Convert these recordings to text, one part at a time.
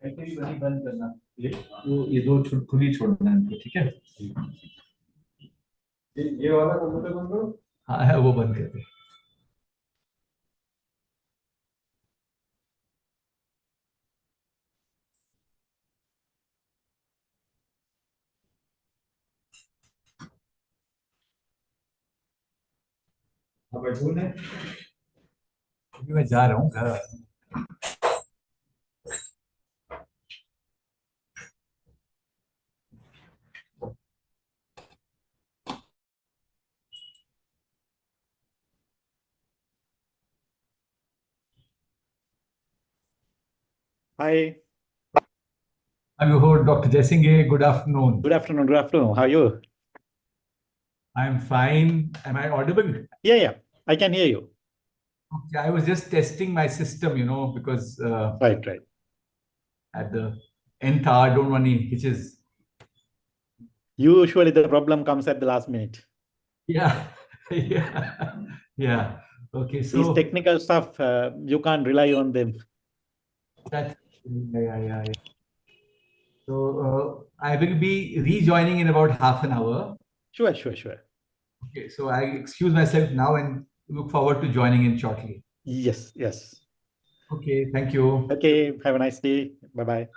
ऐसे ही वही बंद करना, ये दो खुली छोड़ना है इनको, ठीक है। ये वाला कंप्यूटर बंद करो। हाँ है, वो बंद कर दे। हाँ बैठूं है, अभी मैं जा रहा हूँ घर। Hi, Have you heard Dr. Jesinghe? Good afternoon. good afternoon. Good afternoon. How are you? I'm fine. Am I audible? Yeah, I can hear you. Okay, I was just testing my system, because Right. at the nth hour, I don't want any hitches. Usually the problem comes at the last minute. Yeah, yeah, yeah. Okay, These so technical stuff, you can't rely on them. that's yeah. So I will be rejoining in about half an hour. Sure. Okay, so I excuse myself now and look forward to joining in shortly. Yes. Okay, thank you. Okay, have a nice day. Bye-bye.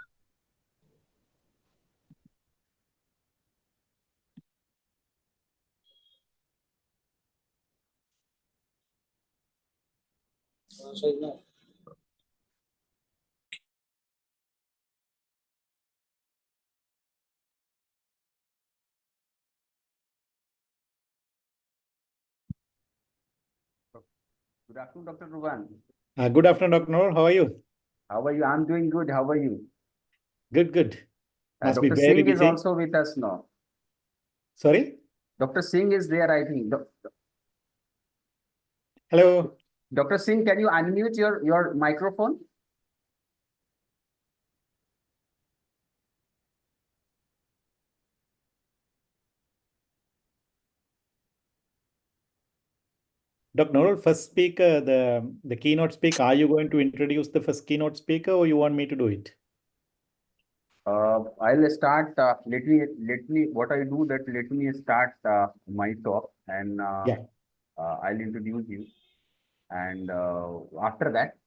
Good afternoon, Dr. Ruban. Good afternoon, Dr. Noor. How are you? How are you? I'm doing good. How are you? Good. Must be Dr. very Singh is busy. also with us now. Sorry? Dr. Singh is there, I think. Hello? Dr. Singh, can you unmute your microphone? Dr. Noor, first speaker, the keynote speaker, are you going to introduce the first keynote speaker or you want me to do it? I'll start. Let me. What I do that. Let me start my talk, and Yeah. I'll introduce you. And after that,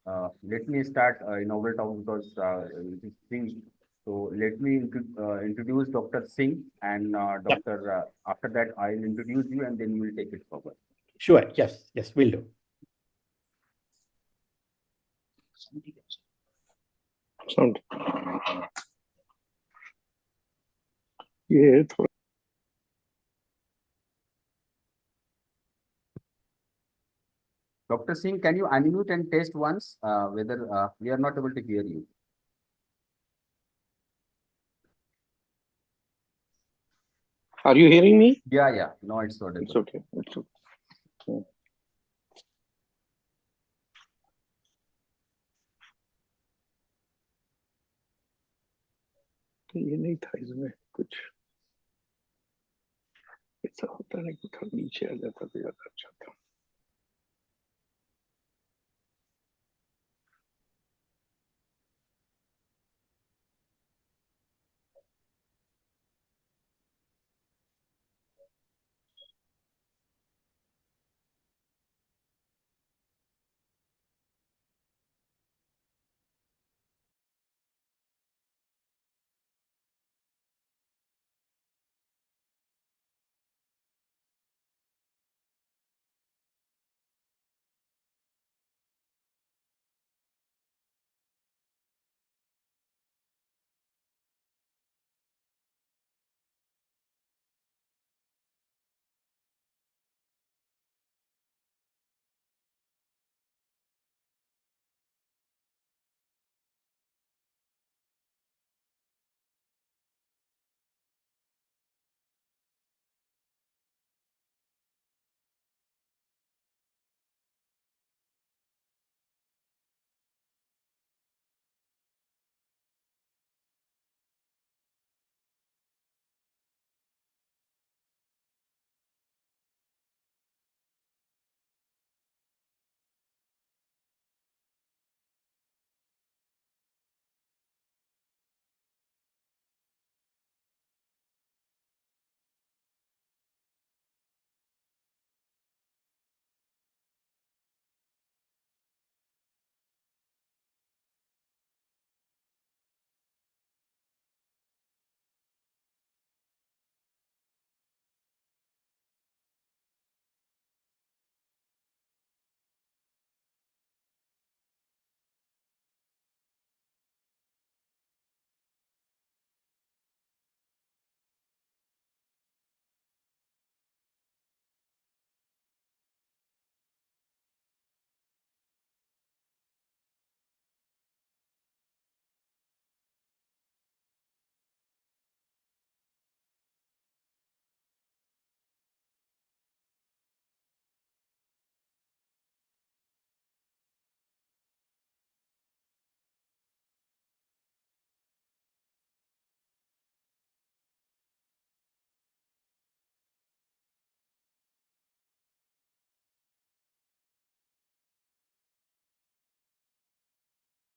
let me start novel talk because it is Singh. So let me introduce Dr. Singh and Yeah. Dr. After that, I'll introduce you, and then you will take it forward. Sure. Yes, will do. Sound ये थोड़ा Dr. Singh, can you unmute and test once whether we are not able to hear you? Are you hearing me Yeah. No, it's it's audible. Okay it's okay ये नहीं था इसमें कुछ ऐसा होता नहीं कि थोड़ा नीचे आ जाता तो ज्यादा अच्छा था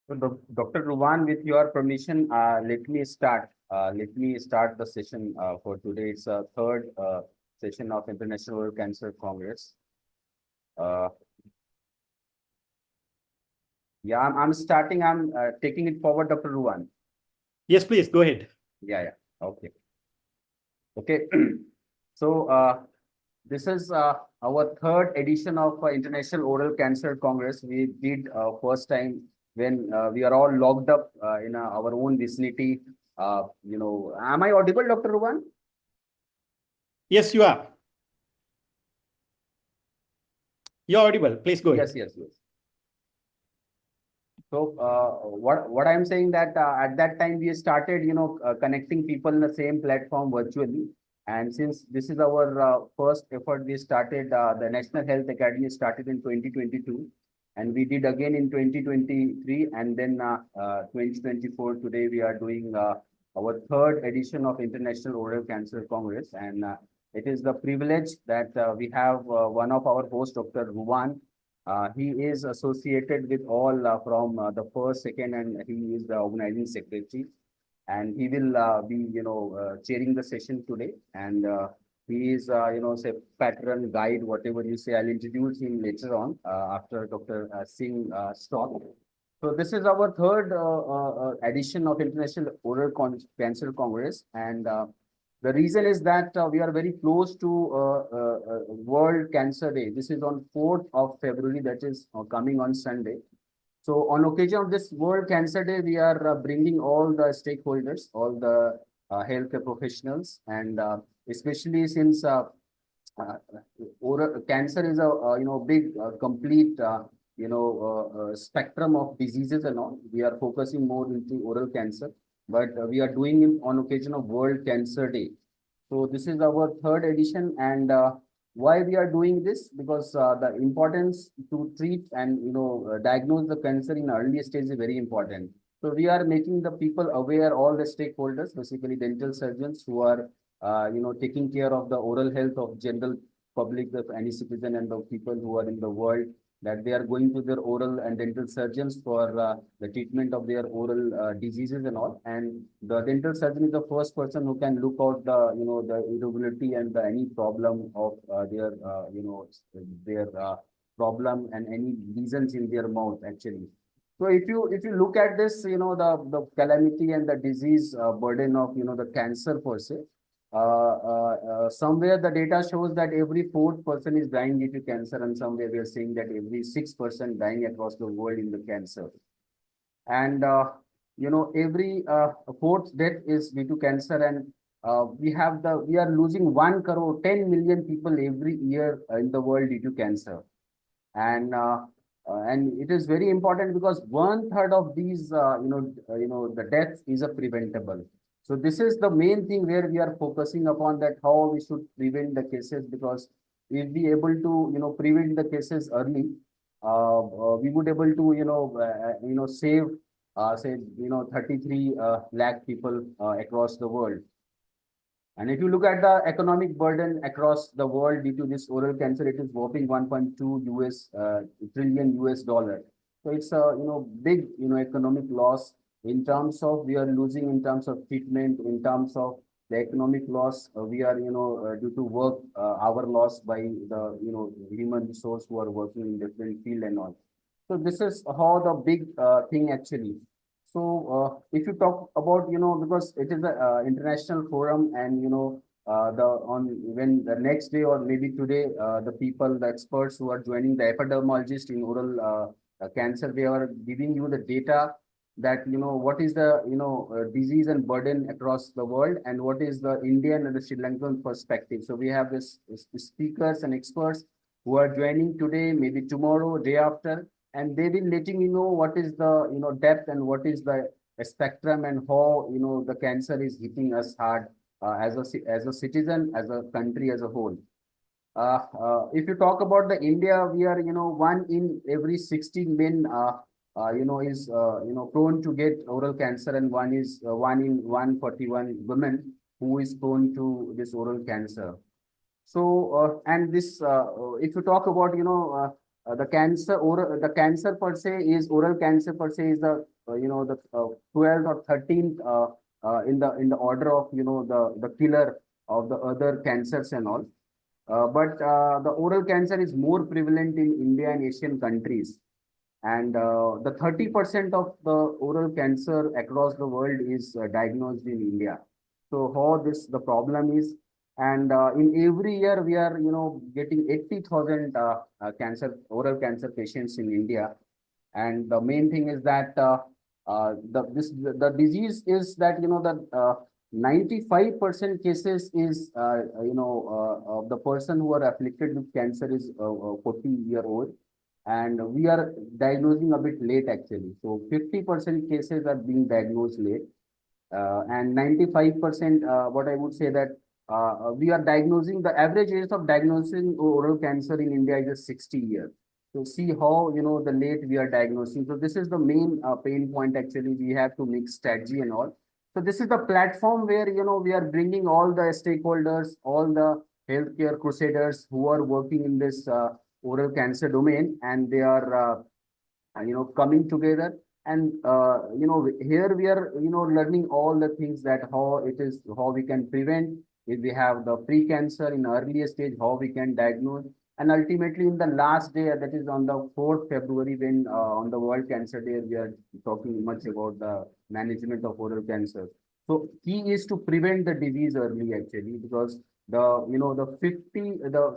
So, Dr. Ruwan, with your permission, let me start. Let me start the session for today. It's a third session of International Oral Cancer Congress. Uh, yeah, I'm starting. I'm taking it forward, Dr. Ruwan. Yes, please go ahead. Yeah. Okay. Okay. So, this is our third edition of International Oral Cancer Congress. We did first time when we are all locked up in our own vicinity. Am I audible, Dr. Ruwan? Yes, you are. You're audible. Please go ahead. Yes. So what I'm saying that at that time we started, connecting people in the same platform virtually. And since this is our first effort, we started the National Health Academy started in 2022, and we did again in 2023, and then 2024. Today we are doing our third edition of International Oral Cancer Congress, and it is the privilege that we have one of our hosts, Dr. Ruwan. He is associated with all from the first, second, and he is the organizing secretary. And he will be, chairing the session today. And he is, say patron guide, whatever you say. I'll introduce him later on after Dr. Singh stop. So this is our third edition of International Cancer Congress, and the reason is that we are very close to World Cancer Day. This is on 4th of February, that is coming on Sunday. So on occasion of this World Cancer Day, we are bringing all the stakeholders, all the healthcare professionals, and especially since oral cancer is a big complete spectrum of diseases and all. We are focusing more into oral cancer, but we are doing it on occasion of World Cancer Day. So this is our third edition, and why we are doing this? Because the importance to treat and diagnose the cancer in early stage is very important. So we are making the people aware, all the stakeholders, basically dental surgeons who are taking care of the oral health of general public, of any citizen and the people who are in the world, that they are going to their oral and dental surgeons for the treatment of their oral diseases and all. And the dental surgeon is the first person who can look out the the irregularity and any problem of their problem and any lesions in their mouth actually. So if you look at this, the calamity and the disease burden of the cancer per se, somewhere the data shows that every fourth person is dying due to cancer, and somewhere we are saying that every sixth person dying across the world in the cancer. And every fourth death is due to cancer, and we are losing 1 crore, 10 million people every year in the world due to cancer. And it is very important because 1/3 of these the death is a preventable. So this is the main thing where we are focusing upon, that how we should prevent the cases, because if we able to prevent the cases early, we would able to save say 33 lakh people across the world. And if you look at the economic burden across the world due to this oral cancer, it is whopping 1.2 trillion US dollar. So it's a big economic loss in terms of we are losing in terms of treatment, in terms of the economic loss. We are due to work our loss by the human resource who are working in different field and all. So this is how the big thing actually. So if you talk about because it is a international forum, and when the next day or maybe today the people, the experts who are joining, the epidemiologists in oral cancer, they are giving you the data that what is the disease and burden across the world, and what is the Indian and the Sri Lankan perspective. So we have this speakers and experts who are joining today, maybe tomorrow, day after, and they will letting you know what is the depth and what is the spectrum, and how the cancer is hitting us hard as a citizen, as a country as a whole. If you talk about the India, we are one in every 60 men is prone to get oral cancer, and one in 141 women who is prone to this oral cancer. So and this if you talk about the cancer, or the cancer per se is oral cancer per se is the the 12th or 13th in the order of the killer of the other cancers and all. But the oral cancer is more prevalent in India and Asian countries. And the 30% of the oral cancer across the world is diagnosed in India. So how the problem is, and in every year we are getting 80,000 oral cancer patients in India. And the main thing is that the disease is that that 95% cases is of the person who are afflicted with cancer is 40-year-old, and we are diagnosing a bit late actually. So 50% cases are being diagnosed late, and 95%, what I would say that we are diagnosing, the average age of diagnosing oral cancer in India is just 60 years. So see how the late we are diagnosing. So this is the main pain point actually. We have to make strategy and all. So this is the platform where we are bringing all the stakeholders, all the healthcare crusaders who are working in this oral cancer domain, and they are coming together. And here we are learning all the things that how we can prevent. If we have the pre-cancer in earlier stage, how we can diagnose. And ultimately in the last day, that is on the 4th February, when on the World Cancer Day, we are talking much about the management of oral cancer. So key is to prevent the disease early actually, because the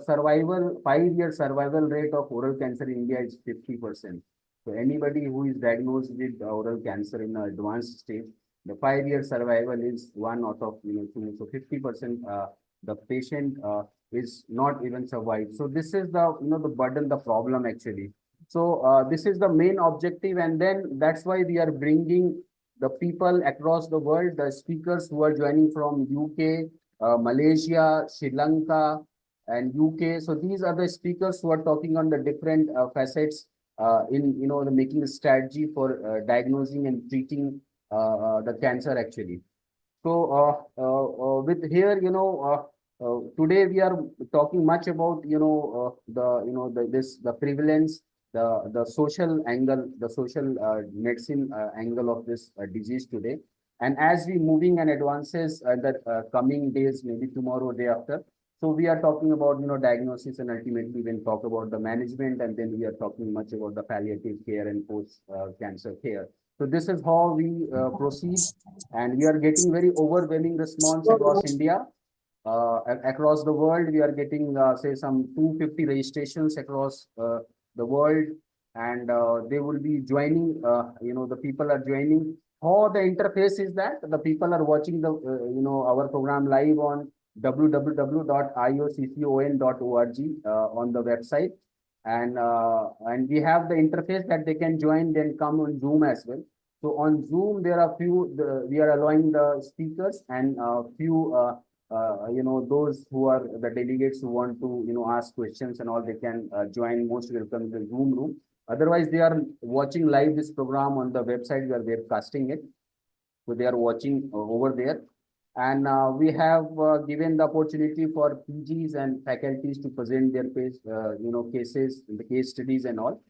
survival 5-year survival rate of oral cancer in India is 50%. So anybody who is diagnosed with oral cancer in an advanced stage, the 5-year survival is 1 out of 2. So 50% the patient is not even survived. So this is the the burden, the problem actually. So this is the main objective, and then that's why we are bringing the people across the world, the speakers who are joining from UK, Malaysia, Sri Lanka, and UK. So these are the speakers who are talking on the different facets in the making a strategy for diagnosing and treating the cancer actually. So with here today we are talking much about the prevalence, the social angle, the social medicine angle of this disease today. And as we moving and advances the coming days, maybe tomorrow, day after, so we are talking about diagnosis, and ultimately when talk about the management, and then we are talking much about the palliative care and post cancer care. So this is how we proceed, and we are getting very overwhelming response across India. Across the world, we are getting say some 250 registrations across the world, and they will be joining. The people are joining. How the interface is that the people are watching the our program live on www.ioccon.org on the website, and we have the interface that they can join, then come on Zoom as well. So on Zoom there are we are allowing the speakers and few those who are the delegates who want to ask questions and all, they can join. Most welcome to the Zoom room. Otherwise, they are watching live this program on the website. We are webcasting it, so they are watching over there. And we have given the opportunity for PGs and faculties to present their cases, the case studies and all.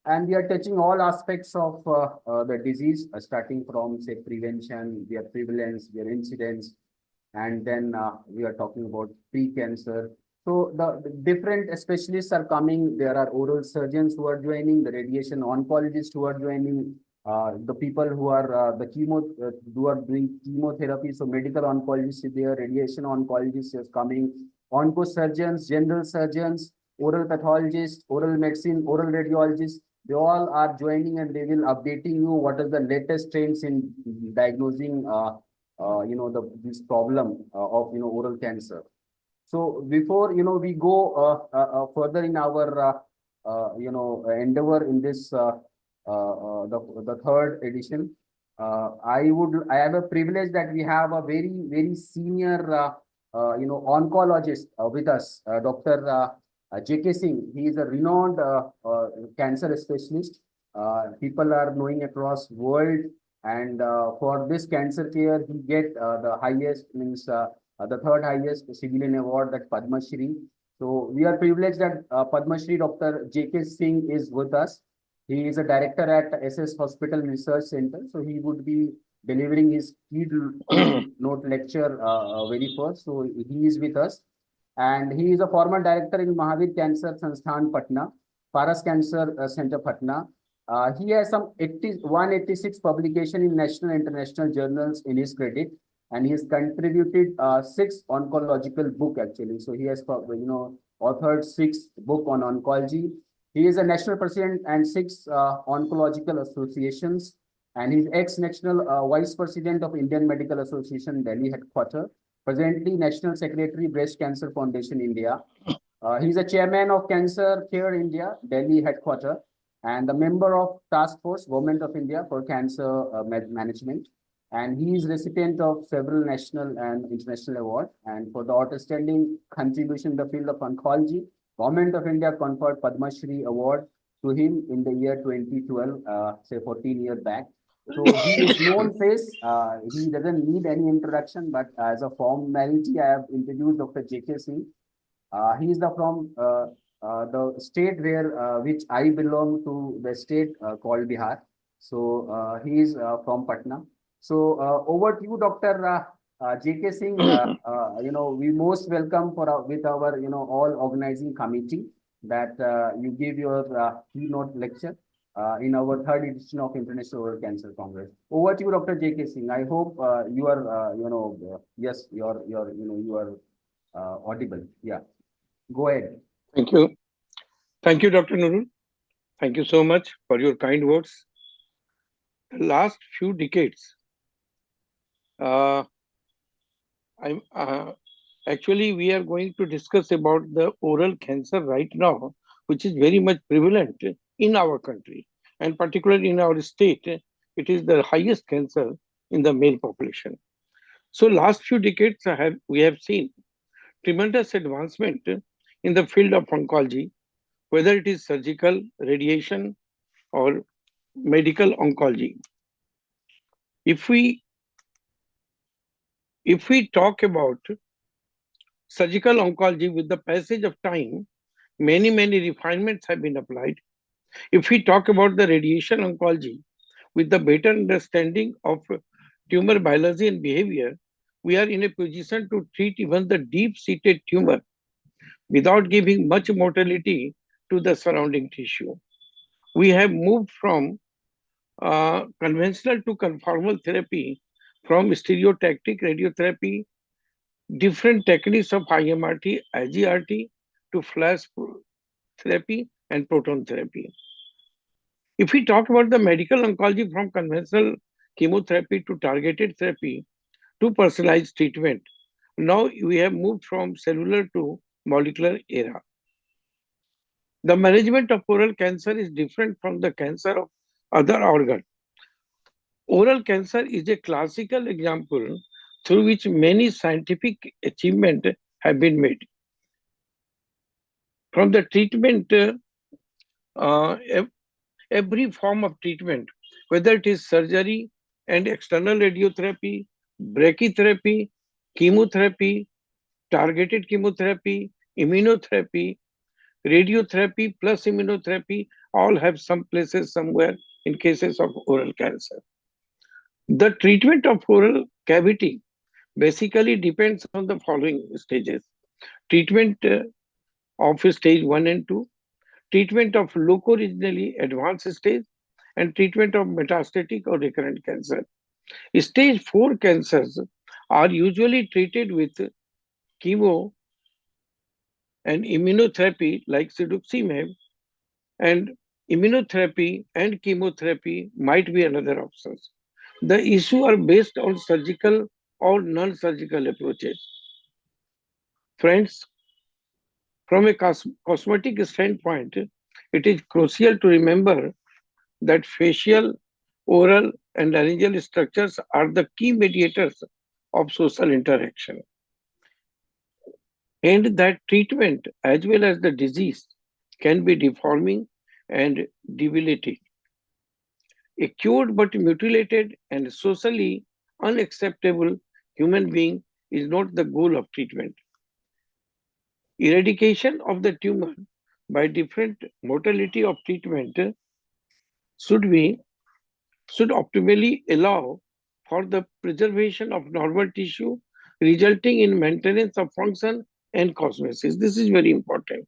And we are touching all aspects of the disease, starting from say prevention, their prevalence, their incidence, and then we are talking about pre-cancer. So the different specialists are coming. There are oral surgeons who are joining, the radiation oncologists who are joining, the people who are who are doing chemotherapy. So medical oncologists is there, radiation oncologist is coming, oncosurgeons, general surgeons, oral pathologists, oral medicine, oral radiologists. They all are joining, and they will updating you what is the latest trends in diagnosing this problem of oral cancer. So before we go further in our endeavor in this the third edition, I have a privilege that we have a very senior oncologist with us, Dr. J.K. Singh. He is a renowned cancer specialist. People are knowing across world, and for this cancer care, he get the highest, means the third highest civilian award, that Padma Shri. So we are privileged that Padma Shri Dr. J.K. Singh is with us, He is a director at SS Hospital Research Center. So he would be delivering his keynote lecture very first. So he is with us. And he is a former director in Mahavir Cancer Sansthan, Patna, Paras Cancer Center, Patna. He has some 186 publication in national and international journals in his credit, and he has contributed 6 oncological book actually. So he has authored 6 book on oncology. He is a national president and 6 oncological associations, and he's ex-national vice president of Indian Medical Association Delhi headquarters. Presently National Secretary Breast Cancer Foundation India. He's a chairman of Cancer Care India Delhi headquarters and the member of Task Force Government of India for Cancer Management. And he is recipient of several national and international awards. And for the outstanding contribution in the field of oncology, Government of India conferred Padma Shri Award to him in the year 2012, say 14 years back. So he is known face. He doesn't need any introduction, but as a formality, I have introduced Dr. J.K. Singh. He is from the state where which I belong to, the state called Bihar. So he is from Patna. So over to you, Dr. J.K. Singh. We most welcome for with our all organizing committee that you give your keynote lecture in our 3rd edition of International Oral Cancer Congress. Over to you, Dr. J.K. Singh. I hope you are yes, you are audible. Yeah. Go ahead. Thank you. Thank you, Dr. Nurul. Thank you so much for your kind words. The last few decades, actually, we are going to discuss about the oral cancer right now, which is very much prevalent in our country, and particularly in our state. It is the highest cancer in the male population. So last few decades, we have seen tremendous advancement in the field of oncology, whether it is surgical, radiation, or medical oncology. If we talk about surgical oncology, with the passage of time, many refinements have been applied. If we talk about the radiation oncology, with the better understanding of tumor biology and behavior, we are in a position to treat even the deep-seated tumor without giving much mortality to the surrounding tissue. We have moved from conventional to conformal therapy, from stereotactic radiotherapy, different techniques of IMRT, IGRT, to flash therapy and proton therapy. If we talk about the medical oncology, from conventional chemotherapy to targeted therapy to personalized treatment, now we have moved from cellular to molecular era. The management of oral cancer is different from the cancer of other organs. Oral cancer is a classical example through which many scientific achievements have been made. From the treatment, every form of treatment, whether it is surgery and external radiotherapy, brachytherapy, chemotherapy, targeted chemotherapy, immunotherapy, radiotherapy plus immunotherapy, all have some places somewhere in cases of oral cancer. The treatment of oral cavity basically depends on the following stages. Treatment of stage 1 and 2, treatment of loco-regionally advanced stage, and treatment of metastatic or recurrent cancer. Stage 4 cancers are usually treated with chemo and immunotherapy like cetuximab, and immunotherapy and chemotherapy might be another options. The issue are based on surgical or non-surgical approaches. Friends, from a cosmetic standpoint, it is crucial to remember that facial, oral, and laryngeal structures are the key mediators of social interaction, and that treatment as well as the disease can be deforming and debilitating. A cured but mutilated and socially unacceptable human being is not the goal of treatment. Eradication of the tumor by different modality of treatment should optimally allow for the preservation of normal tissue, resulting in maintenance of function and cosmesis. This is very important.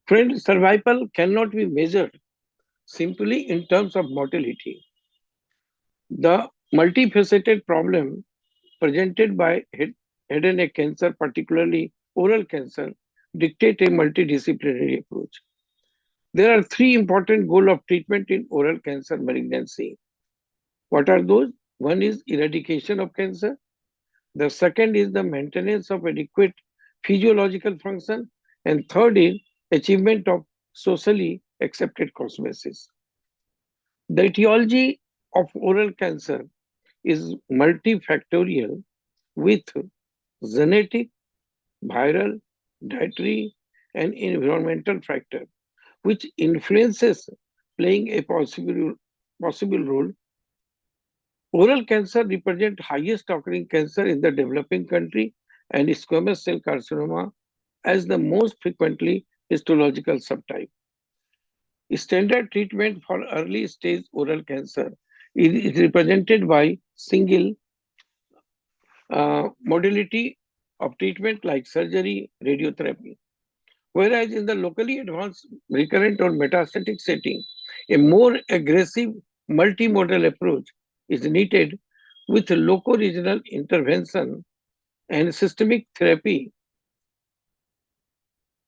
Friend, survival cannot be measured simply in terms of mortality. The multifaceted problem presented by head and neck cancer, particularly oral cancer, dictate a multidisciplinary approach. There are three important goals of treatment in oral cancer malignancy. What are those? One is eradication of cancer. The second is the maintenance of adequate physiological function. And third is achievement of socially accepted cosmesis. The etiology of oral cancer is multifactorial with genetic, viral, dietary, and environmental factor, which influences playing a possible role. Oral cancer represents highest occurring cancer in the developing country and squamous cell carcinoma as the most frequently histological subtype. Standard treatment for early stage oral cancer is represented by single modality of treatment like surgery, radiotherapy. Whereas in the locally advanced recurrent or metastatic setting, a more aggressive multimodal approach is needed with loco-regional intervention and systemic therapy.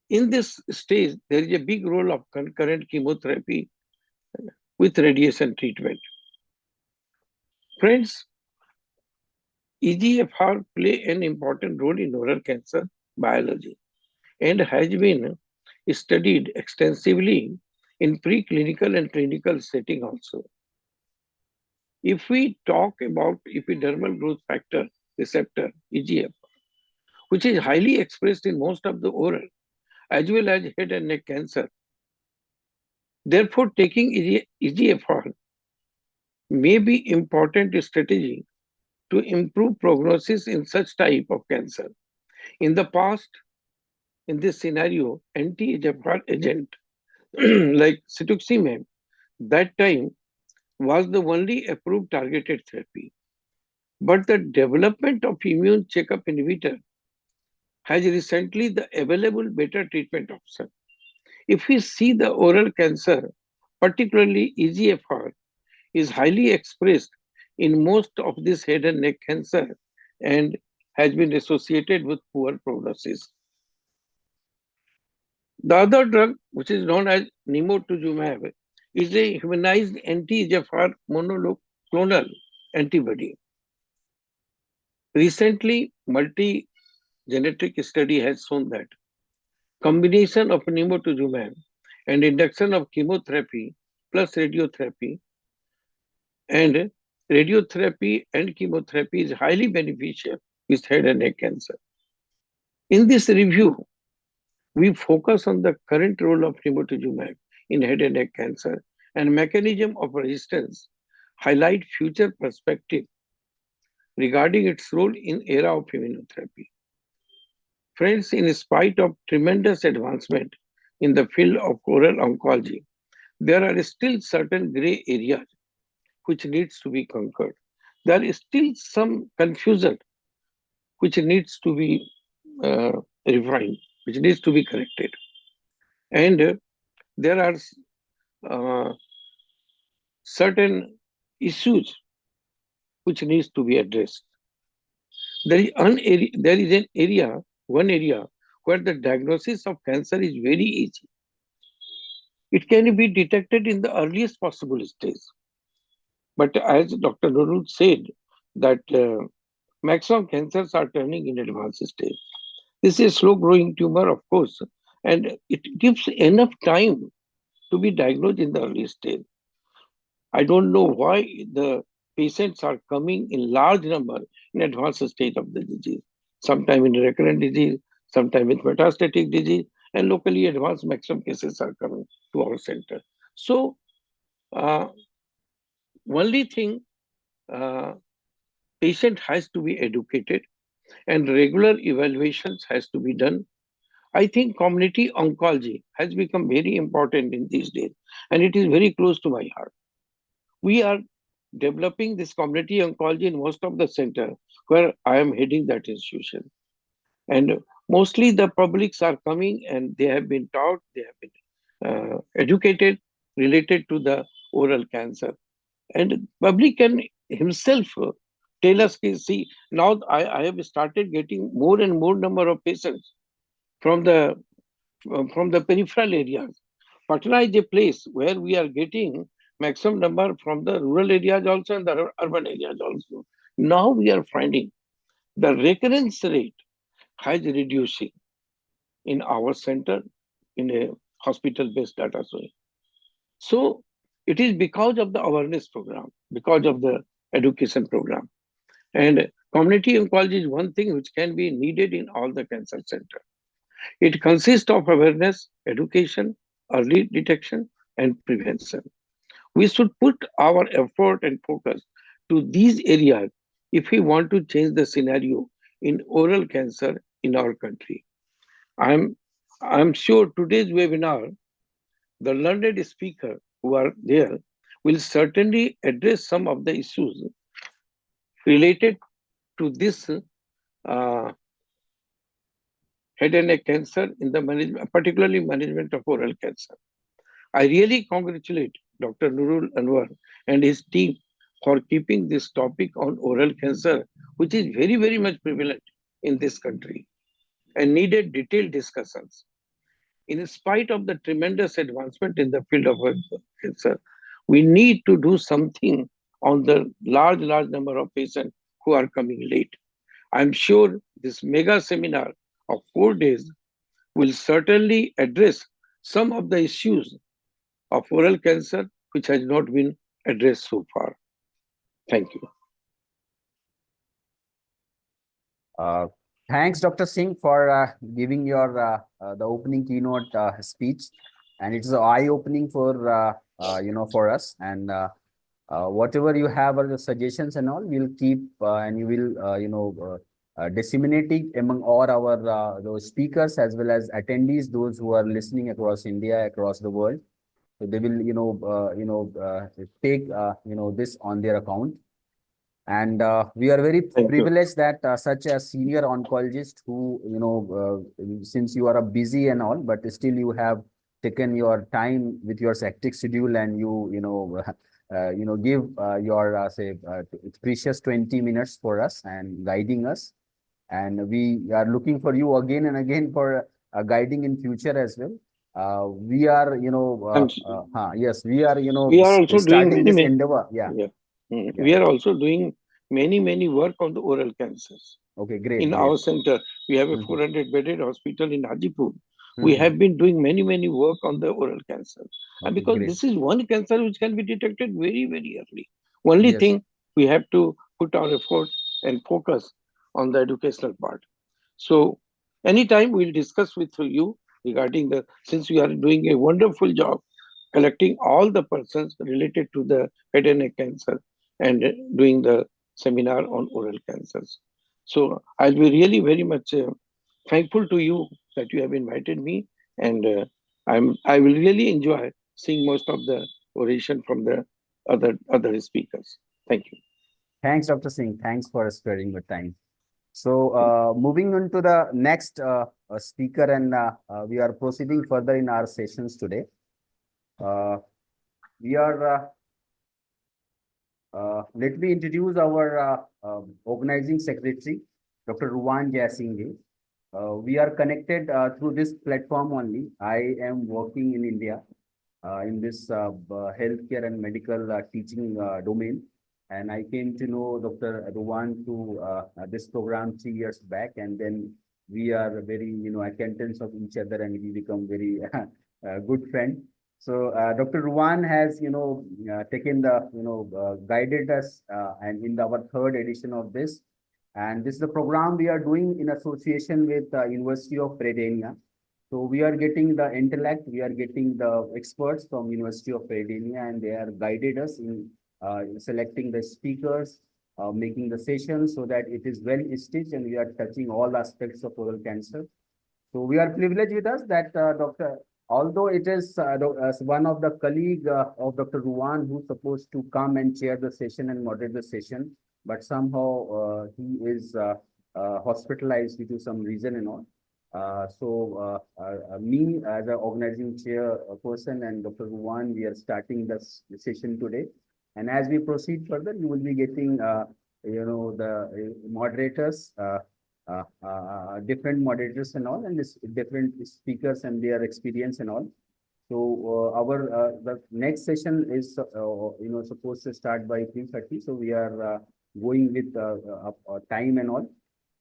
In this stage, there is a big role of concurrent chemotherapy with radiation treatment. Friends, EGFR play an important role in oral cancer biology and has been studied extensively in preclinical and clinical setting also. If we talk about epidermal growth factor receptor, EGFR, which is highly expressed in most of the oral as well as head and neck cancer, therefore taking EGFR may be important strategy to improve prognosis in such type of cancer. In the past, in this scenario, anti-EGFR agent like cetuximab, that time was the only approved targeted therapy. But the development of immune checkup inhibitor has recently the available better treatment option. If we see the oral cancer, particularly EGFR, is highly expressed in most of this head and neck cancer and has been associated with poor prognosis. The other drug, which is known as nimotuzumab, is a humanized anti-EGFR monoclonal antibody. Recently, multi-genetic study has shown that combination of nimotuzumab and induction of chemotherapy plus radiotherapy and chemotherapy is highly beneficial with head and neck cancer. In this review, we focus on the current role of nimotuzumab in head and neck cancer and mechanism of resistance, highlight future perspective regarding its role in era of immunotherapy. Friends, in spite of tremendous advancement in the field of oral oncology, there are still certain gray areas which needs to be conquered. There is still some confusion which needs to be refined, which needs to be corrected. And there are certain issues which needs to be addressed. There is one area where the diagnosis of cancer is very easy. It can be detected in the earliest possible stage. But as Dr. Nurul said, that maximum cancers are turning in advanced stage. This is a slow-growing tumor, of course, and it gives enough time to be diagnosed in the early stage. I don't know why the patients are coming in large number in advanced stage of the disease, sometime in recurrent disease, sometime with metastatic disease, and locally advanced maximum cases are coming to our center. So, only thing, patient has to be educated and regular evaluations has to be done. I think community oncology has become very important in these days, and it is very close to my heart. We are developing this community oncology in most of the center where I am heading that institution. And mostly the publics are coming and they have been taught, they have been educated related to the oral cancer. And public can himself tell us, see, now I have started getting more and more number of patients from the peripheral areas. Patna is a place where we are getting maximum number from the rural areas also and the urban areas also. Now we are finding the recurrence rate has reducing in our center in a hospital-based data source. So it is because of the awareness program, because of the education program. And community oncology is one thing which can be needed in all the cancer centers. It consists of awareness, education, early detection, and prevention. We should put our effort and focus to these areas if we want to change the scenario in oral cancer in our country. I'm I'm sure today's webinar, the learned speaker who are there will certainly address some of the issues related to this uh, head and neck cancer in the management, particularly management of oral cancer. I really congratulate Dr. Nurul Anwar and his team for keeping this topic on oral cancer, which is very, very much prevalent in this country and needed detailed discussions. In spite of the tremendous advancement in the field of cancer, we need to do something on the large number of patients who are coming late. I'm sure this mega seminar of 4 days will certainly address some of the issues of oral cancer which has not been addressed so far. Thank you. Thanks, Dr. Singh, for giving your the opening keynote speech, and it's eye-opening for for us. And whatever you have or the suggestions and all, we'll keep and you will disseminate it among all our those speakers as well as attendees, those who are listening across India, across the world. So they will take this on their account. And we are very privileged that such a senior oncologist who, since you are busy and all, but still you have taken your time with your hectic schedule and give your precious 20 minutes for us and guiding us. And we are looking for you again and again for guiding in future as well. We are, yes, we are, we are also starting doing this endeavor. Yeah. We are also doing many work on the oral cancers. Okay, great. In great. our center, we have a 400-bedded hospital in Hajipur. We have been doing many work on the oral cancer. And because great. this is one cancer which can be detected very early. Only thing, we have to put our effort and focus on the educational part. So anytime we'll discuss with you regarding since we are doing a wonderful job collecting all the persons related to the head and neck cancer and doing the seminar on oral cancers. So I'll be really very much thankful to you that you have invited me, and I will really enjoy seeing most of the oration from the other speakers. Thank you. Thanks, Dr. Singh. Thanks for sparing your time. So moving on to the next speaker, and we are proceeding further in our sessions today. Let me introduce our organizing secretary, Dr. Ruwan Jaisingh. We are connected through this platform only. I am working in India in this healthcare and medical teaching domain. And I came to know Dr. Ruwan through this program 3 years back. And then we are very, acquaintance of each other and we become very good friend. So Dr. Ruwan has, taken the, guided us and in our third edition of this. And this is the program we are doing in association with University of Peradeniya. So we are getting the intellect, we are getting the experts from University of Peradeniya, and they are guided us in selecting the speakers, making the sessions so that it is well stitched and we are touching all aspects of oral cancer. So we are privileged with us that although it is as one of the colleague of Dr. Ruwan who's supposed to come and chair the session and moderate the session, but somehow he is hospitalized due to some reason and all. Me as an organizing chair person and Dr. Ruwan, we are starting this session today. And as we proceed further, you will be getting, the moderators, different moderators and all, and this different speakers and their experience and all. So the next session is supposed to start by 3:30. So we are going with time and all.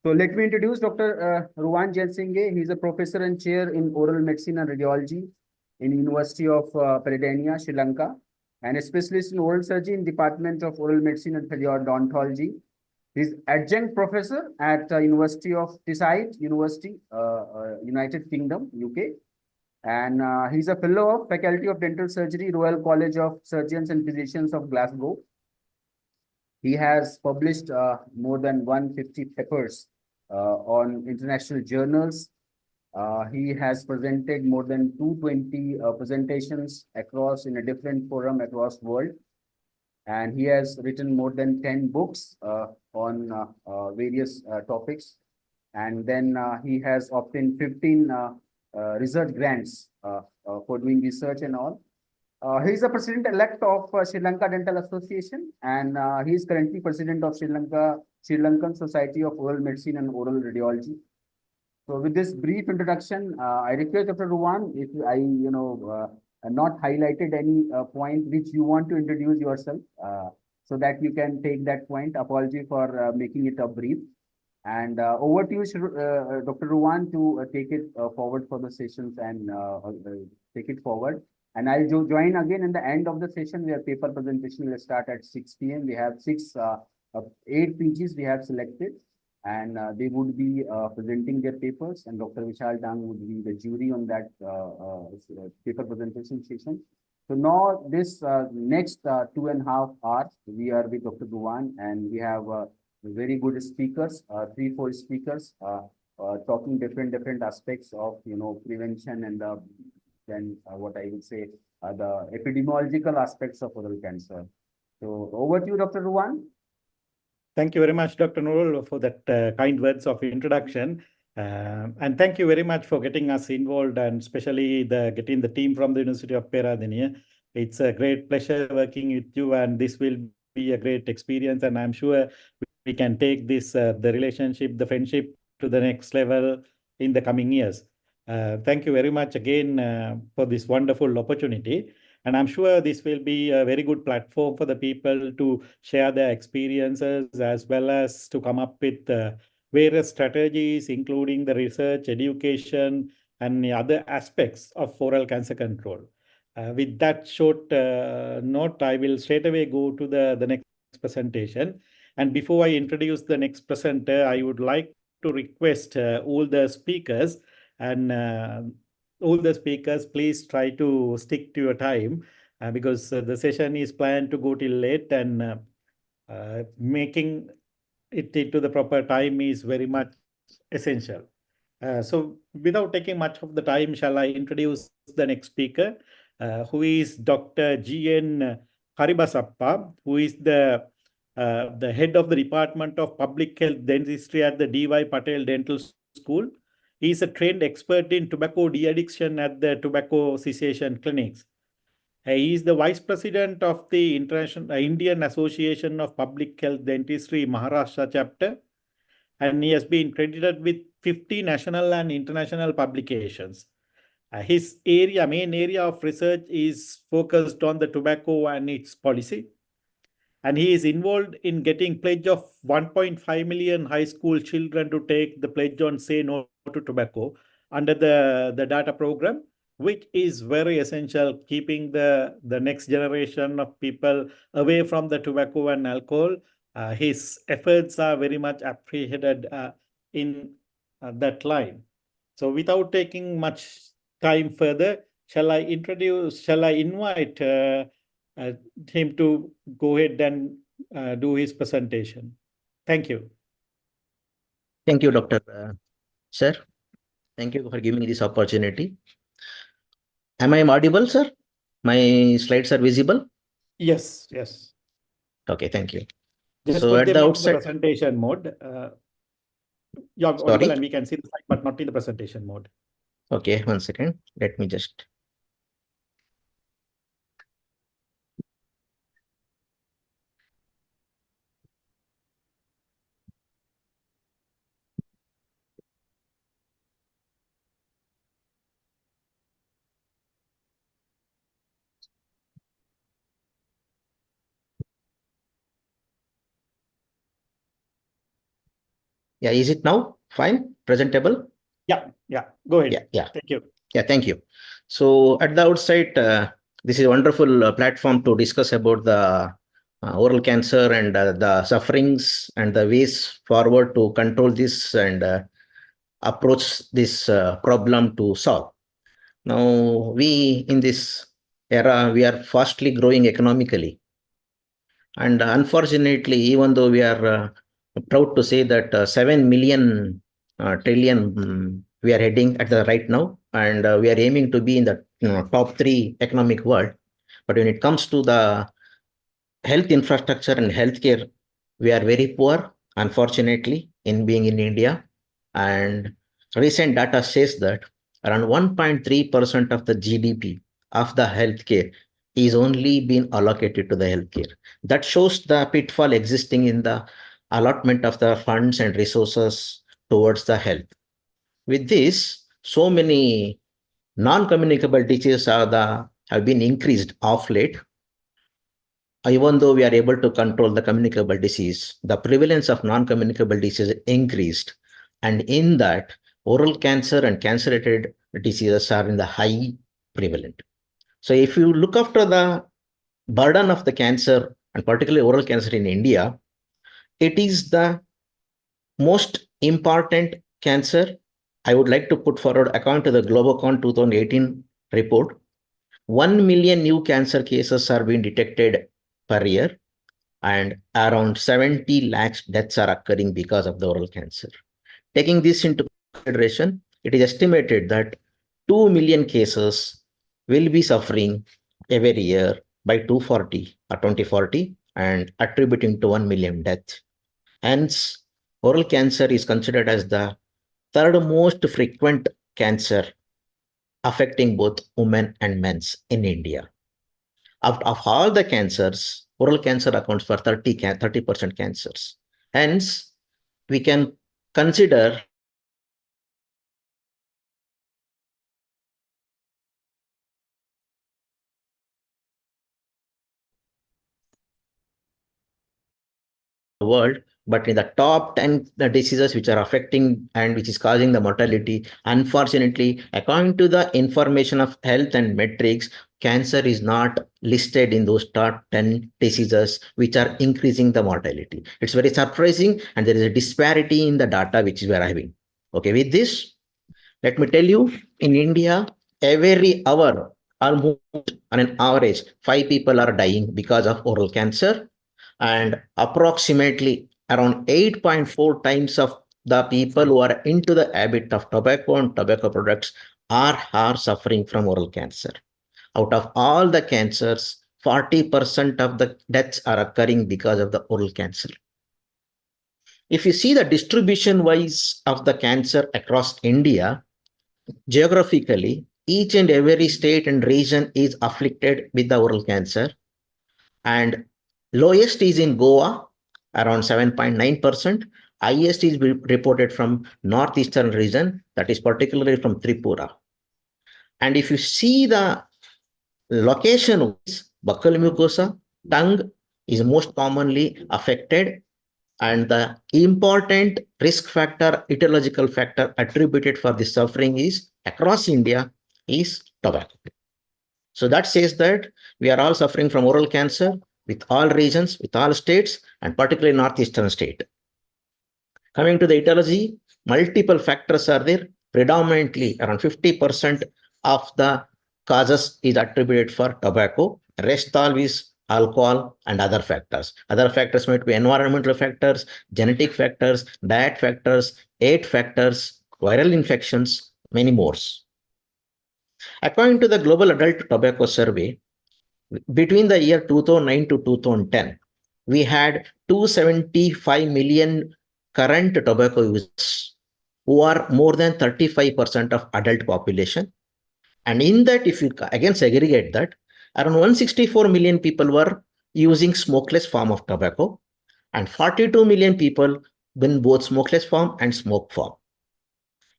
So let me introduce Dr. Ruwan Jelsinghe. He's a professor and chair in oral medicine and radiology in University of Peradeniya, Sri Lanka, and a specialist in oral surgery in Department of Oral Medicine and Periodontology. He's adjunct professor at University of Teesside University, United Kingdom, UK. And he's a fellow of Faculty of Dental Surgery, Royal College of Surgeons and Physicians of Glasgow. He has published more than 150 papers on international journals. He has presented more than 220 presentations across in a different forum across the world. And he has written more than 10 books on various topics. And then he has obtained 15 research grants for doing research and all. He is the president-elect of Sri Lanka Dental Association, and he is currently president of Sri Lankan Society of Oral Medicine and Oral Radiology. So with this brief introduction, I request Dr. Ruwan, if I, not highlighted any point which you want to introduce yourself, so that you can take that point. Apology for making it a brief. And over to you, Dr. Ruwan, to take it forward for the sessions and take it forward. And I'll join again in the end of the session. Where paper presentation will start at 6 p.m. We have 8 PGs we have selected, and they would be presenting their papers, and Dr. Vishal Dang would be the jury on that paper presentation session. So now this next 2.5 hours, we are with Dr. Ruwan, and we have very good speakers, 3-4 speakers, talking different aspects of prevention and then what I would say the epidemiological aspects of oral cancer. So over to you, Dr. Ruwan. Thank you very much, Dr. Nurul, for that kind words of introduction. And thank you very much for getting us involved, and especially getting the team from the University of Peradeniya. It's a great pleasure working with you, and this will be a great experience. And I'm sure we can take this, the relationship, the friendship to the next level in the coming years. Thank you very much again for this wonderful opportunity. And I'm sure this will be a very good platform for the people to share their experiences, as well as to come up with various strategies, including the research, education, and the other aspects of oral cancer control. With that short note, I will straight away go to the next presentation. And before I introduce the next presenter, I would like to request all the speakers please try to stick to your time because the session is planned to go till late, and making it into the proper time is very much essential. So without taking much of the time, shall I introduce the next speaker, who is Dr. G.N. Haribasappa, who is the head of the Department of Public Health Dentistry at the D.Y. Patel Dental School. He is a trained expert in tobacco de-addiction at the tobacco cessation clinics. He is the vice president of the Indian Association of Public Health Dentistry Maharashtra chapter, and he has been credited with 50 national and international publications. His main area of research is focused on the tobacco and its policy. And he is involved in getting pledge of 1.5 million high school children to take the pledge on say no to tobacco under the data program, which is very essential, keeping the next generation of people away from the tobacco and alcohol. His efforts are very much appreciated in that line. So without taking much time further, shall I invite him to go ahead and do his presentation. Thank you. Thank you, Dr. Sir. Thank you for giving me this opportunity. Am I audible, sir? My slides are visible? Yes, yes. Okay, thank you. Just So put at them the into the outset, presentation mode. You're audible sorry. and we can see the slide, but not in the presentation mode. Okay, 1 second. Let me just. Yeah, is it now fine? Presentable? Yeah, go ahead. Yeah. Thank you. Yeah, thank you. So at the outset, this is a wonderful platform to discuss about the oral cancer and the sufferings and the ways forward to control this and approach this problem to solve. Now, we in this era, we are fastly growing economically. And unfortunately, even though we are proud to say that 7 million trillion we are heading at the right now, and we are aiming to be in the top 3 economic world. But when it comes to the health infrastructure and healthcare, we are very poor, unfortunately, in being in India. And recent data says that around 1.3% of the GDP of the healthcare is only being allocated to the healthcare. That shows the pitfall existing in the allotment of the funds and resources towards the health. With this, so many non-communicable diseases have been increased of late. Even though we are able to control the communicable disease, the prevalence of non-communicable disease increased. And in that, oral cancer and cancer-related diseases are in the high prevalent. So if you look after the burden of the cancer, and particularly oral cancer in India, it is the most important cancer. I would like to put forward, according to the Globocon 2018 report, 1 million new cancer cases are being detected per year, and around 70 lakhs deaths are occurring because of the oral cancer. Taking this into consideration, it is estimated that 2 million cases will be suffering every year by 240 or 2040 and attributing to 1 million deaths. Hence, oral cancer is considered as the third most frequent cancer affecting both women and men in India. Of all the cancers, oral cancer accounts for 30% cancers. Hence, we can consider the world, but in the top 10 diseases which are affecting and which is causing the mortality, unfortunately, according to the information of health and metrics, cancer is not listed in those top 10 diseases which are increasing the mortality. It's very surprising, and there is a disparity in the data which we are having. Okay, with this, let me tell you, in India, every hour, almost on an average, 5 people are dying because of oral cancer, and approximately around 8.4 times of the people who are into the habit of tobacco and tobacco products are suffering from oral cancer. Out of all the cancers, 40% of the deaths are occurring because of the oral cancer. If you see the distribution wise of the cancer across India, geographically, each and every state and region is afflicted with the oral cancer, and lowest is in Goa, around 7.9%. Highest is reported from northeastern region, that is particularly from Tripura. And if you see the location wise, buccal mucosa, tongue is most commonly affected, and the important risk factor, etiological factor attributed for the suffering is across India is tobacco. So that says that we are all suffering from oral cancer with all regions, with all states, and particularly northeastern state. Coming to the etiology, multiple factors are there. Predominantly, around 50% of the causes is attributed for tobacco. Rest all is alcohol and other factors. Other factors might be environmental factors, genetic factors, diet factors, age factors, viral infections, many more. According to the Global Adult Tobacco Survey, between the year 2009 to 2010, we had 275 million current tobacco users who are more than 35% of adult population. And in that, if you again segregate that, around 164 million people were using smokeless form of tobacco, and 42 million people in both smokeless form and smoke form.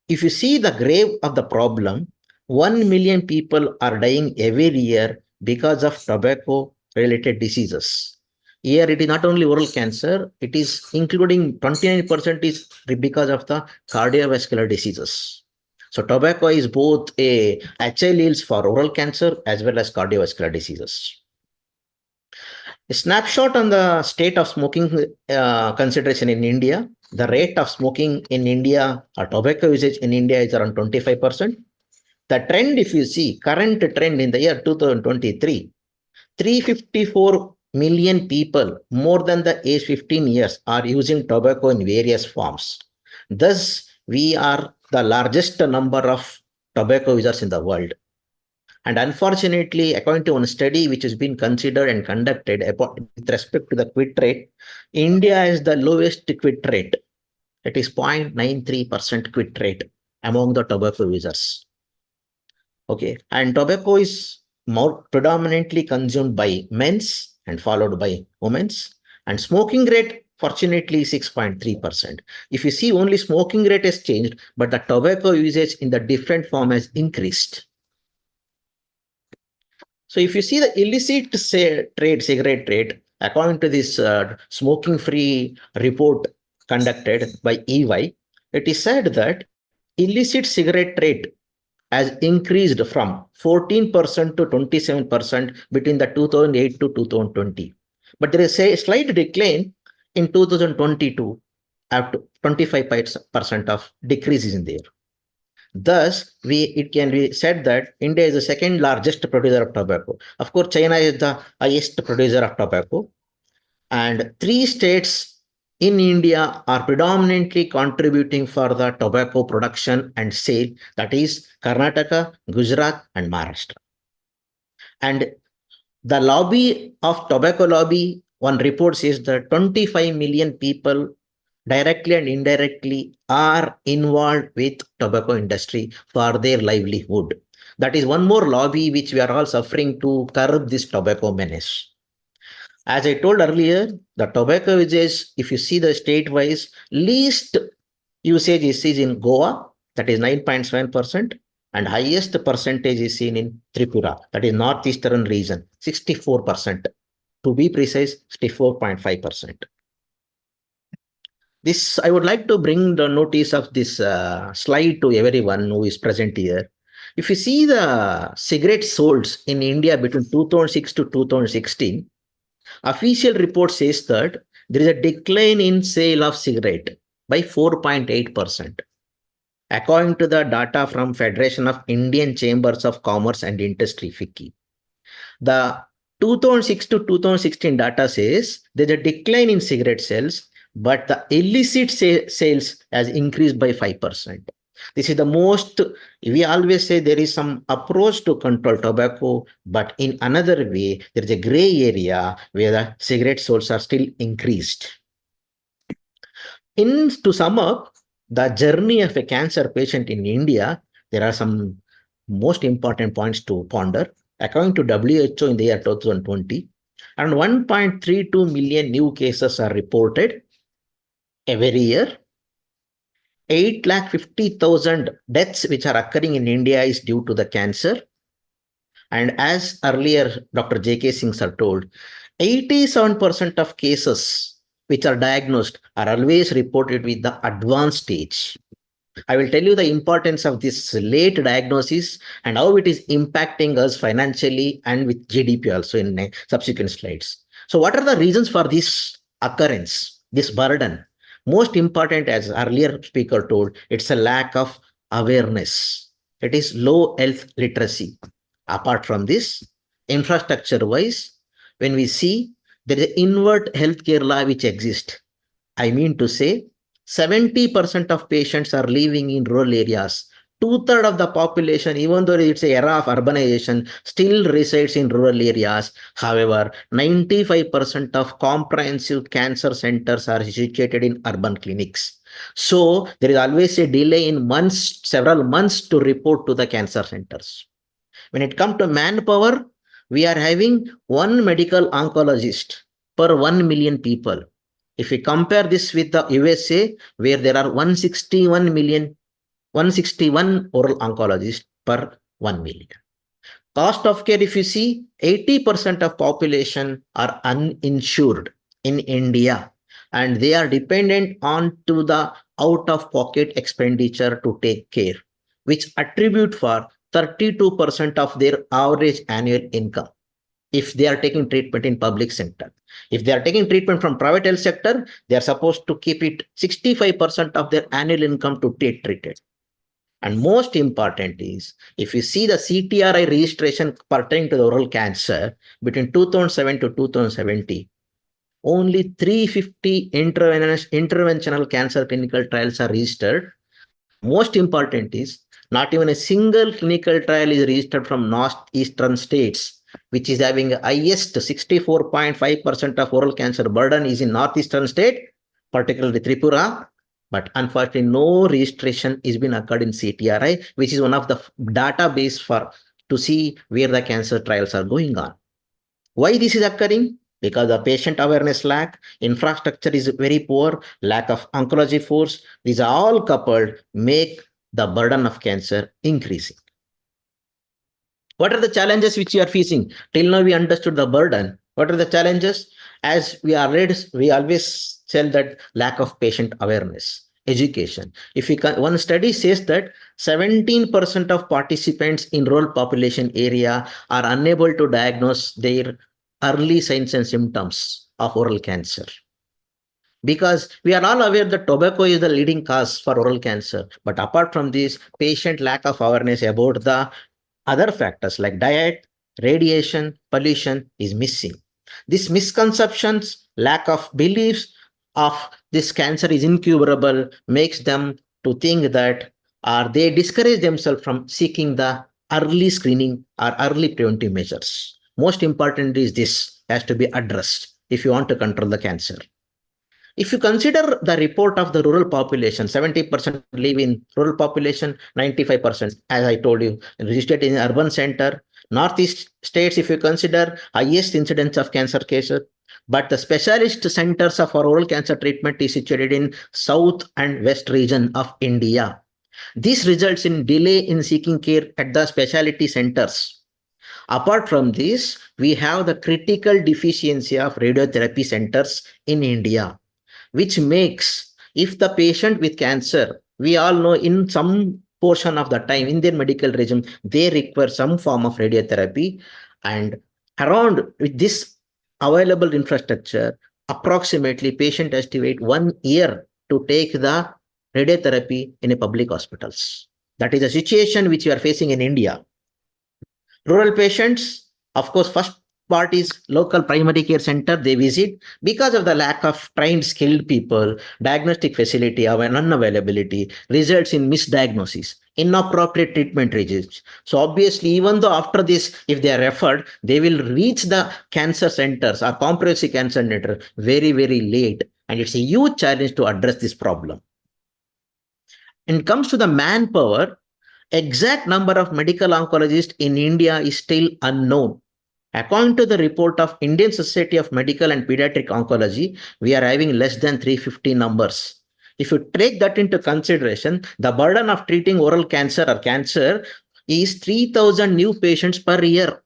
If you see the grave of the problem, 1 million people are dying every year because of tobacco related diseases. Here it is not only oral cancer, it is including 29% is because of the cardiovascular diseases. So tobacco is both a alleles for oral cancer as well as cardiovascular diseases. A snapshot on the state of smoking consideration in India. The rate of smoking in India or tobacco usage in India is around 25%. The trend, if you see, current trend in the year 2023, 354 million people more than the age 15 years are using tobacco in various forms. Thus, we are the largest number of tobacco users in the world. And unfortunately, according to one study which has been considered and conducted with respect to the quit rate, India has the lowest quit rate. It is 0.93% quit rate among the tobacco users. Okay, and tobacco is more predominantly consumed by men's and followed by women's. And smoking rate, fortunately, 6.3%. If you see, only smoking rate has changed, but the tobacco usage in the different form has increased. So if you see the illicit cigarette trade, according to this smoking-free report conducted by EY, it is said that illicit cigarette trade has increased from 14% to 27% between the 2008 to 2020. But there is a slight decline in 2022, up to 25% of decrease is in there. Thus, it can be said that India is the second largest producer of tobacco. Of course, China is the highest producer of tobacco. And 3 states in India are predominantly contributing for the tobacco production and sale. That is Karnataka, Gujarat, and Maharashtra. And the lobby of tobacco lobby, one report says that 25 million people directly and indirectly are involved with tobacco industry for their livelihood. That is one more lobby which we are all suffering to curb this tobacco menace. As I told earlier, the tobacco usage, if you see the state-wise, least usage is seen in Goa, that is 9.7%, and highest percentage is seen in Tripura, that is northeastern region, 64%. To be precise, 64.5%. This, I would like to bring the notice of this slide to everyone who is present here. If you see the cigarette sold in India between 2006 to 2016, official report says that there is a decline in sale of cigarette by 4.8%. According to the data from Federation of Indian Chambers of Commerce and Industry, FICCI. The 2006 to 2016 data says there's a decline in cigarette sales, but the illicit sales has increased by 5%. This is the most, we always say there is some approach to control tobacco, but in another way, there is a gray area where the cigarette sales are still increased. To sum up, the journey of a cancer patient in India, there are some most important points to ponder. According to WHO in the year 2020, around 1.32 million new cases are reported every year. 850,000 deaths which are occurring in India is due to the cancer. And as earlier Dr. J.K. Singh sir told, 87% of cases which are diagnosed are always reported with the advanced stage. I will tell you the importance of this late diagnosis and how it is impacting us financially and with GDP also in subsequent slides. So what are the reasons for this occurrence, this burden? Most important, as earlier speaker told, it's a lack of awareness. It is low health literacy. Apart from this, infrastructure-wise, when we see there is an invert healthcare law which exists. I mean to say, 70% of patients are living in rural areas, 2/3 of the population, even though it's an era of urbanization, still resides in rural areas. However, 95% of comprehensive cancer centers are situated in urban clinics. So there is always a delay in months, several months to report to the cancer centers. When it comes to manpower, we are having one medical oncologist per 1 million people. If we compare this with the USA, where there are 161 oral oncologists per 1 million. Cost of care, if you see, 80% of population are uninsured in India, and they are dependent on to the out-of-pocket expenditure to take care, which attribute for 32% of their average annual income if they are taking treatment in public sector. If they are taking treatment from private health sector, they are supposed to keep it 65% of their annual income to take treated. And most important is, if you see the CTRI registration pertaining to the oral cancer between 2007 to 2017, only 350 interventional cancer clinical trials are registered. Most important is, not even a single clinical trial is registered from northeastern states, which is having highest 64.5% of oral cancer burden is in northeastern state, particularly Tripura. But unfortunately, no registration is been occurred in CTRI, which is one of the database for to see where the cancer trials are going on. Why this is occurring? Because the patient awareness lack, infrastructure is very poor, lack of oncology force. These are all coupled make the burden of cancer increasing. What are the challenges which you are facing? Till now we understood the burden. What are the challenges? As we always tell that lack of patient awareness, education. One study says that 17% of participants in rural population area are unable to diagnose their early signs and symptoms of oral cancer. Because we are all aware that tobacco is the leading cause for oral cancer. But apart from this, patient lack of awareness about the other factors like diet, radiation, pollution is missing. These misconceptions, lack of beliefs of this cancer is incurable makes them to think that they discourage themselves from seeking the early screening or early preventive measures. Most important is this has to be addressed if you want to control the cancer. If you consider the report of the rural population, 70% live in rural population, 95%, as I told you, registered in urban center. Northeast states, if you consider, highest incidence of cancer cases, but the specialist centers of our oral cancer treatment is situated in south and west region of India. This results in delay in seeking care at the specialty centers. Apart from this, we have the critical deficiency of radiotherapy centers in India, which makes, if the patient with cancer, we all know in some portion of the time in their medical regime, they require some form of radiotherapy. And around with this available infrastructure, approximately patient has to wait 1 year to take the radiotherapy in a public hospitals. That is a situation which we are facing in India. Rural patients, of course, first part is local primary care center they visit. Because of the lack of trained skilled people, diagnostic facility or unavailability results in misdiagnosis, inappropriate treatment regimes. So obviously, even though after this, if they are referred, they will reach the cancer centers or comprehensive cancer center very, very late. And it's a huge challenge to address this problem. When it comes to the manpower, exact number of medical oncologists in India is still unknown. According to the report of Indian Society of Medical and Pediatric Oncology, we are having less than 350 numbers. If you take that into consideration, the burden of treating oral cancer or cancer is 3,000 new patients per year.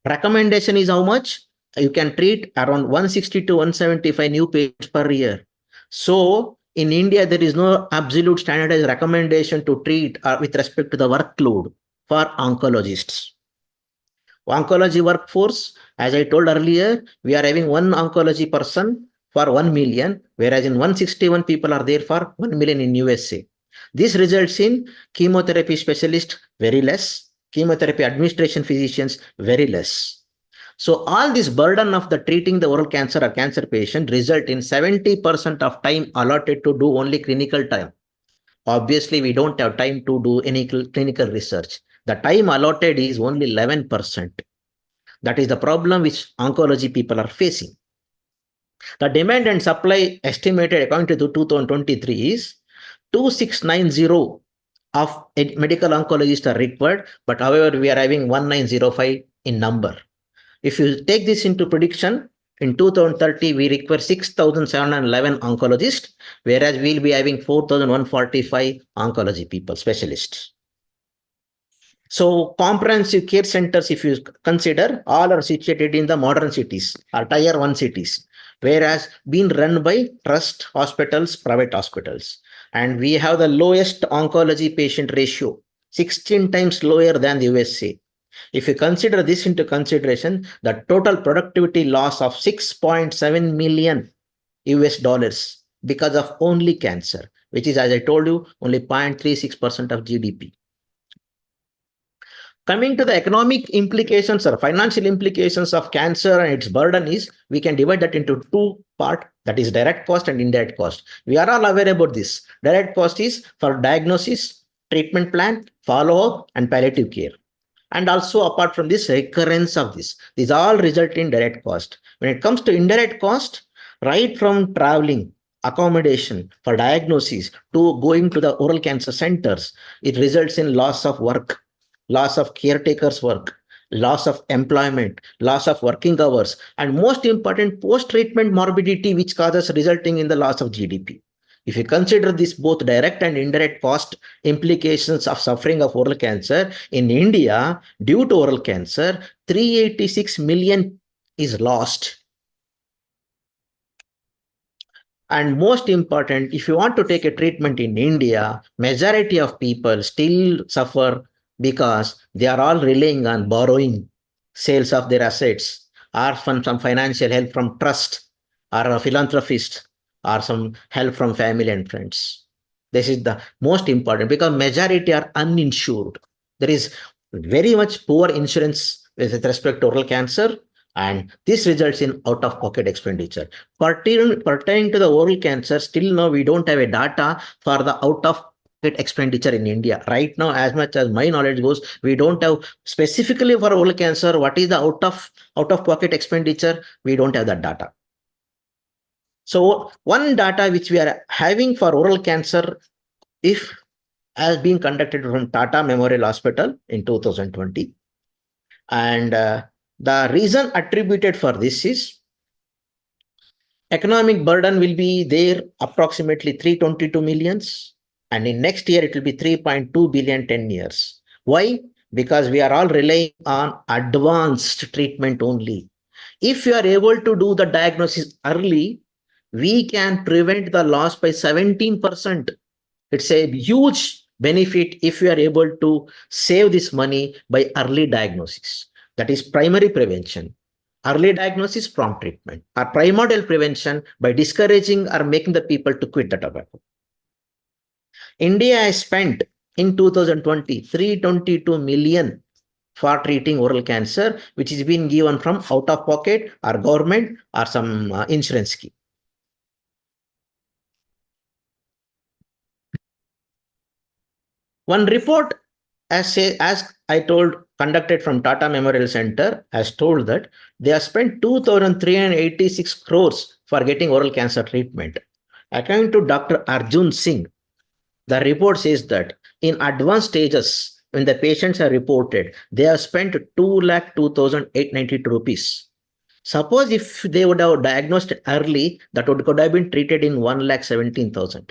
Recommendation is how much? You can treat around 160 to 175 new patients per year. So in India, there is no absolute standardized recommendation to treat with respect to the workload for oncologists. Oncology workforce, as I told earlier, we are having one oncology person for 1 million, whereas in 161 people are there for 1 million in USA. This results in chemotherapy specialists very less, chemotherapy administration physicians very less. So all this burden of the treating the oral cancer or cancer patient result in 70% of time allotted to do only clinical time. Obviously, we don't have time to do any clinical research. The time allotted is only 11%. That is the problem which oncology people are facing. The demand and supply estimated according to 2023 is 2690 of medical oncologists are required, but however, we are having 1905 in number. If you take this into prediction, in 2030, we require 6,711 oncologists, whereas we'll be having 4,145 oncology people, specialists. So comprehensive care centers, if you consider, all are situated in the modern cities or tier 1 cities, whereas being run by trust hospitals, private hospitals. And we have the lowest oncology patient ratio, 16 times lower than the USA. If you consider this into consideration, the total productivity loss of 6.7 million US dollars because of only cancer, which is, as I told you, only 0.36% of GDP. Coming to the economic implications or financial implications of cancer and its burden is, we can divide that into two parts, that is direct cost and indirect cost. We are all aware about this. Direct cost is for diagnosis, treatment plan, follow-up, and palliative care. And also apart from this, recurrence of this. These all result in direct cost. When it comes to indirect cost, right from traveling, accommodation for diagnosis to going to the oral cancer centers, it results in loss of work, loss of caretakers' work, loss of employment, loss of working hours, and most important, post-treatment morbidity, which causes resulting in the loss of GDP. If you consider this both direct and indirect cost implications of suffering of oral cancer, in India, due to oral cancer, 386 million is lost. And most important, if you want to take a treatment in India, majority of people still suffer because they are all relying on borrowing, sales of their assets, or from some financial help from trust, or a philanthropist, or some help from family and friends. This is the most important because majority are uninsured. There is very much poor insurance with respect to oral cancer, and this results in out-of-pocket expenditure. Pertaining to the oral cancer, still now we don't have a data for the out-of-pocket expenditure in India. Right now, as much as my knowledge goes, we don't have specifically for oral cancer, what is the out-of-pocket expenditure? We don't have that data. So one data which we are having for oral cancer, if has been conducted from Tata Memorial Hospital in 2020. And the reason attributed for this is economic burden will be there approximately 322 millions. And in next year, it will be 3.2 billion, 10 years. Why? Because we are all relying on advanced treatment only. If you are able to do the diagnosis early, we can prevent the loss by 17%. It's a huge benefit if you are able to save this money by early diagnosis. That is primary prevention. Early diagnosis, prompt treatment, or primordial prevention by discouraging or making the people to quit the tobacco. India has spent in 2020 322 million for treating oral cancer, which is being given from out of pocket or government or some insurance scheme. One report, as I told, conducted from Tata Memorial Center, has told that they have spent 2,386 crores for getting oral cancer treatment. According to Dr. Arjun Singh, the report says that in advanced stages, when the patients are reported, they have spent 2,02,892 rupees. Suppose if they would have diagnosed early, that could have been treated in 1,17,000.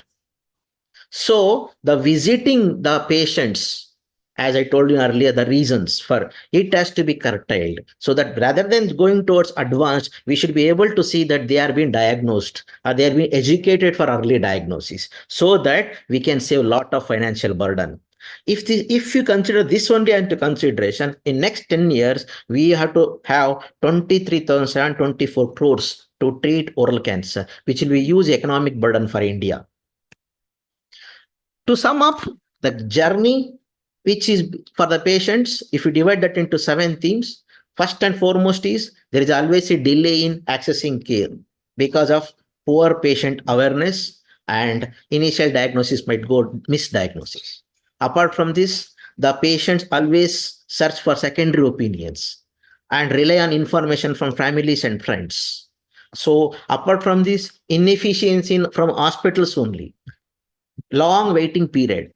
So the visiting the patients, as I told you earlier, the reasons for it has to be curtailed, so that rather than going towards advanced, we should be able to see that they are being diagnosed or they are being educated for early diagnosis, so that we can save a lot of financial burden. If you consider this only into consideration, in next 10 years, we have to have 23,724 crores to treat oral cancer, which will be huge economic burden for India. To sum up the journey, which is for the patients, if you divide that into 7 themes, first and foremost is there is always a delay in accessing care because of poor patient awareness and initial diagnosis might go misdiagnosis. Apart from this, the patients always search for secondary opinions and rely on information from families and friends. So apart from this, inefficiency from hospitals only, long waiting period,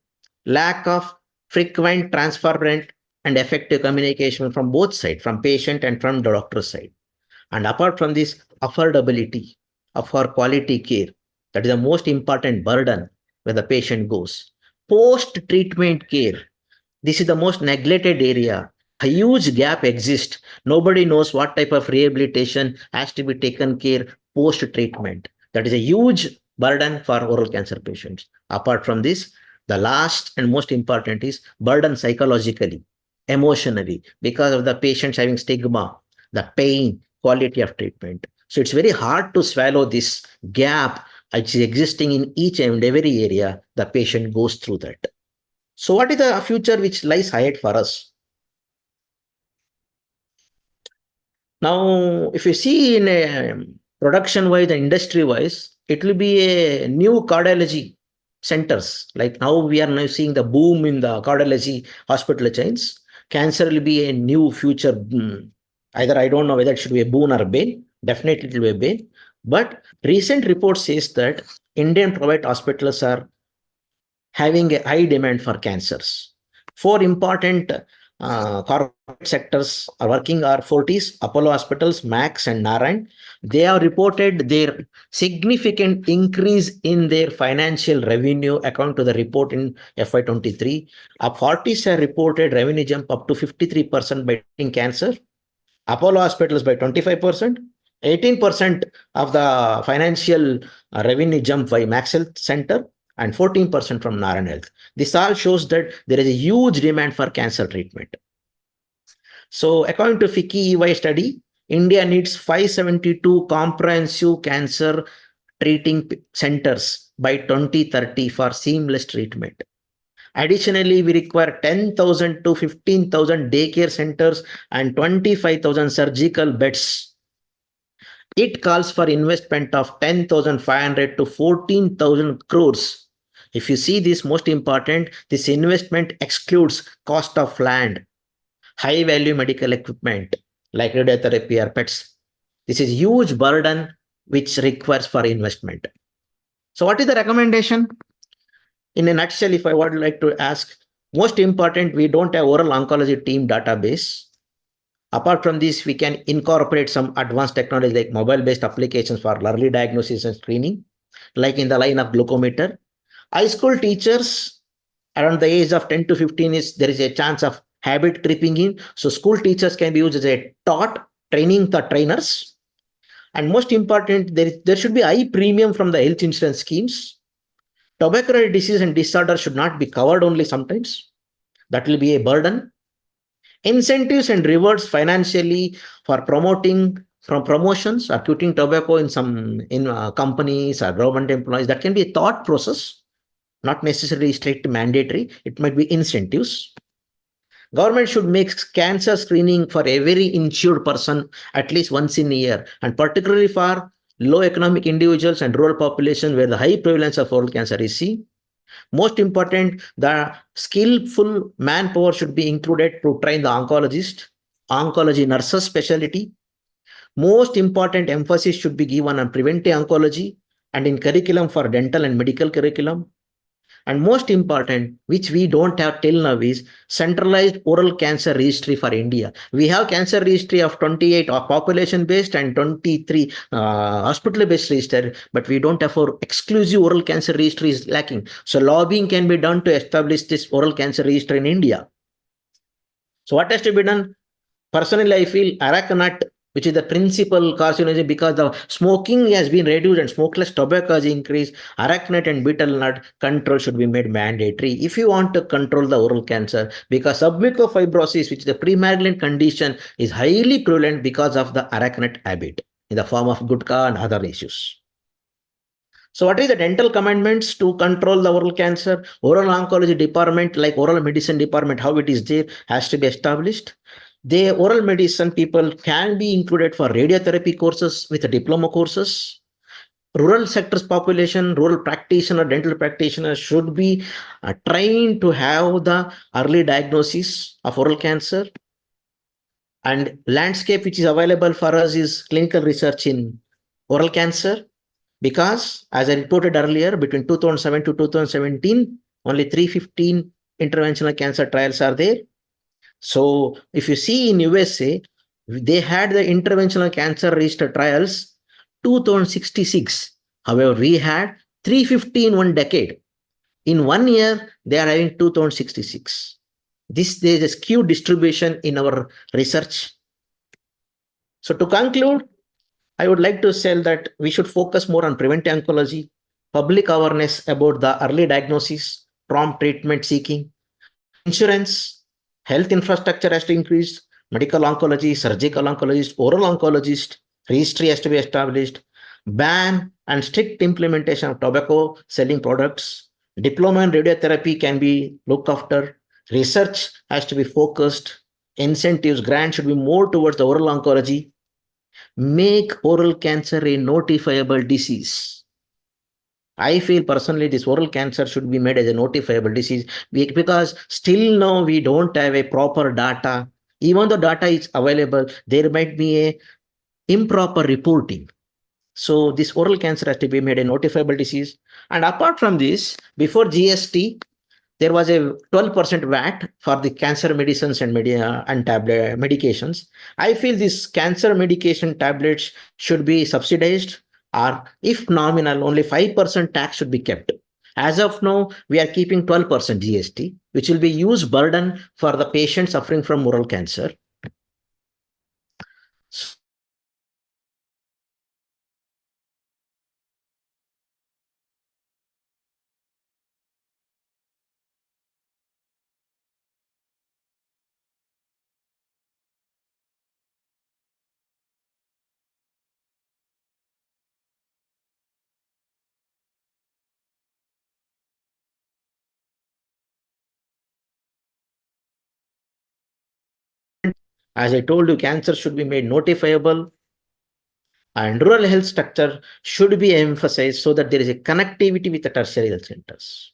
lack of frequent, transparent, and effective communication from both sides, from patient and from the doctor side. And apart from this, affordability of our quality care, that is the most important burden where the patient goes. Post-treatment care, this is the most neglected area. A huge gap exists. Nobody knows what type of rehabilitation has to be taken care post-treatment. That is a huge burden for oral cancer patients. Apart from this, the last and most important is burden psychologically, emotionally, because of the patients having stigma, the pain, quality of treatment. So it's very hard to swallow this gap which is existing in each and every area the patient goes through that. So what is the future which lies ahead for us? Now, if you see in a production-wise and industry-wise, it will be a new cardiology centers. Like now we are now seeing the boom in the cardiology hospital chains. Cancer will be a new future. Either I don't know whether it should be a boon or a bane. Definitely it will be a bane. But recent report says that Indian private hospitals are having a high demand for cancers. Four important corporate sectors are working are Fortis, Apollo Hospitals, Max, and Narayan. They have reported their significant increase in their financial revenue according to the report in FY23. Fortis have reported revenue jump up to 53% by treating cancer. Apollo Hospitals by 25%. 18% of the financial revenue jump by Max Health Center and 14% from Narayan Health. This all shows that there is a huge demand for cancer treatment. So according to FICCI EY study, India needs 572 comprehensive cancer treating centers by 2030 for seamless treatment. Additionally, we require 10,000 to 15,000 daycare centers and 25,000 surgical beds. It calls for investment of 10,500 to 14,000 crores. If you see this, most important, this investment excludes cost of land, high value medical equipment like radiotherapy or PETs. This is huge burden which requires for investment. So what is the recommendation? In a nutshell, if I would like to ask, most important, we don't have oral oncology team database. Apart from this, we can incorporate some advanced technology like mobile-based applications for early diagnosis and screening, like in the line of glucometer. High school teachers around the age of 10 to 15 there is a chance of habit creeping in. So school teachers can be used as a training the trainers. And most important, there should be high premium from the health insurance schemes. Tobacco disease and disorder should not be covered only sometimes. That will be a burden. Incentives and rewards financially for promoting from promotions or quitting tobacco in some companies or government employees. That can be a thought process, not necessarily strict mandatory. It might be incentives. Government should make cancer screening for every insured person at least once in a year, and particularly for low economic individuals and rural population where the high prevalence of oral cancer is seen. Most important, the skillful manpower should be included to train the oncologist, oncology nurses specialty. Most important emphasis should be given on preventive oncology and in curriculum for dental and medical curriculum. And most important, which we don't have till now, is centralized oral cancer registry for India. We have cancer registry of 28 population-based and 23 hospital-based register, but we don't have for exclusive oral cancer registry is lacking. So lobbying can be done to establish this oral cancer registry in India. So what has to be done? Personally, I feel Ioccon, which is the principal carcinogen because the smoking has been reduced and smokeless tobacco has increased, Ioccon and betel nut control should be made mandatory if you want to control the oral cancer, because submucofibrosis, which is the premalignant condition, is highly prevalent because of the Ioccon habit in the form of gutka and other issues. So what is the dental commandments to control the oral cancer? Oral oncology department, like oral medicine department, how it is there, has to be established. The oral medicine people can be included for radiotherapy courses with diploma courses. rural sectors population, rural practitioner, dental practitioners should be trained to have the early diagnosis of oral cancer. And landscape which is available for us is clinical research in oral cancer, because as I reported earlier, between 2007 to 2017, only 315 interventional cancer trials are there. So if you see in USA, they had the interventional cancer register trials 2066. However, we had 350 in one decade. In 1 year, they are having 2066. There is a skewed distribution in our research. So to conclude, I would like to say that we should focus more on preventive oncology, public awareness about the early diagnosis, prompt treatment seeking, insurance, health infrastructure has to increase, medical oncology, surgical oncologist, oral oncologist, registry has to be established, ban and strict implementation of tobacco selling products, diploma in radiotherapy can be looked after, research has to be focused, incentives, grants should be more towards the oral oncology, make oral cancer a notifiable disease. I feel personally this oral cancer should be made as a notifiable disease because still now we don't have a proper data. Even though data is available, there might be a improper reporting. So this oral cancer has to be made a notifiable disease. And apart from this, before GST, there was a 12% VAT for the cancer medicines and tablet medications. I feel this cancer medication tablets should be subsidized, or if nominal, only 5% tax should be kept. As of now, we are keeping 12% GST, which will be huge burden for the patient suffering from oral cancer. As I told you, cancer should be made notifiable, and rural health structure should be emphasized so that there is a connectivity with the tertiary health centers.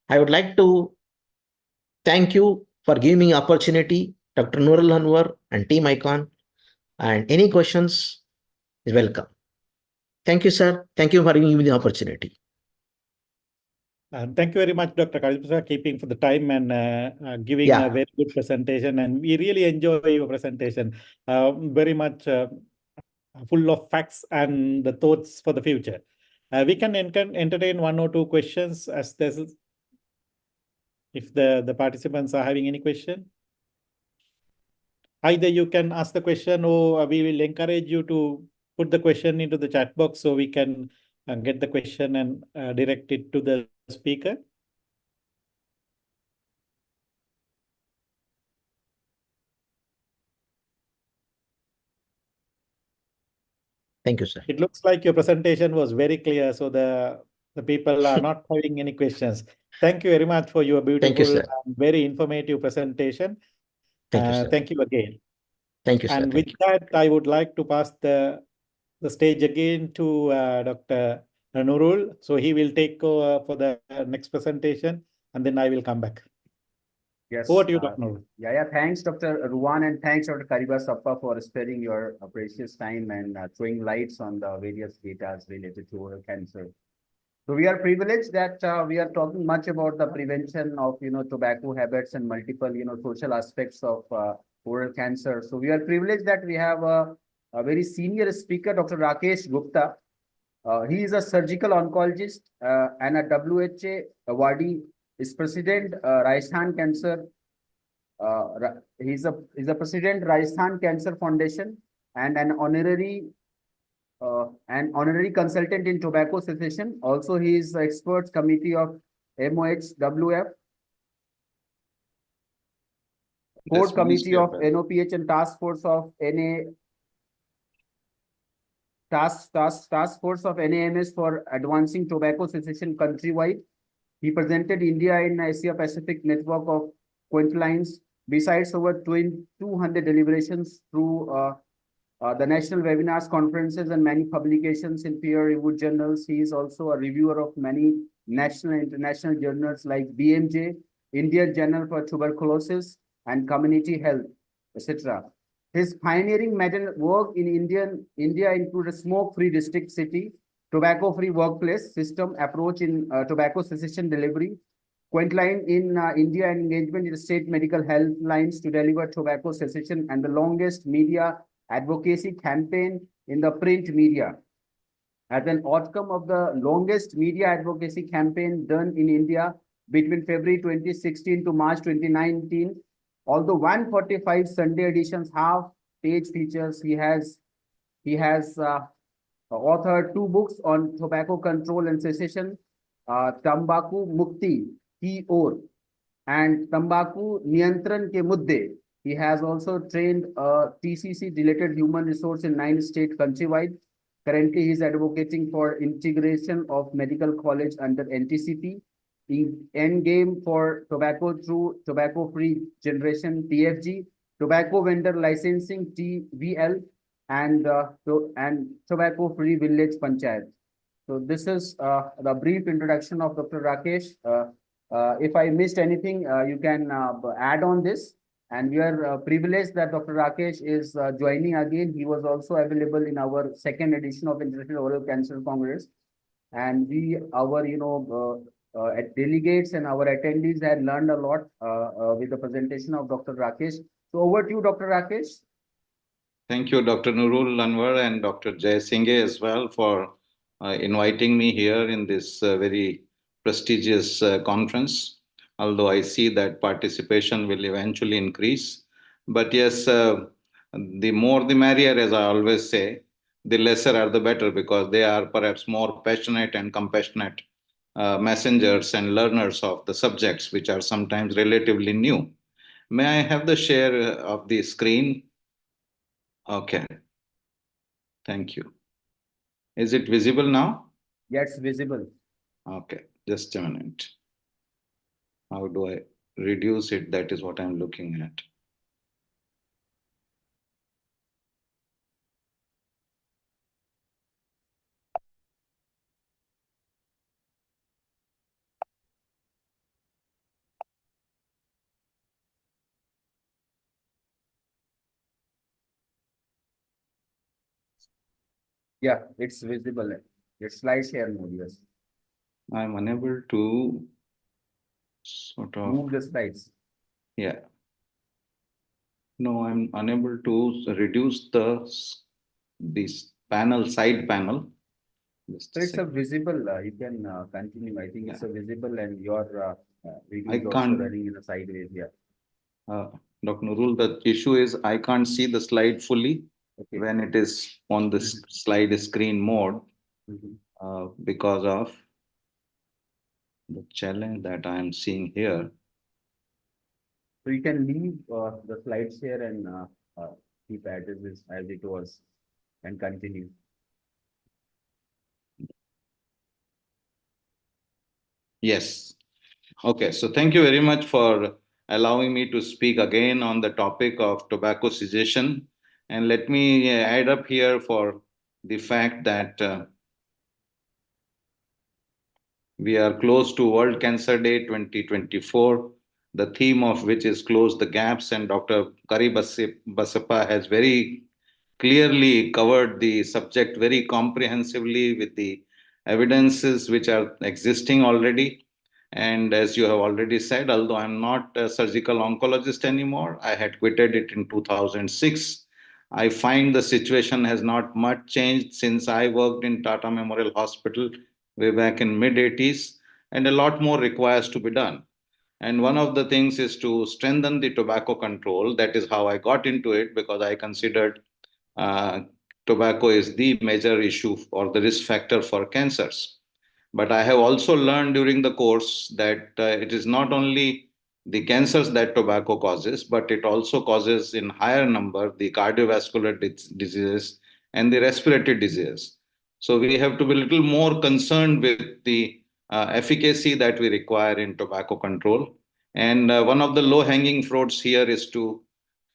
I would like to thank you for giving me opportunity, Dr. Nurul Anwar and Team Icon. And any questions is welcome. Thank you, sir. Thank you for giving me the opportunity. And thank you very much, Dr. Kajip, for keeping for the time and giving a very good presentation. And we really enjoy your presentation. Very much full of facts and the thoughts for the future. We can entertain one or two questions as this is, if the participants are having any question. Either you can ask the question or we will encourage you to put the question into the chat box so we can get the question and direct it to the speaker. Thank you, sir. It looks like your presentation was very clear, so the people are not having any questions. Thank you very much for your beautiful and very informative presentation. Thank you, sir. Thank you again. Thank you, sir. And with that, I would like to pass the stage again to Dr. Nurul. So he will take over for the next presentation, and then I will come back. Yes. Over to you, Dr. Nurul. Thanks, Dr. Ruwan, and thanks, Dr. Karibasappa, for sparing your precious time and throwing lights on the various data related to oral cancer. So we are privileged that we are talking much about the prevention of, tobacco habits and multiple, social aspects of oral cancer. So we are privileged that we have a very senior speaker, Dr. Rakesh Gupta. He is a surgical oncologist and a WHA awardee. Is President Rajasthan Cancer. He's a President Rajasthan Cancer Foundation and an honorary consultant in tobacco cessation. Also, he is the experts committee of MOHWF, board committee of NOPH, and task force of NAMS for advancing tobacco cessation countrywide. He presented India in Asia Pacific network of quintilines, besides over 200 deliberations through the national webinars, conferences, and many publications in peer-reviewed journals. He is also a reviewer of many national and international journals like BMJ, Indian Journal for Tuberculosis and Community Health, etc. His pioneering work in India include a smoke-free district city, tobacco-free workplace system approach in tobacco cessation delivery, Quintline in India and engagement in the state medical health lines to deliver tobacco cessation, and the longest media advocacy campaign in the print media. As an outcome of the longest media advocacy campaign done in India between February 2016 to March 2019, although 145 Sunday editions have page features, he has authored 2 books on tobacco control and cessation, Tambaku Mukti की ओर and Tambaku Niyantran ke Mudde. He has also trained a TCC related human resource in 9 states countrywide. Currently, he is advocating for integration of medical college under NTCP, end game for tobacco through tobacco free generation TFG, tobacco vendor licensing TVL, and tobacco free village panchayat. So this is the brief introduction of Dr. Rakesh. If I missed anything, you can add on this. And we are privileged that Dr. Rakesh is joining again. He was also available in our second edition of International Oral Cancer Congress. And our delegates and our attendees had learned a lot with the presentation of Dr. Rakesh. So over to you, Dr. Rakesh. Thank you, Dr. Nurul Anwar and Dr. Jai Singh as well for inviting me here in this very prestigious conference. Although I see that participation will eventually increase. But yes, the more the merrier, as I always say, the lesser are the better, because they are perhaps more passionate and compassionate messengers and learners of the subjects, which are sometimes relatively new. May I have the share of the screen? Okay. Thank you. Is it visible now? Yes, visible. Okay, just a minute. How do I reduce it? That is what I'm looking at. Yeah, it's visible. It's slide share mode, yes. I'm unable to sort of move the slides. Yeah. No, I'm unable to reduce this panel, side panel. Just So a it's a second. visible, you can continue. I think it's a visible and your video I is also can't- running in a sideways here. Dr. Nurul, the issue is I can't see the slide fully Okay. when it is on the slide screen mode Mhm. because of the challenge that I am seeing here. So you can leave the slide share and keep as it was and continue. Yes. Okay. So thank you very much for allowing me to speak again on the topic of tobacco cessation. And let me add up here for the fact that we are close to World Cancer Day 2024, the theme of which is Close the Gaps. And Dr. Kari Basappa has very clearly covered the subject very comprehensively with the evidences which are existing already. And as you have already said, although I'm not a surgical oncologist anymore, I had quitted it in 2006. I find the situation has not much changed since I worked in Tata Memorial Hospital way back in mid-80s, and a lot more requires to be done. And one of the things is to strengthen the tobacco control. That is how I got into it, because I considered tobacco is the major issue or the risk factor for cancers. But I have also learned during the course that it is not only the cancers that tobacco causes, but it also causes in higher number the cardiovascular diseases and the respiratory diseases. So we have to be a little more concerned with the efficacy that we require in tobacco control. And one of the low-hanging fruits here is to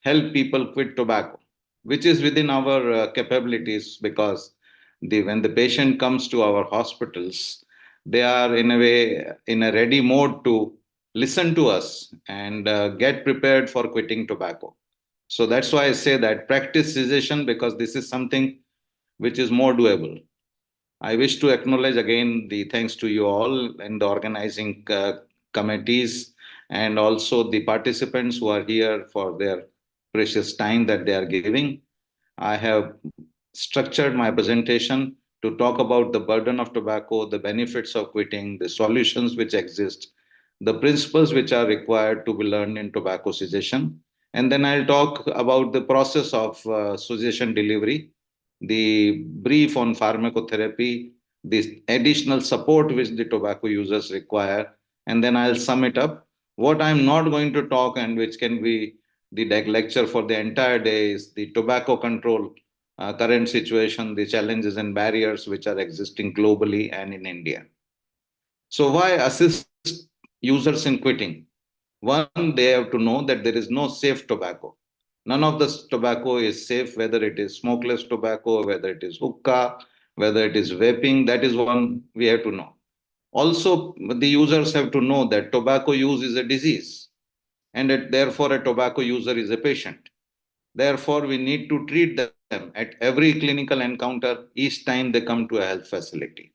help people quit tobacco. which is within our capabilities, because when the patient comes to our hospitals, they are in a way in a ready mode to listen to us and get prepared for quitting tobacco. So that's why I say that practice cessation, because this is something which is more doable. I wish to acknowledge again the thanks to you all and the organizing committees, and also the participants who are here for their precious time that they are giving. I have structured my presentation to talk about the burden of tobacco, the benefits of quitting, the solutions which exist, the principles which are required to be learned in tobacco cessation. And then I'll talk about the process of cessation delivery, the brief on pharmacotherapy, the additional support which the tobacco users require, and then I'll sum it up. What I'm not going to talk, and which can be the lecture for the entire day, is the tobacco control current situation, the challenges and barriers which are existing globally and in India. So why assist users in quitting? One, they have to know that there is no safe tobacco. None of this tobacco is safe, whether it is smokeless tobacco, whether it is hookah, whether it is vaping. That is one we have to know. Also, the users have to know that tobacco use is a disease, and therefore a tobacco user is a patient. Therefore, we need to treat them at every clinical encounter each time they come to a health facility.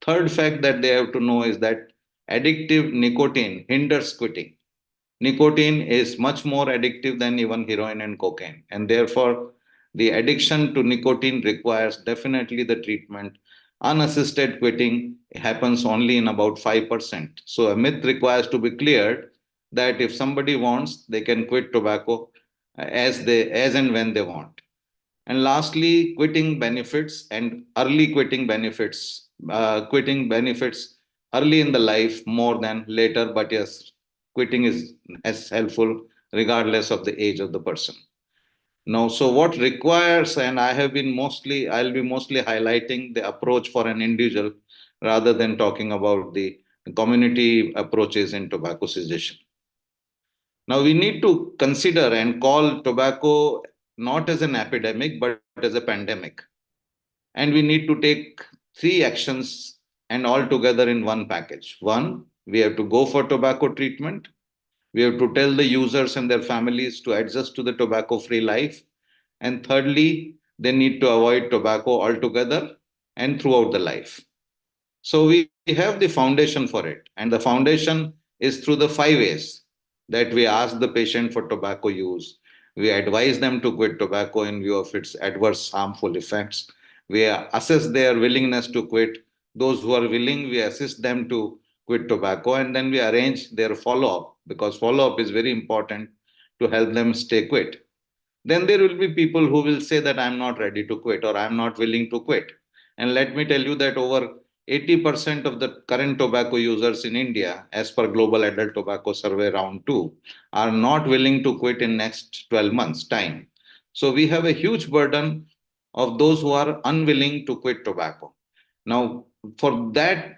Third fact that they have to know is that addictive nicotine hinders quitting. Nicotine is much more addictive than even heroin and cocaine, and therefore, the addiction to nicotine requires definitely the treatment. Unassisted quitting happens only in about 5%. So, a myth requires to be cleared that if somebody wants, they can quit tobacco as and when they want. And lastly, quitting benefits and early quitting benefits. Quitting benefits early in the life more than later, but yes, quitting is as helpful regardless of the age of the person. Now, so what requires, and I'll be mostly highlighting the approach for an individual rather than talking about the community approaches in tobacco cessation. Now, we need to consider and call tobacco not as an epidemic, but as a pandemic. And we need to take three actions and all together in one package. One, we have to go for tobacco treatment. We have to tell the users and their families to adjust to the tobacco free life. And thirdly, they need to avoid tobacco altogether and throughout the life. So we have the foundation for it. And the foundation is through the 5 A's that we ask the patient for tobacco use. We advise them to quit tobacco in view of its adverse harmful effects. We assess their willingness to quit. Those who are willing, we assist them to quit tobacco, and then we arrange their follow-up, because follow-up is very important to help them stay quit. Then there will be people who will say that I'm not ready to quit or I'm not willing to quit. And let me tell you that over 80% of the current tobacco users in India, as per Global Adult Tobacco Survey Round 2, are not willing to quit in next 12 months' time. So we have a huge burden of those who are unwilling to quit tobacco. Now, for that,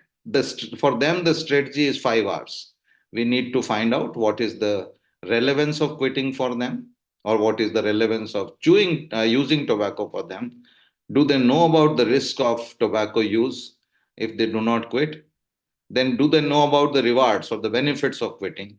for them, the strategy is 5 R's. We need to find out what is the relevance of quitting for them, or what is the relevance of using tobacco for them. Do they know about the risk of tobacco use if they do not quit? Then do they know about the rewards or the benefits of quitting?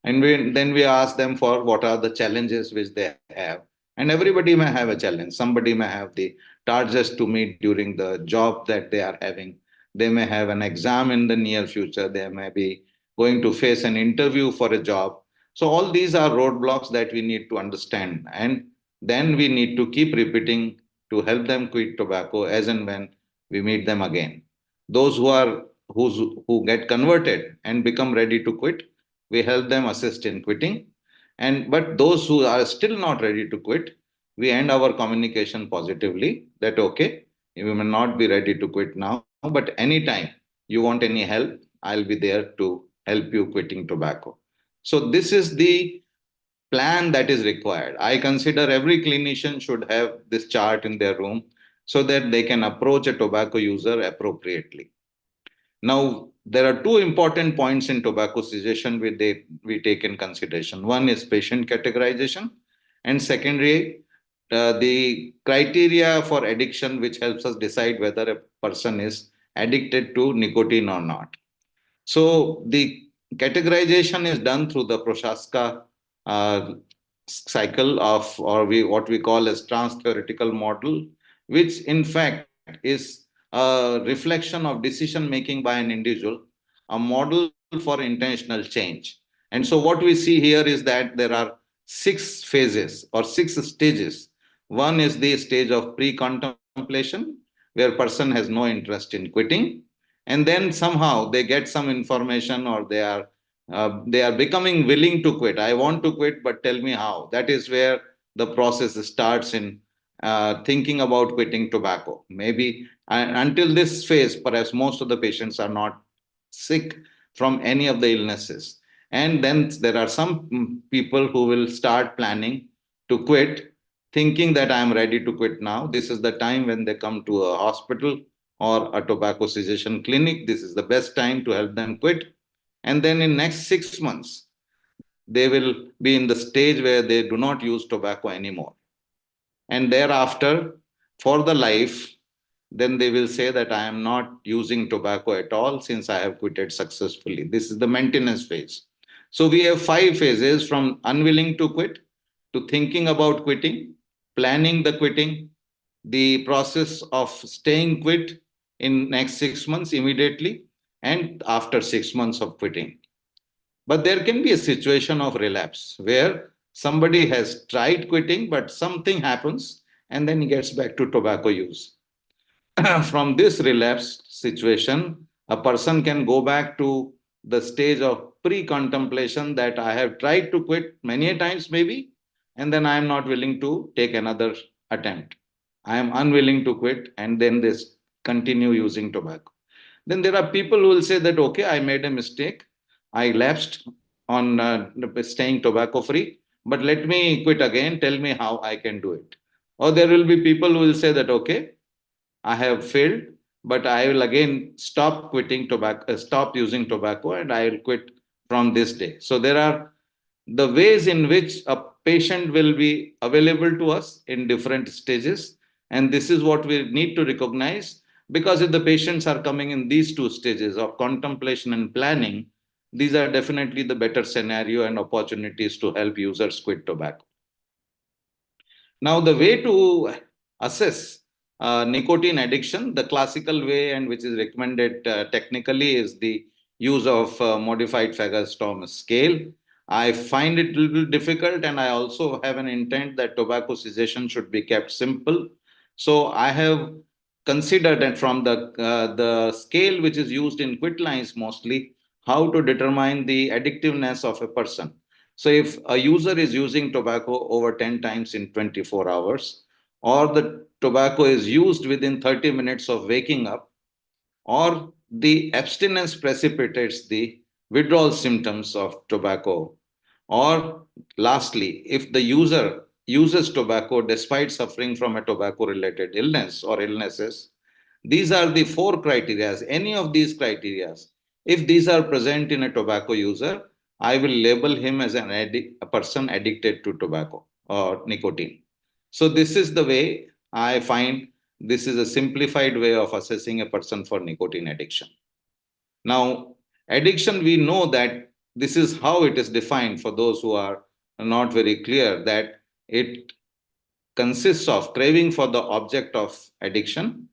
And then we ask them for what are the challenges which they have. And everybody may have a challenge. Somebody may have the targets to meet during the job that they are having. They may have an exam in the near future. They may be going to face an interview for a job. So all these are roadblocks that we need to understand. And then we need to keep repeating to help them quit tobacco as and when we meet them again. Those who get converted and become ready to quit, we help them assist in quitting. And but those who are still not ready to quit, we end our communication positively that okay, you may not be ready to quit now, but anytime you want any help, I'll be there to help you quitting tobacco. So this is the plan that is required. I consider every clinician should have this chart in their room so that they can approach a tobacco user appropriately. Now, there are two important points in tobacco cessation we take in consideration. One is patient categorization, and secondly, the criteria for addiction, which helps us decide whether a person is addicted to nicotine or not. So the categorization is done through the Prochaska cycle of, or what we call as trans-theoretical model, which in fact is a reflection of decision making by an individual, a model for intentional change. And so what we see here is that there are 6 phases or 6 stages. One is the stage of pre-contemplation, where person has no interest in quitting, and then somehow they get some information, or they are becoming willing to quit. I want to quit, but tell me how. That is where the process starts in thinking about quitting tobacco. Maybe until this phase, perhaps most of the patients are not sick from any of the illnesses. And then there are some people who will start planning to quit, thinking that I am ready to quit now. This is the time when they come to a hospital or a tobacco cessation clinic. This is the best time to help them quit. And then in next 6 months, they will be in the stage where they do not use tobacco anymore. And thereafter, for the life, then they will say that I am not using tobacco at all since I have quitted successfully. This is the maintenance phase. So we have 5 phases, from unwilling to quit to thinking about quitting, planning the quitting, the process of staying quit in next 6 months immediately, and after 6 months of quitting. But there can be a situation of relapse where somebody has tried quitting, but something happens and then he gets back to tobacco use. From this relapse situation, a person can go back to the stage of pre-contemplation, that I have tried to quit many times maybe, and then I am not willing to take another attempt. I am unwilling to quit, and then they continue using tobacco. Then there are people who will say that, okay, I made a mistake. I lapsed on staying tobacco free, but let me quit again. Tell me how I can do it. Or there will be people who will say that, okay, I have failed, but I will again stop quitting tobacco, stop using tobacco, and I will quit from this day. So there are the ways in which a patient will be available to us in different stages. And this is what we need to recognize, because if the patients are coming in these 2 stages of contemplation and planning, these are definitely the better scenario and opportunities to help users quit tobacco. Now, the way to assess nicotine addiction, the classical way, and which is recommended technically, is the use of modified Fager-Storm scale. I find it a little difficult, and I also have an intent that tobacco cessation should be kept simple. So I have considered that from the scale which is used in quit lines mostly, how to determine the addictiveness of a person. So if a user is using tobacco over 10 times in 24 hours, or the tobacco is used within 30 minutes of waking up, or the abstinence precipitates the withdrawal symptoms of tobacco, or lastly, if the user uses tobacco despite suffering from a tobacco-related illness or illnesses, these are the 4 criteria. Any of these criteria, if these are present in a tobacco user, I will label him as a person addicted to tobacco or nicotine. So this is the way I find this is a simplified way of assessing a person for nicotine addiction. Now, addiction, we know that this is how it is defined for those who are not very clear, that it consists of craving for the object of addiction,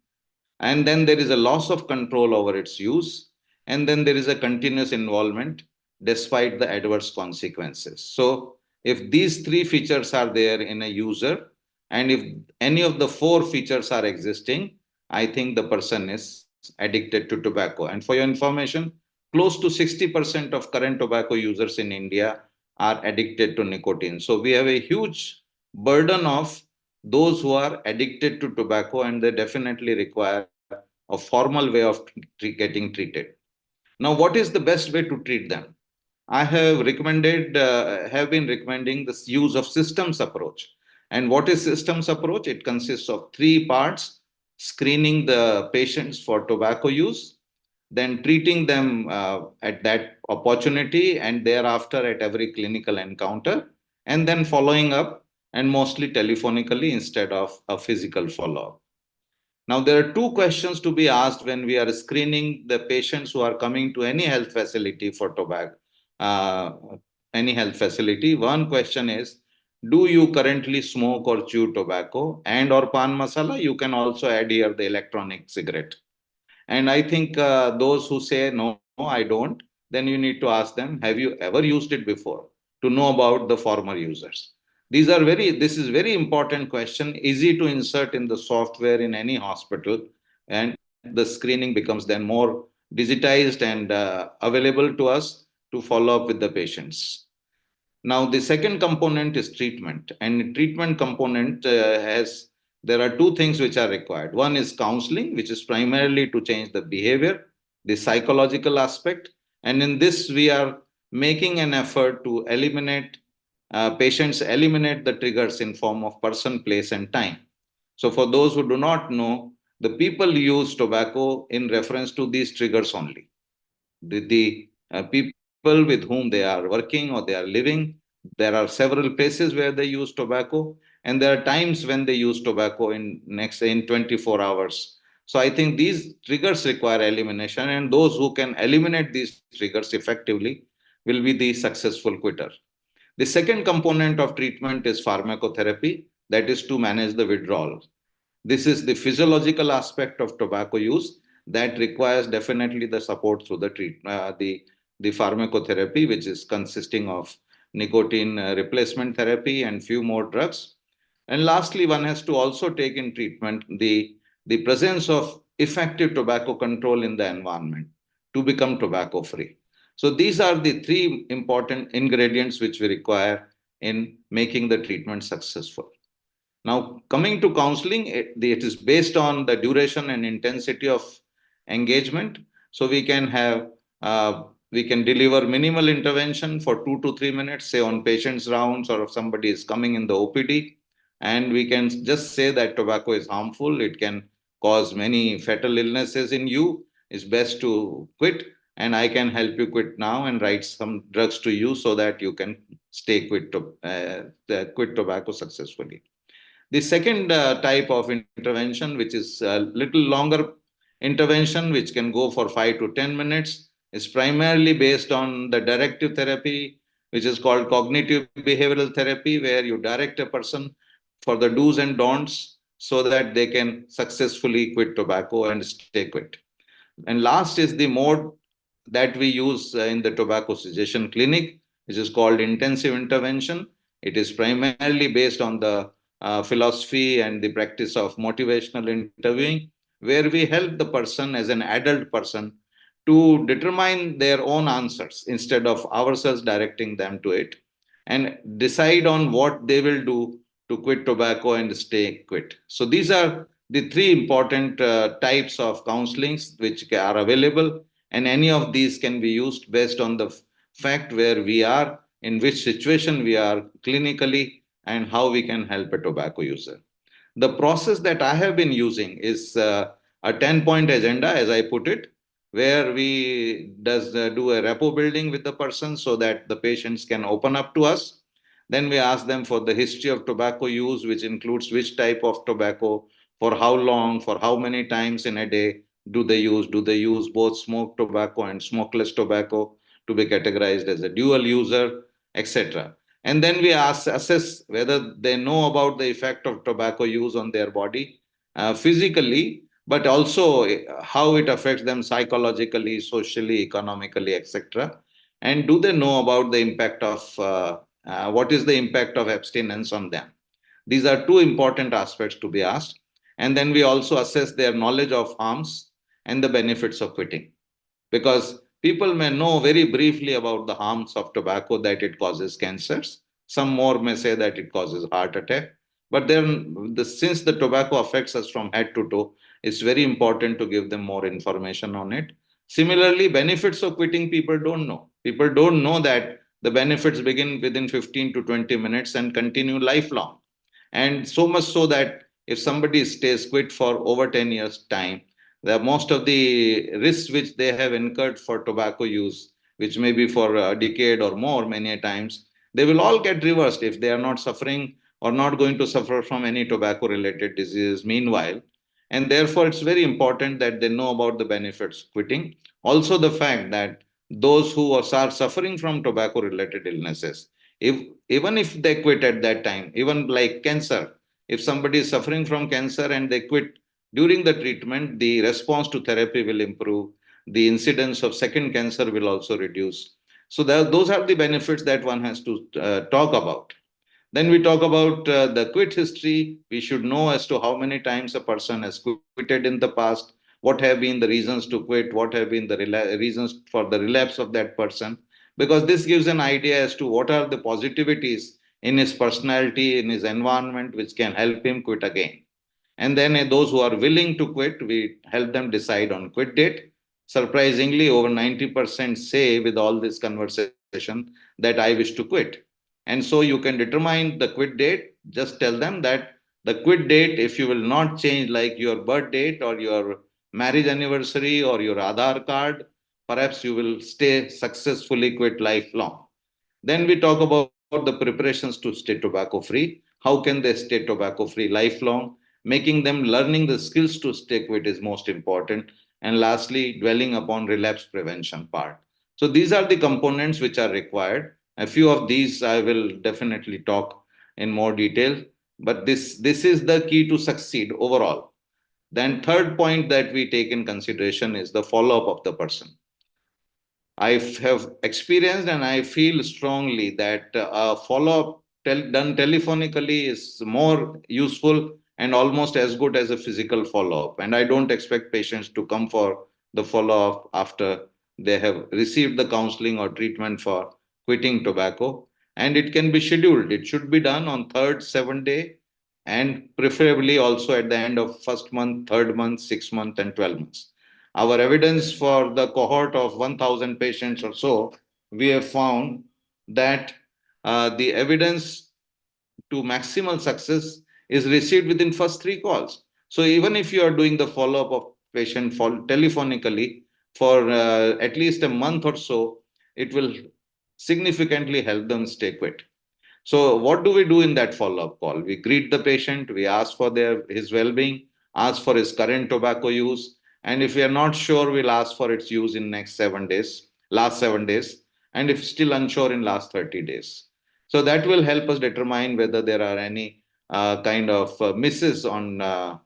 and then there is a loss of control over its use, and then there is a continuous involvement despite the adverse consequences. So if these 3 features are there in a user, and if any of the 4 features are existing, I think the person is addicted to tobacco. And for your information, close to 60% of current tobacco users in India are addicted to nicotine. So we have a huge burden of those who are addicted to tobacco, and they definitely require a formal way of getting treated. Now, what is the best way to treat them? I have been recommending this use of systems approach. And what is systems approach? It consists of 3 parts: screening the patients for tobacco use, then treating them at that opportunity, and thereafter at every clinical encounter, and then following up and mostly telephonically instead of a physical follow-up. Now, there are two questions to be asked when we are screening the patients who are coming to any health facility for tobacco, any health facility. One question is, do you currently smoke or chew tobacco and or pan masala? You can also add here the electronic cigarette. And I think those who say, no, I don't, then you need to ask them, have you ever used it before, to know about the former users? This is very important question, easy to insert in the software in any hospital, and the screening becomes then more digitized and available to us to follow up with the patients. Now, the second component is treatment, and treatment component there are two things which are required. One is counseling, which is primarily to change the behavior, the psychological aspect, and in this we are making an effort to eliminate patients eliminate the triggers in form of person, place, and time. So, for those who do not know, the people use tobacco in reference to these triggers only. The people with whom they are working or they are living, there are several places where they use tobacco, and there are times when they use tobacco in 24 hours. So I think these triggers require elimination, and those who can eliminate these triggers effectively will be the successful quitter. The second component of treatment is pharmacotherapy, that is to manage the withdrawal. This is the physiological aspect of tobacco use that requires definitely the support through the pharmacotherapy, which is consisting of nicotine replacement therapy and few more drugs. And lastly, one has to also take in treatment the presence of effective tobacco control in the environment to become tobacco free. So these are the three important ingredients which we require in making the treatment successful. Now, coming to counseling, it is based on the duration and intensity of engagement. So we can deliver minimal intervention for 2 to 3 minutes, say on patient's rounds, or if somebody is coming in the OPD, and we can just say that tobacco is harmful. It can cause many fatal illnesses in you. It's best to quit, and I can help you quit now and write some drugs to you so that you can quit tobacco successfully. The second type of intervention, which is a little longer intervention, which can go for 5 to 10 minutes, is primarily based on the directive therapy, which is called cognitive behavioral therapy, where you direct a person for the do's and don'ts so that they can successfully quit tobacco and stay quit. And last is the mode that we use in the tobacco cessation clinic, which is called intensive intervention. It is primarily based on the philosophy and the practice of motivational interviewing, where we help the person as an adult person to determine their own answers instead of ourselves directing them to it, and decide on what they will do to quit tobacco and stay quit. So these are the three important types of counselings which are available, and any of these can be used based on the fact where we are, in which situation we are clinically, and how we can help a tobacco user. The process that I have been using is a 10-point agenda, as I put it, where we do a rapport building with the person so that the patients can open up to us. Then we ask them for the history of tobacco use, which includes which type of tobacco, for how long, for how many times in a day do they use. Do they use both smoked tobacco and smokeless tobacco to be categorized as a dual user, etc. And then we assess whether they know about the effect of tobacco use on their body physically, but also how it affects them psychologically, socially, economically, etc. And do they know about the impact of what is the impact of abstinence on them? These are two important aspects to be asked. And then we also assess their knowledge of harms and the benefits of quitting. Because people may know very briefly about the harms of tobacco, that it causes cancers. Some more may say that it causes heart attack. But then, since the tobacco affects us from head to toe, it's very important to give them more information on it. Similarly, benefits of quitting, people don't know. People don't know that the benefits begin within 15 to 20 minutes and continue lifelong. And so much so that if somebody stays quit for over 10 years' time, most of the risks which they have incurred for tobacco use, which may be for a decade or more, many times, they will all get reversed if they are not suffering or not going to suffer from any tobacco related disease meanwhile. And therefore, it's very important that they know about the benefits of quitting. Also, the fact that those who are suffering from tobacco related illnesses, if even if they quit at that time, even like cancer, if somebody is suffering from cancer and they quit during the treatment, the response to therapy will improve. The incidence of second cancer will also reduce. So those are the benefits that one has to talk about. Then we talk about the quit history. We should know as to how many times a person has quitted in the past, what have been the reasons to quit, what have been the reasons for the relapse of that person, because this gives an idea as to what are the positivities in his personality, in his environment, which can help him quit again. And then those who are willing to quit, we help them decide on quit date. Surprisingly, over 90% say with all this conversation that I wish to quit. And so you can determine the quit date. Just tell them that the quit date, if you will not change like your birth date or your marriage anniversary or your Aadhaar card, perhaps you will stay successfully quit lifelong. Then we talk about the preparations to stay tobacco free. How can they stay tobacco free lifelong? Making them learning the skills to stay quit is most important. And lastly, dwelling upon relapse prevention part. So these are the components which are required. A few of these I will definitely talk in more detail, but this is the key to succeed overall. Then third point that we take in consideration is the follow up of the person. I have experienced and I feel strongly that a follow-up done telephonically is more useful and almost as good as a physical follow-up. And I don't expect patients to come for the follow-up after they have received the counseling or treatment for quitting tobacco. And it can be scheduled. It should be done on third, 7th day, and preferably also at the end of first month, third month, 6 month, and 12 months. Our evidence for the cohort of 1,000 patients or so, we have found that the evidence to maximal success is received within first 3 calls. So even if you are doing the follow-up of patient telephonically for at least a month or so, it will significantly help them stay quit. So what do we do in that follow-up call? We greet the patient, we ask for his well-being, ask for his current tobacco use, and if we are not sure, we'll ask for its use in last 7 days, and if still unsure, in last 30 days. So that will help us determine whether there are any kind of misses on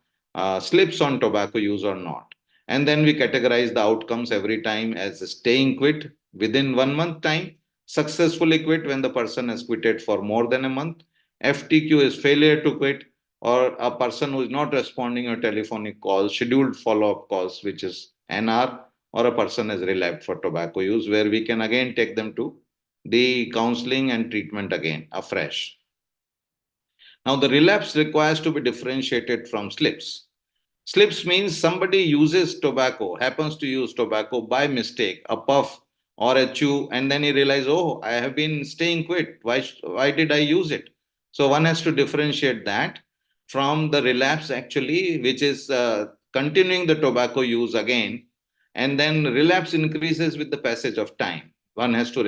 slips on tobacco use or not. And then we categorize the outcomes every time as staying quit within 1 month time, successfully quit when the person has quitted for more than a month, FTQ is failure to quit, or a person who is not responding to telephonic calls, scheduled follow-up calls, which is NR, or a person has relapsed for tobacco use, where we can again take them to the counseling and treatment again afresh. Now, the relapse requires to be differentiated from slips. Slips means somebody uses tobacco, happens to use tobacco by mistake, a puff or a chew, and then he realizes, oh, I have been staying quit. Why did I use it? So one has to differentiate that from the relapse actually, which is continuing the tobacco use again, and then relapse increases with the passage of time. One has to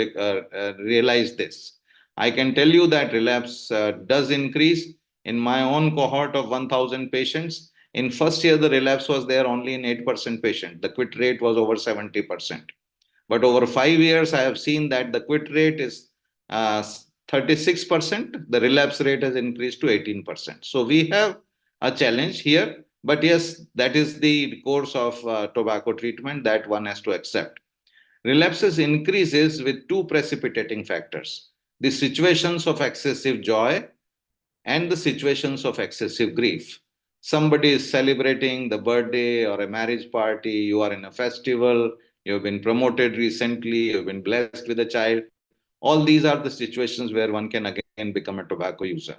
realize this. I can tell you that relapse does increase. In my own cohort of 1,000 patients, in first year, the relapse was there only in 8% patient. The quit rate was over 70%. But over 5 years, I have seen that the quit rate is 36%. The relapse rate has increased to 18%. So we have a challenge here. But yes, that is the course of tobacco treatment that one has to accept. Relapses increases with two precipitating factors: the situations of excessive joy and the situations of excessive grief. Somebody is celebrating the birthday or a marriage party, you are in a festival, you have been promoted recently, you've been blessed with a child. All these are the situations where one can again become a tobacco user.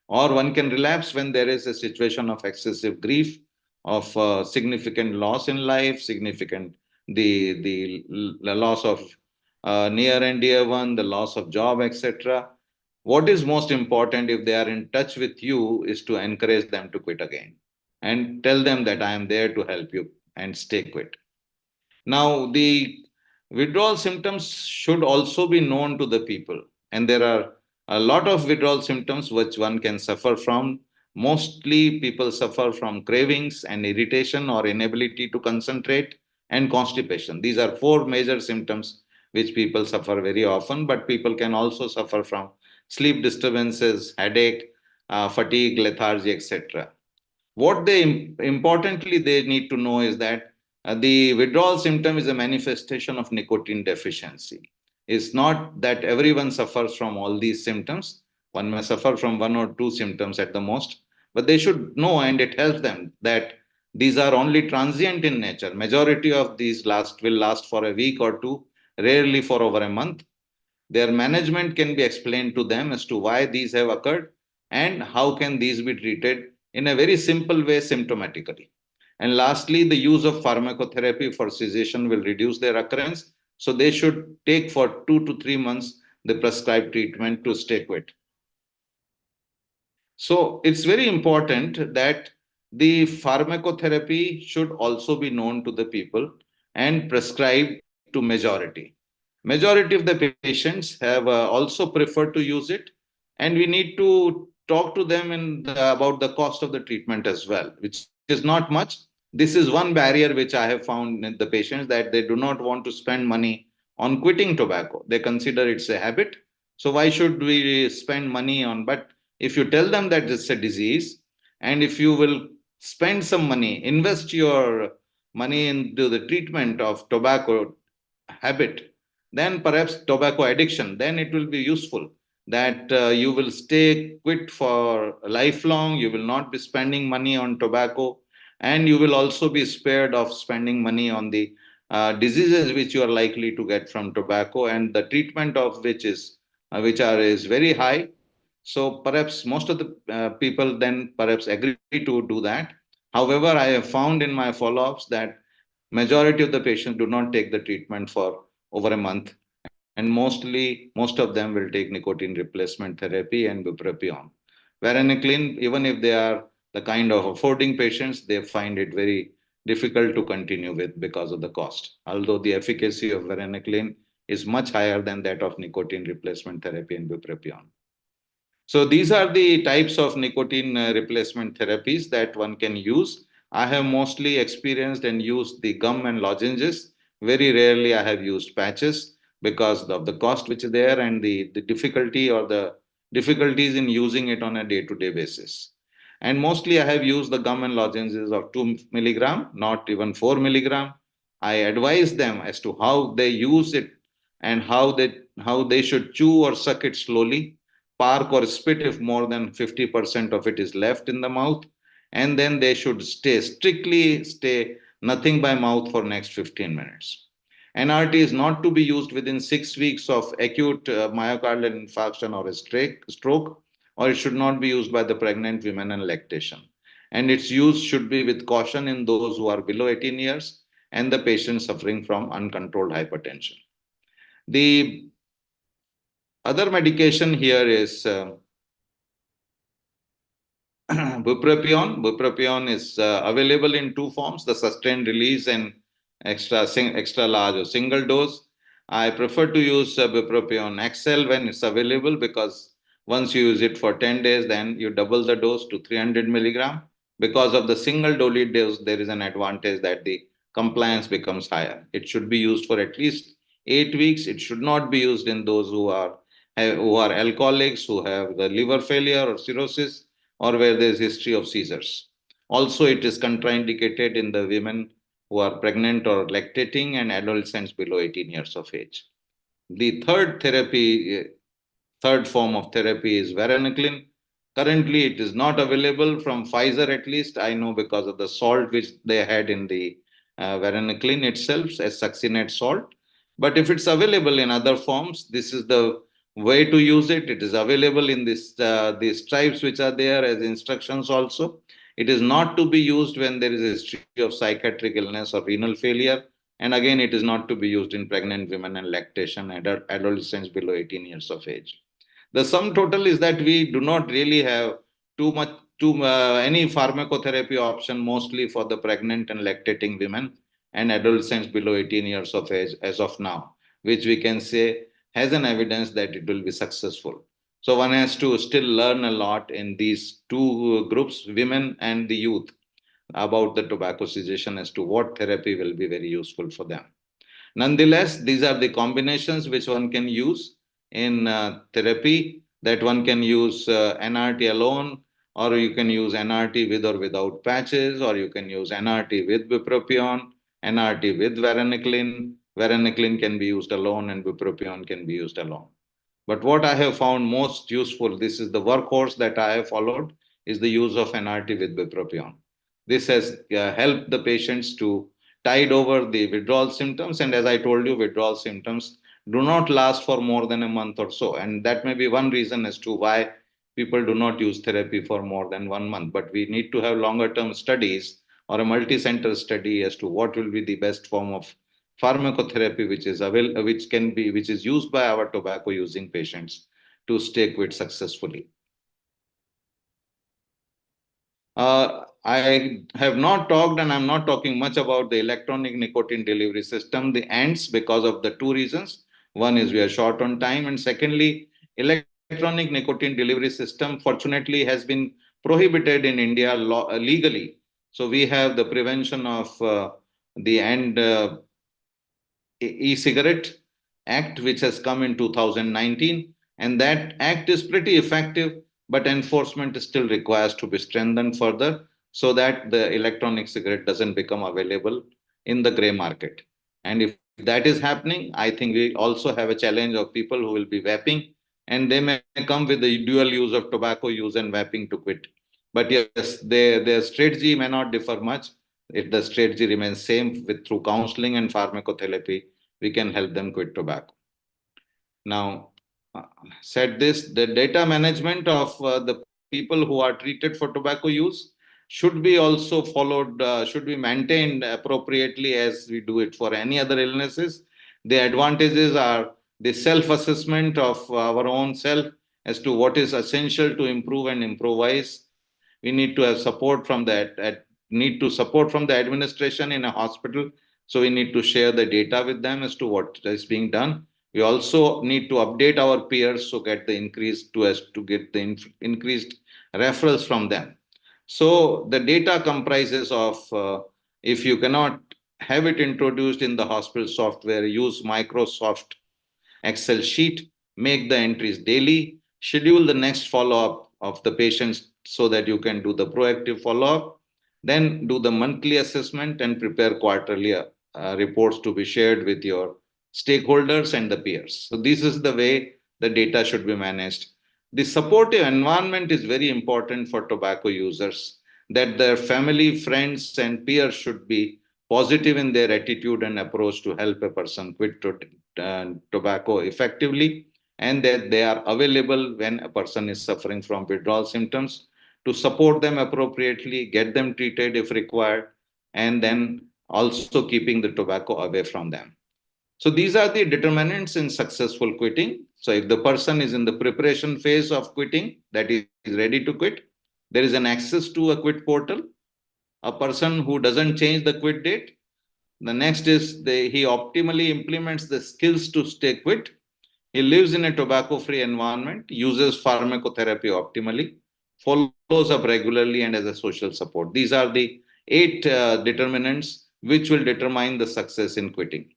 Or one can relapse when there is a situation of excessive grief, of significant loss in life, significant the loss of near and dear one, the loss of job, etc. What is most important, if they are in touch with you, is to encourage them to quit again and tell them that I am there to help you and stay quit. Now, the withdrawal symptoms should also be known to the people, and there are a lot of withdrawal symptoms which one can suffer from. Mostly people suffer from cravings and irritation or inability to concentrate and constipation. These are four major symptoms which people suffer very often, but people can also suffer from sleep disturbances, headache, fatigue, lethargy, etc. What they importantly they need to know is that the withdrawal symptom is a manifestation of nicotine deficiency. It's not that everyone suffers from all these symptoms. One may suffer from one or two symptoms at the most, but they should know, and it helps them, that these are only transient in nature. Majority of these will last for a week or two, rarely for over a month. Their management can be explained to them as to why these have occurred and how can these be treated in a very simple way symptomatically. And lastly, the use of pharmacotherapy for cessation will reduce their occurrence. So they should take for 2 to 3 months the prescribed treatment to stay quit. So it's very important that the pharmacotherapy should also be known to the people and prescribed to majority. Majority of the patients have also preferred to use it, and we need to talk to them about the cost of the treatment as well, which is not much. This is one barrier which I have found in the patients, that they do not want to spend money on quitting tobacco. They consider it's a habit. So why should we spend money on? But if you tell them that it's a disease, and if you will spend some money, invest your money into the treatment of tobacco habit, then perhaps tobacco addiction, then it will be useful, that you will stay quit for lifelong. You will not be spending money on tobacco, and you will also be spared of spending money on the diseases which you are likely to get from tobacco, and the treatment of is very high. So perhaps most of the people then perhaps agree to do that. However, I have found in my follow-ups that majority of the patients do not take the treatment for over a month, and most of them will take nicotine replacement therapy and bupropion. Varenicline, even if they are the kind of affording patients, they find it very difficult to continue with because of the cost, although the efficacy of varenicline is much higher than that of nicotine replacement therapy and bupropion. So these are the types of nicotine replacement therapies that one can use. I have mostly experienced and used the gum and lozenges. Very rarely I have used patches because of the cost which is there, and the difficulty or the difficulties in using it on a day-to-day basis. And mostly I have used the gum and lozenges of 2 milligram, not even 4 milligram. I advise them as to how they use it and how they should chew or suck it slowly, park or spit if more than 50% of it is left in the mouth, and then they should strictly stay nothing by mouth for next 15 minutes. NRT is not to be used within 6 weeks of acute myocardial infarction or a stroke, or it should not be used by the pregnant women and lactation. And its use should be with caution in those who are below 18 years and the patients suffering from uncontrolled hypertension. The other medication here is bupropion. Bupropion is available in two forms: the sustained release and extra large or single dose. I prefer to use bupropion XL when it's available, because once you use it for 10 days, then you double the dose to 300 milligram. Because of the single daily dose, there is an advantage that the compliance becomes higher. It should be used for at least 8 weeks. It should not be used in those who are alcoholics, who have the liver failure or cirrhosis, or where there is history of seizures. Also, it is contraindicated in the women who are pregnant or lactating and adolescents below 18 years of age. The third form of therapy is varenicline. Currently, it is not available from Pfizer, at least I know, because of the salt which they had in the varenicline itself as succinate salt. But if it's available in other forms, this is the way to use it. It is available in these stripes which are there as instructions also. It is not to be used when there is a history of psychiatric illness or renal failure. And again, it is not to be used in pregnant women and lactation adolescents below 18 years of age. The sum total is that we do not really have any pharmacotherapy option, mostly for the pregnant and lactating women and adolescents below 18 years of age as of now, which we can say has an evidence that it will be successful. So one has to still learn a lot in these two groups, women and the youth, about the tobacco cessation as to what therapy will be very useful for them. Nonetheless, these are the combinations which one can use in therapy, that one can use NRT alone, or you can use NRT with or without patches, or you can use NRT with bupropion, NRT with varenicline. Varenicline can be used alone and bupropion can be used alone. But what I have found most useful, this is the workhorse that I have followed, is the use of NRT with bupropion. This has helped the patients to tide over the withdrawal symptoms. And as I told you, withdrawal symptoms do not last for more than a month or so. And that may be one reason as to why people do not use therapy for more than 1 month. But we need to have longer term studies or a multi-center study as to what will be the best form of pharmacotherapy which is used by our tobacco using patients to stay quit successfully. I have not talked, and I'm not talking much about the electronic nicotine delivery system, the ANTS, because of the two reasons. One is we are short on time, and secondly, electronic nicotine delivery system fortunately has been prohibited in India legally. So we have the prevention of the e-cigarette act, which has come in 2019, and that act is pretty effective, but enforcement still requires to be strengthened further so that the electronic cigarette doesn't become available in the gray market. And if that is happening, I think we also have a challenge of people who will be vaping, and they may come with the dual use of tobacco use and vaping to quit. But yes, their strategy may not differ much. If the strategy remains same with through counseling and pharmacotherapy, we can help them quit tobacco. Now, said this, the data management of the people who are treated for tobacco use should be also followed, should be maintained appropriately as we do it for any other illnesses. The advantages are the self-assessment of our own self as to what is essential to improve and improvise. We need to have support from support from the administration in a hospital. So we need to share the data with them as to what is being done. We also need to update our peers to get the increased increased referrals from them. So the data comprises of if you cannot have it introduced in the hospital software, use Microsoft Excel sheet, make the entries daily, schedule the next follow-up of the patients so that you can do the proactive follow-up, then do the monthly assessment and prepare quarterly reports to be shared with your stakeholders and the peers. So this is the way the data should be managed. The supportive environment is very important for tobacco users, that their family, friends, and peers should be positive in their attitude and approach to help a person quit tobacco effectively, and that they are available when a person is suffering from withdrawal symptoms to support them appropriately, get them treated if required, and then also keeping the tobacco away from them. So these are the determinants in successful quitting. So if the person is in the preparation phase of quitting, that is ready to quit, there is an access to a quit portal. A person who doesn't change the quit date, the next is he optimally implements the skills to stay quit. He lives in a tobacco-free environment, uses pharmacotherapy optimally, follows up regularly, and as a social support. These are the 8 determinants which will determine the success in quitting.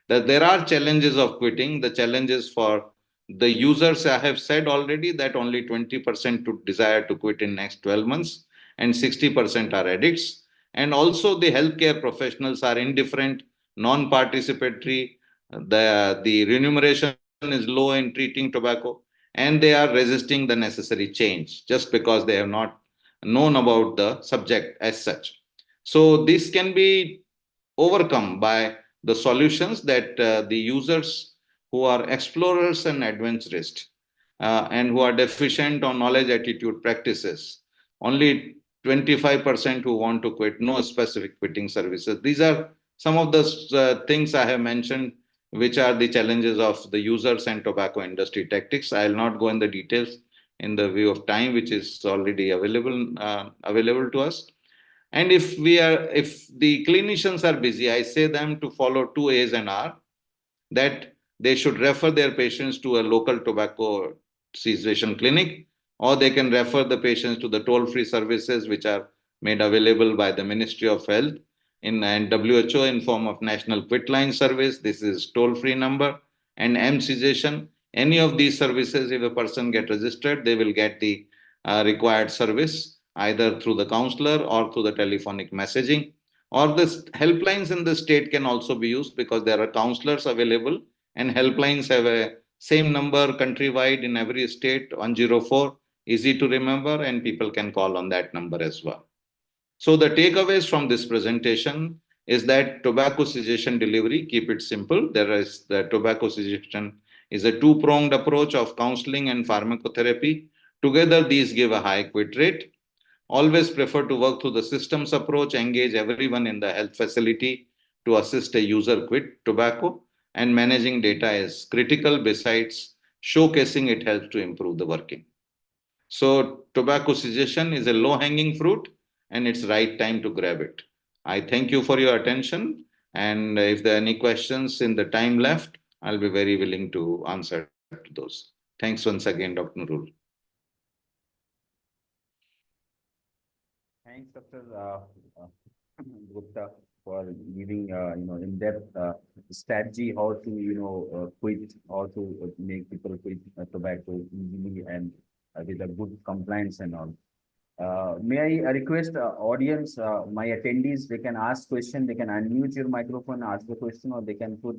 That there are challenges of quitting. The challenges for the users, I have said already that only 20% to desire to quit in next 12 months and 60% are addicts. And also the healthcare professionals are indifferent, non-participatory, the remuneration is low in treating tobacco, and they are resisting the necessary change just because they have not known about the subject as such. So this can be overcome by the solutions that the users who are explorers and adventurists and who are deficient on knowledge, attitude, practices. Only 25% who want to quit, no specific quitting services. These are some of the things I have mentioned, which are the challenges of the users and tobacco industry tactics. I will not go in the details in the view of time, which is already available to us. And if the clinicians are busy, I say them to follow 2 A's and R, that they should refer their patients to a local tobacco cessation clinic, or they can refer the patients to the toll-free services which are made available by the Ministry of Health and WHO in form of National Quitline Service. This is toll-free number. And M-cessation, any of these services, if a person get registered, they will get the required service either through the counselor or through the telephonic messaging. Or the helplines in the state can also be used because there are counselors available, and helplines have a same number countrywide in every state, 104, easy to remember, and people can call on that number as well. So the takeaways from this presentation is that tobacco cessation delivery, keep it simple. There is the tobacco cessation is a two-pronged approach of counseling and pharmacotherapy. Together, these give a high quit rate. Always prefer to work through the systems approach, engage everyone in the health facility to assist a user quit tobacco, and managing data is critical. Besides showcasing, it helps to improve the working. So tobacco cessation is a low-hanging fruit, and it's right time to grab it. I thank you for your attention, and if there are any questions in the time left, I'll be very willing to answer to those. Thanks once again, Dr. Nurul. Thanks, Dr. Gupta, for giving in-depth strategy how to quit, how to make people quit tobacco easily and with a good compliance and all. May I request audience, my attendees, they can ask question, they can unmute your microphone, ask the question, or they can put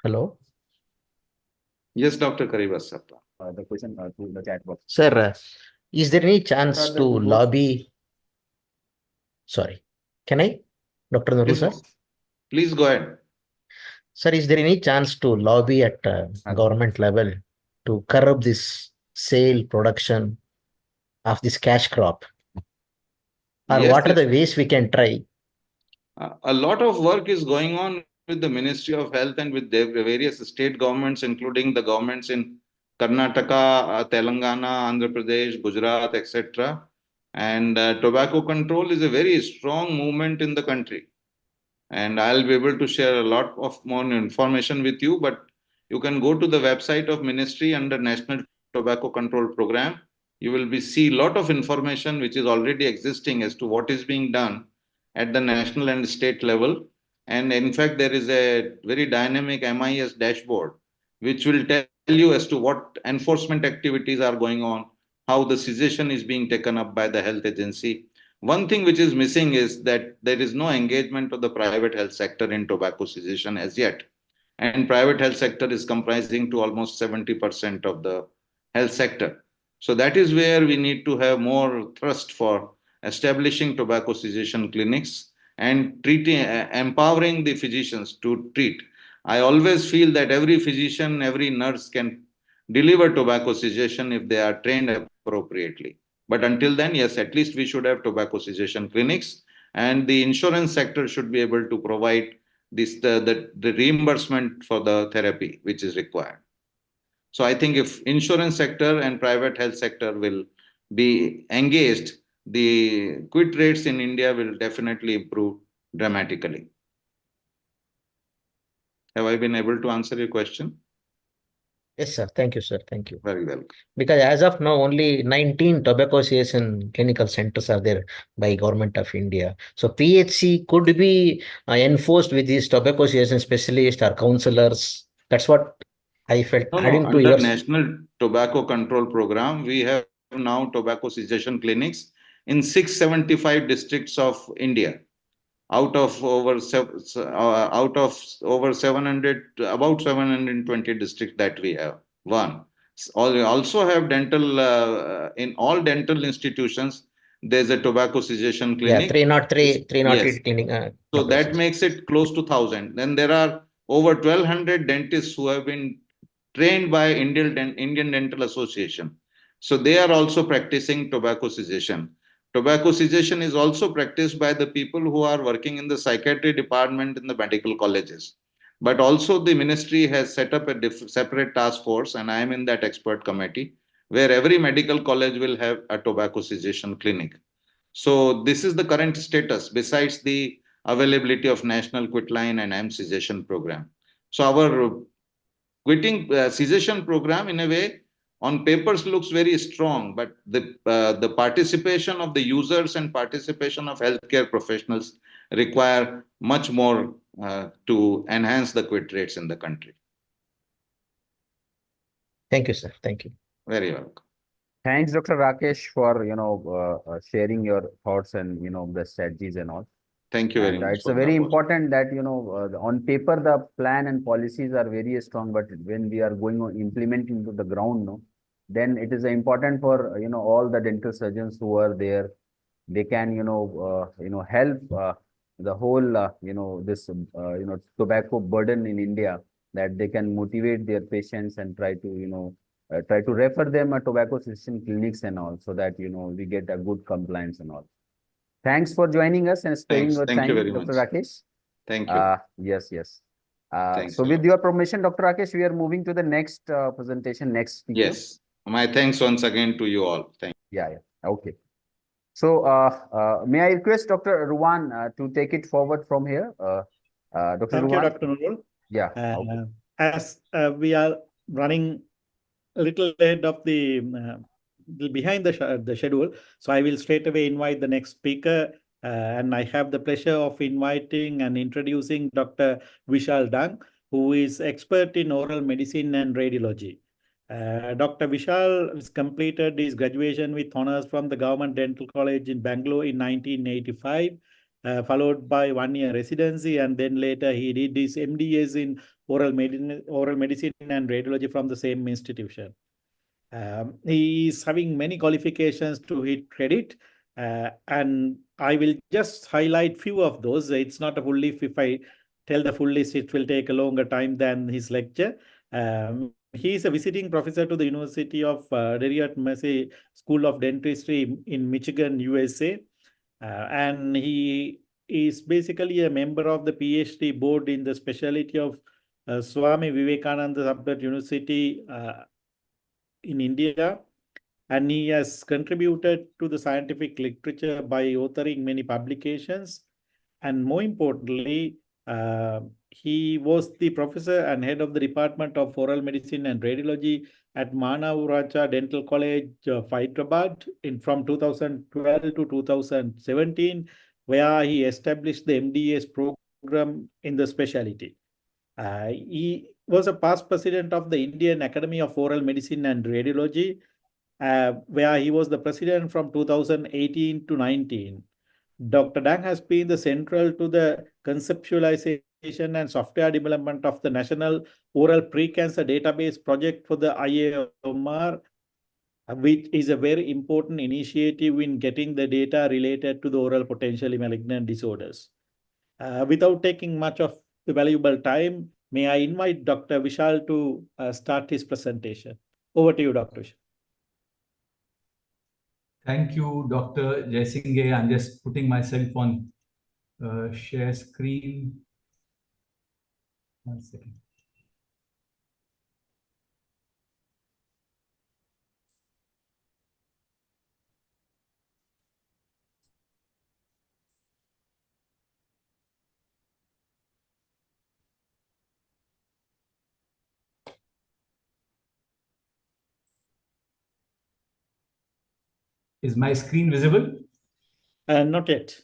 Hello. Yes, Dr. Karibasappa. the question through the chat box. Sir, is there any chance What are the to two votes? lobby? Sorry, can I? Dr. Nurul, sir? Please go ahead. Sir, is there any chance to lobby at government level to curb this sale production of this cash crop? Or Yes, what are yes. the ways we can try? A lot of work is going on with the Ministry of Health and with the various state governments, including the governments in Karnataka, Telangana, Andhra Pradesh, Gujarat, etc. And tobacco control is a very strong movement in the country. And I'll be able to share a lot of more information with you, but you can go to the website of Ministry under National Tobacco Control Program. You will see a lot of information which is already existing as to what is being done at the national and state level. And in fact, there is a very dynamic MIS dashboard, which will tell you as to what enforcement activities are going on, how the cessation is being taken up by the health agency. One thing which is missing is that there is no engagement of the private health sector in tobacco cessation as yet. And private health sector is comprising to almost 70% of the health sector. So that is where we need to have more thrust for establishing tobacco cessation clinics and empowering the physicians to treat. I always feel that every physician, every nurse can deliver tobacco cessation if they are trained appropriately. But until then, yes, at least we should have tobacco cessation clinics, and the insurance sector should be able to provide the reimbursement for the therapy which is required. So I think if insurance sector and private health sector will be engaged, the quit rates in India will definitely improve dramatically. Have I been able to answer your question? Yes, sir. Thank you, sir. Thank you. Very well. Because as of now, only 19 tobacco cessation clinical centers are there by Government of India. So PHC could be enforced with these tobacco cessation specialists or counselors. That's what I felt. No, Adding to under yours. National Tobacco Control Program, we have now tobacco cessation clinics in 675 districts of India. Out of over 700, about 720 districts that we have. One. We also have dental, in all dental institutions, there's a tobacco cessation clinic. Yeah, 303, 308 Yes. clinic. So that makes it close to 1,000. Then there are over 1,200 dentists who have been trained by Indian Dental Association. So they are also practicing tobacco cessation. Tobacco cessation is also practiced by the people who are working in the psychiatry department in the medical colleges. But also the ministry has set up a separate task force, and I am in that expert committee, where every medical college will have a tobacco cessation clinic. So this is the current status besides the availability of National Quitline and AM cessation program. So our quitting cessation program in a way on papers looks very strong, but the participation of the users and participation of healthcare professionals require much more to enhance the quit rates in the country. Thank you, sir. Thank you. Very welcome. Thanks, Dr. Rakesh, for sharing your thoughts and the strategies and all. Thank you very much. It's a very important that on paper the plan and policies are very strong, but when we are going on implementing to the ground, no, then it is important for all the dental surgeons who are there. They can help the whole this tobacco burden in India, that they can motivate their patients and try to refer them a tobacco cessation clinics and all, so that we get a good compliance and all. Thanks for joining us and sparing Thanks. your Thank you time, very Dr. much. Rakesh. Thank you. Yes. Thanks So a with lot. your permission, Dr. Rakesh, we are moving to the next presentation, next speaker. Yes. My thanks once again to you all. Thank you. Yeah. Okay. So may I request Dr. Ruwan to take it forward from here? Dr. Thank you, Ruwan? Dr. Nurul. Yeah. Okay. As we are running a little ahead of the behind the schedule, so I will straight away invite the next speaker, and I have the pleasure of inviting and introducing Dr. Vishal Dang, who is expert in oral medicine and radiology. Dr. Vishal has completed his graduation with honors from the Government Dental College in Bangalore in 1985, followed by 1 year residency, and then later he did his MDS in oral medicine and radiology from the same institution. He is having many qualifications to his credit, and I will just highlight few of those. It's not a full list. If I tell the full list, it will take a longer time than his lecture. He is a visiting professor to the University of Derry Massey School of Dentistry in Michigan, USA, and he is basically a member of the PhD board in the specialty of Swami Vivekananda Subject University in India, and he has contributed to the scientific literature by authoring many publications. And more importantly, he was the professor and head of the Department of Oral Medicine and Radiology at Manavuracha Dental College of Hyderabad from 2012 to 2017, where he established the MDS program in the specialty. He was a past president of the Indian Academy of Oral Medicine and Radiology, where he was the president from 2018 to 19. Dr. Dang has been the central to the conceptualization and software development of the National Oral Pre-Cancer Database Project for the IAOMR, which is a very important initiative in getting the data related to the oral potentially malignant disorders. Without taking much of the valuable time, may I invite Dr. Vishal to start his presentation. Over to you, Dr. Vishal. Thank you, Dr. Jaisinghe. I'm just putting myself on share screen. 1 second. Is my screen visible? Not yet.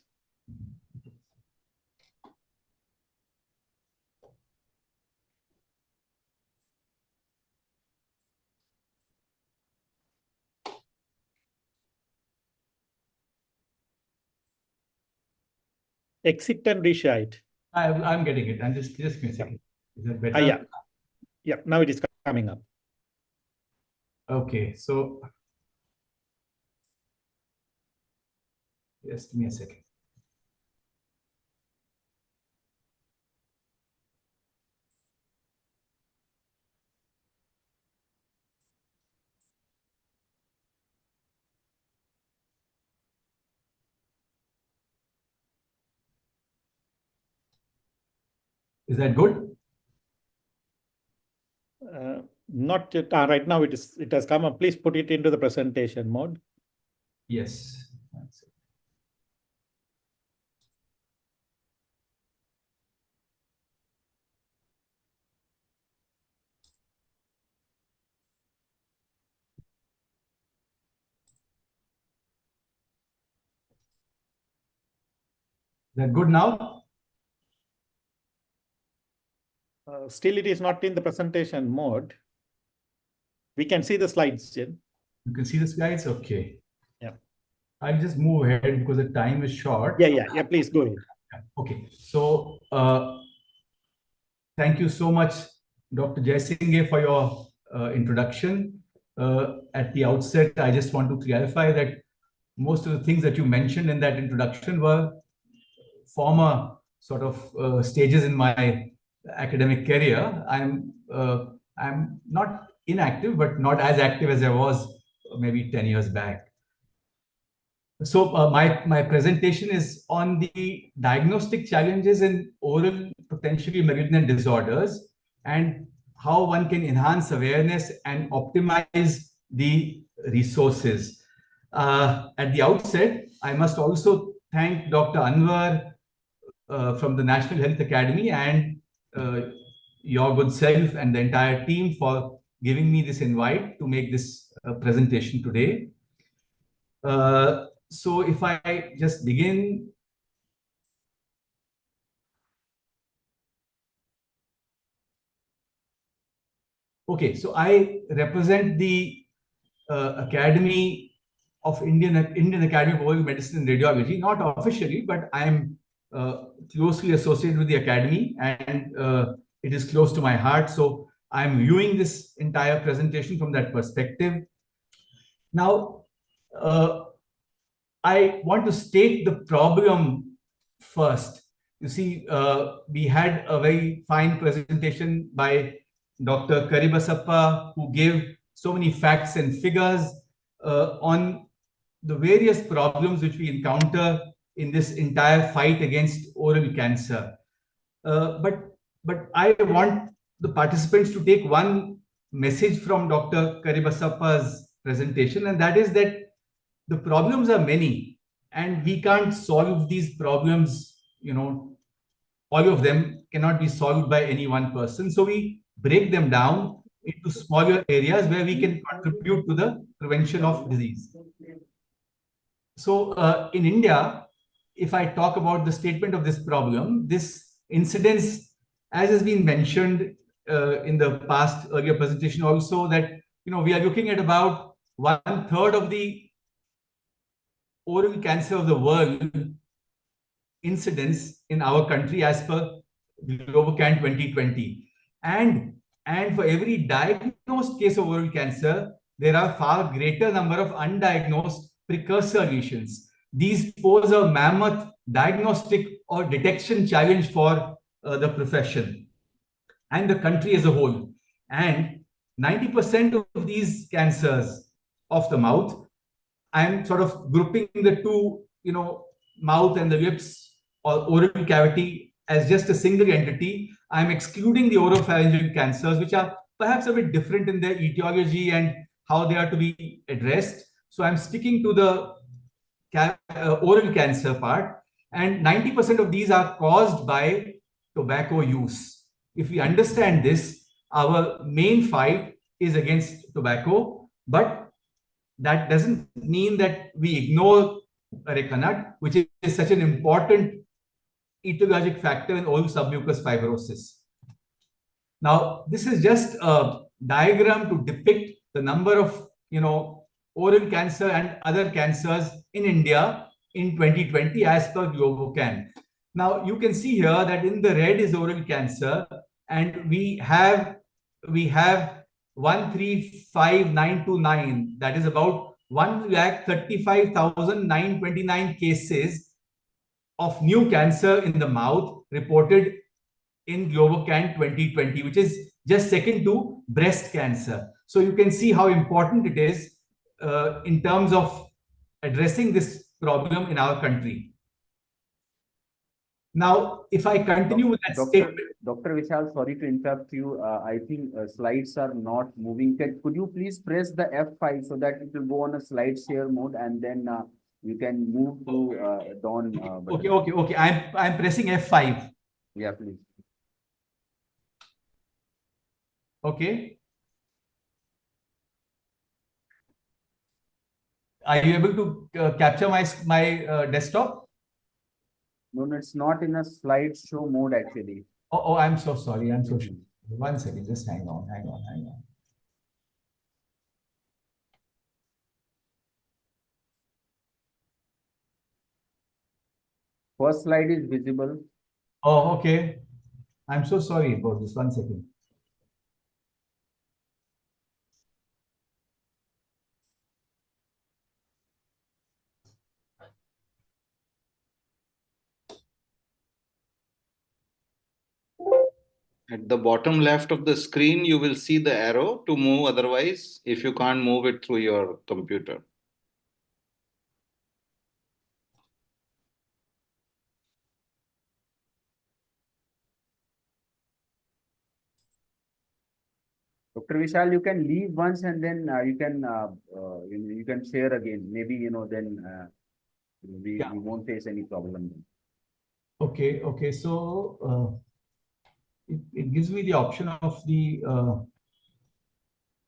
Exit and reshare it. I'm getting it. I'm just give me a second. Is that better? Yeah. Now it is coming up. Okay, so just give me a second. Is that good? not yet, right now it has come up. Please put it into the presentation mode. Yes. That's it. Is that good now? Still, it is not in the presentation mode. We can see the slides, Jen. You can see the slides? Okay. Yeah. I'll just move ahead because the time is short. Yeah. Please go ahead. Okay. So, thank you so much, Dr. Jaisinghe, for your introduction. At the outset, I just want to clarify that most of the things that you mentioned in that introduction were former sort of stages in my academic career. I'm not inactive, but not as active as I was maybe 10 years back. So my presentation is on the diagnostic challenges in oral potentially malignant disorders and how one can enhance awareness and optimize the resources. At the outset, I must also thank Dr. Anwar from the National Health Academy and your good self and the entire team for giving me this invite to make this presentation today. So if I just begin. Okay, so I represent the Academy of Indian Academy of Oral Medicine and Radiology, not officially, but I am closely associated with the Academy and it is close to my heart. So I'm viewing this entire presentation from that perspective. Now, I want to state the problem first. You see, we had a very fine presentation by Dr. Karibasappa, who gave so many facts and figures on the various problems which we encounter in this entire fight against oral cancer. But I want the participants to take one message from Dr. Karibasappa's presentation, and that is that the problems are many, and we can't solve these problems, all of them cannot be solved by any one person. So we break them down into smaller areas where we can contribute to the prevention of disease. So in India, if I talk about the statement of this problem, this incidence, as has been mentioned in the past earlier presentation also, that we are looking at about 1/3 of the oral cancer of the world incidence in our country as per Ioccon 2020. And for every diagnosed case of oral cancer, there are far greater number of undiagnosed precursor lesions. These pose a mammoth diagnostic or detection challenge for the profession and the country as a whole. And 90% of these cancers of the mouth, I'm sort of grouping the two, mouth and the lips or oral cavity as just a single entity. I'm excluding the oropharyngeal cancers, which are perhaps a bit different in their etiology and how they are to be addressed. So I'm sticking to the oral cancer part. And 90% of these are caused by tobacco use. If we understand this, our main fight is against tobacco, but that doesn't mean that we ignore areca nut, which is such an important etiologic factor in oral submucous fibrosis. Now, this is just a diagram to depict the number of, oral cancer and other cancers in India in 2020 as per Ioccon. Now, you can see here that in the red is oral cancer, and we have 135,929. That is about 135,929 cases of new cancer in the mouth reported in Ioccon 2020, which is just second to breast cancer. So you can see how important it is in terms of addressing this problem in our country. Now, if I continue with that statement, Dr. Vishal, sorry to interrupt you. I think slides are not moving. Could you please press the F5 so that it will go on a slide share mode, and then you can move to Dawn button. okay. I'm pressing F5. Yeah, please. Okay. Are you able to capture my desktop? No, it's not in a slideshow mode actually. Oh, I'm so sorry. I'm so sorry. 1 second. Just hang on. First slide is visible. Oh, okay. I'm so sorry about this. 1 second. At the bottom left of the screen, you will see the arrow to move. Otherwise, if you can't move it through your computer. Dr. Vishal, you can leave once and then you can share again. Maybe then we won't face any problem. Okay. So it gives me the option of the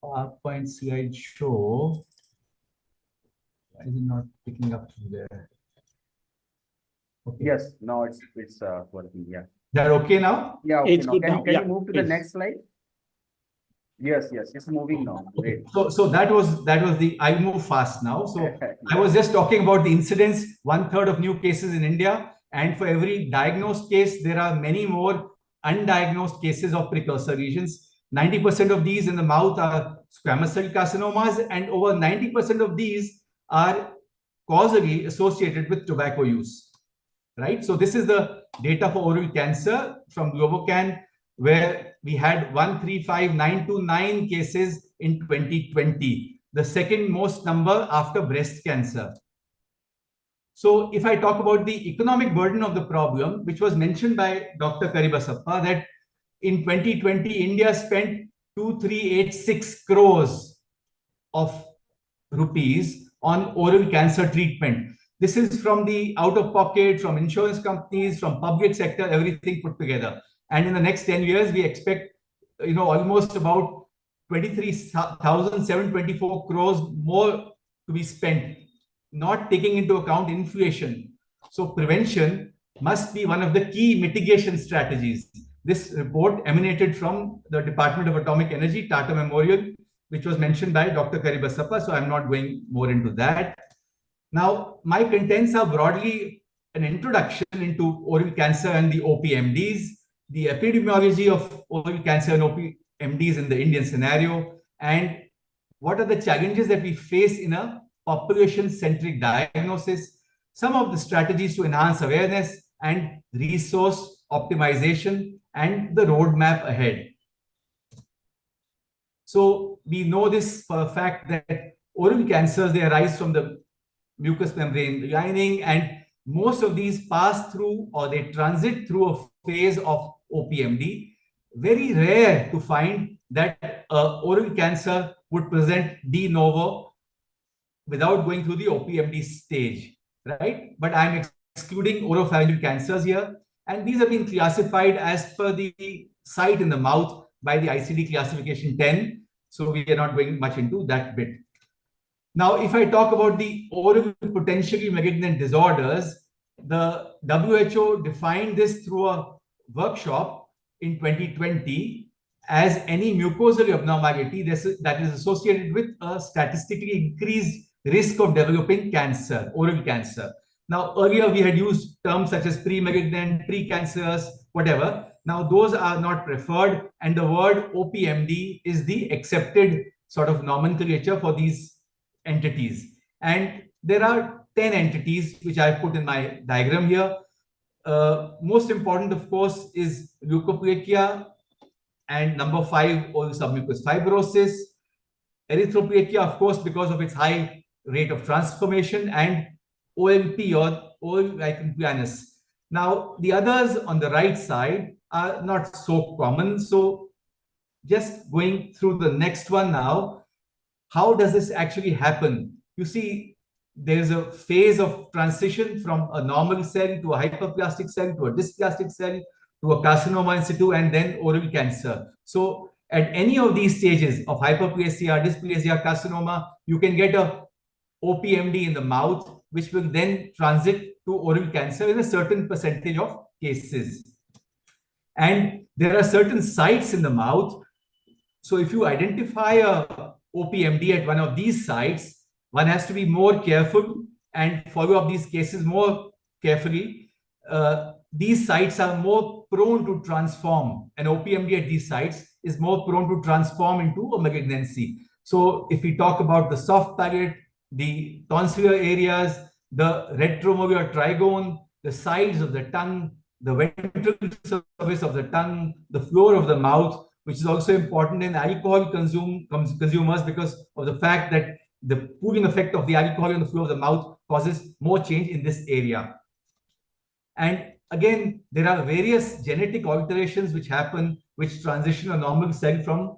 PowerPoint slide show. Why is it not picking up from there? Okay. Yes, now it's working. Yeah. That okay now? Yeah. Okay. It's good now. Can Yeah, you move to please. the next slide? Yes. It's moving now. Okay. Great. So that was the, I move fast now. So I was just talking about the incidence, 1/3 of new cases in India. And for every diagnosed case, there are many more undiagnosed cases of precursor lesions. 90% of these in the mouth are squamous cell carcinomas, and over 90% of these are causally associated with tobacco use. Right? So this is the data for oral cancer from Globocan, where we had 135,929 cases in 2020, the second most number after breast cancer. So if I talk about the economic burden of the problem, which was mentioned by Dr. Karibasappa, that in 2020, India spent 2,386 crores of rupees on oral cancer treatment. This is from the out of pocket, from insurance companies, from public sector, everything put together. And in the next 10 years, we expect, almost about 23,724 crores more to be spent, not taking into account inflation. So prevention must be one of the key mitigation strategies. This report emanated from the Department of Atomic Energy, Tata Memorial, which was mentioned by Dr. Karibasappa, so I'm not going more into that. Now, my contents are broadly an introduction into oral cancer and the OPMDs, the epidemiology of oral cancer and OPMDs in the Indian scenario, and what are the challenges that we face in a population-centric diagnosis, some of the strategies to enhance awareness and resource optimization, and the roadmap ahead. So we know this for a fact that oral cancers, they arise from the mucous membrane lining, and most of these pass through or they transit through a phase of OPMD. Very rare to find that oral cancer would present de novo without going through the OPMD stage, right? But I'm excluding oropharyngeal cancers here, and these have been classified as per the site in the mouth by the ICD classification 10. So we are not going much into that bit. Now, if I talk about the oral potentially malignant disorders, the WHO defined this through a workshop in 2020 as any mucosal abnormality that is associated with a statistically increased risk of developing cancer, oral cancer. Now, earlier we had used terms such as pre-malignant, precancerous, whatever. Now, those are not preferred, and the word OPMD is the accepted sort of nomenclature for these entities. And there are 10 entities which I put in my diagram here. Most important, of course, is leukoplegia, and number 5, oral submucous fibrosis. Erythroplakia, of course, because of its high rate of transformation, and OLP or oral lichen planus. Now, the others on the right side are not so common. So just going through the next one now, how does this actually happen? You see, there's a phase of transition from a normal cell to a hyperplastic cell to a dysplastic cell to a carcinoma in situ and then oral cancer. So at any of these stages of hyperplasia, dysplasia, carcinoma, you can get a OPMD in the mouth, which will then transit to oral cancer in a certain percentage of cases. And there are certain sites in the mouth. So if you identify a OPMD at one of these sites, one has to be more careful and follow up these cases more carefully. These sites are more prone to transform. An OPMD at these sites is more prone to transform into a malignancy. So if we talk about the soft palate, the tonsillar areas, the retromolar trigone, the sides of the tongue, the ventral surface of the tongue, the floor of the mouth, which is also important in alcohol consumers because of the fact that the cooling effect of the alcohol on the floor of the mouth causes more change in this area. And again, there are various genetic alterations which happen, which transition a normal cell from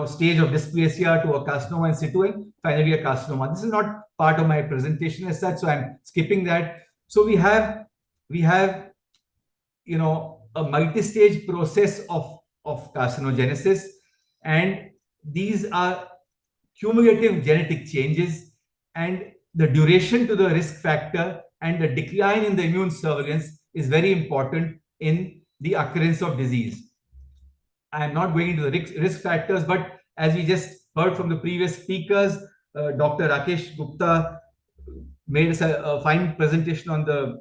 stage of dysplasia to a carcinoma in situ and finally a carcinoma. This is not part of my presentation as such, so I'm skipping that. So we have a multi-stage process of carcinogenesis, and these are cumulative genetic changes, and the duration to the risk factor and the decline in the immune surveillance is very important in the occurrence of disease. I am not going into the risk factors, but as we just heard from the previous speakers, Dr. Rakesh Gupta made a fine presentation on the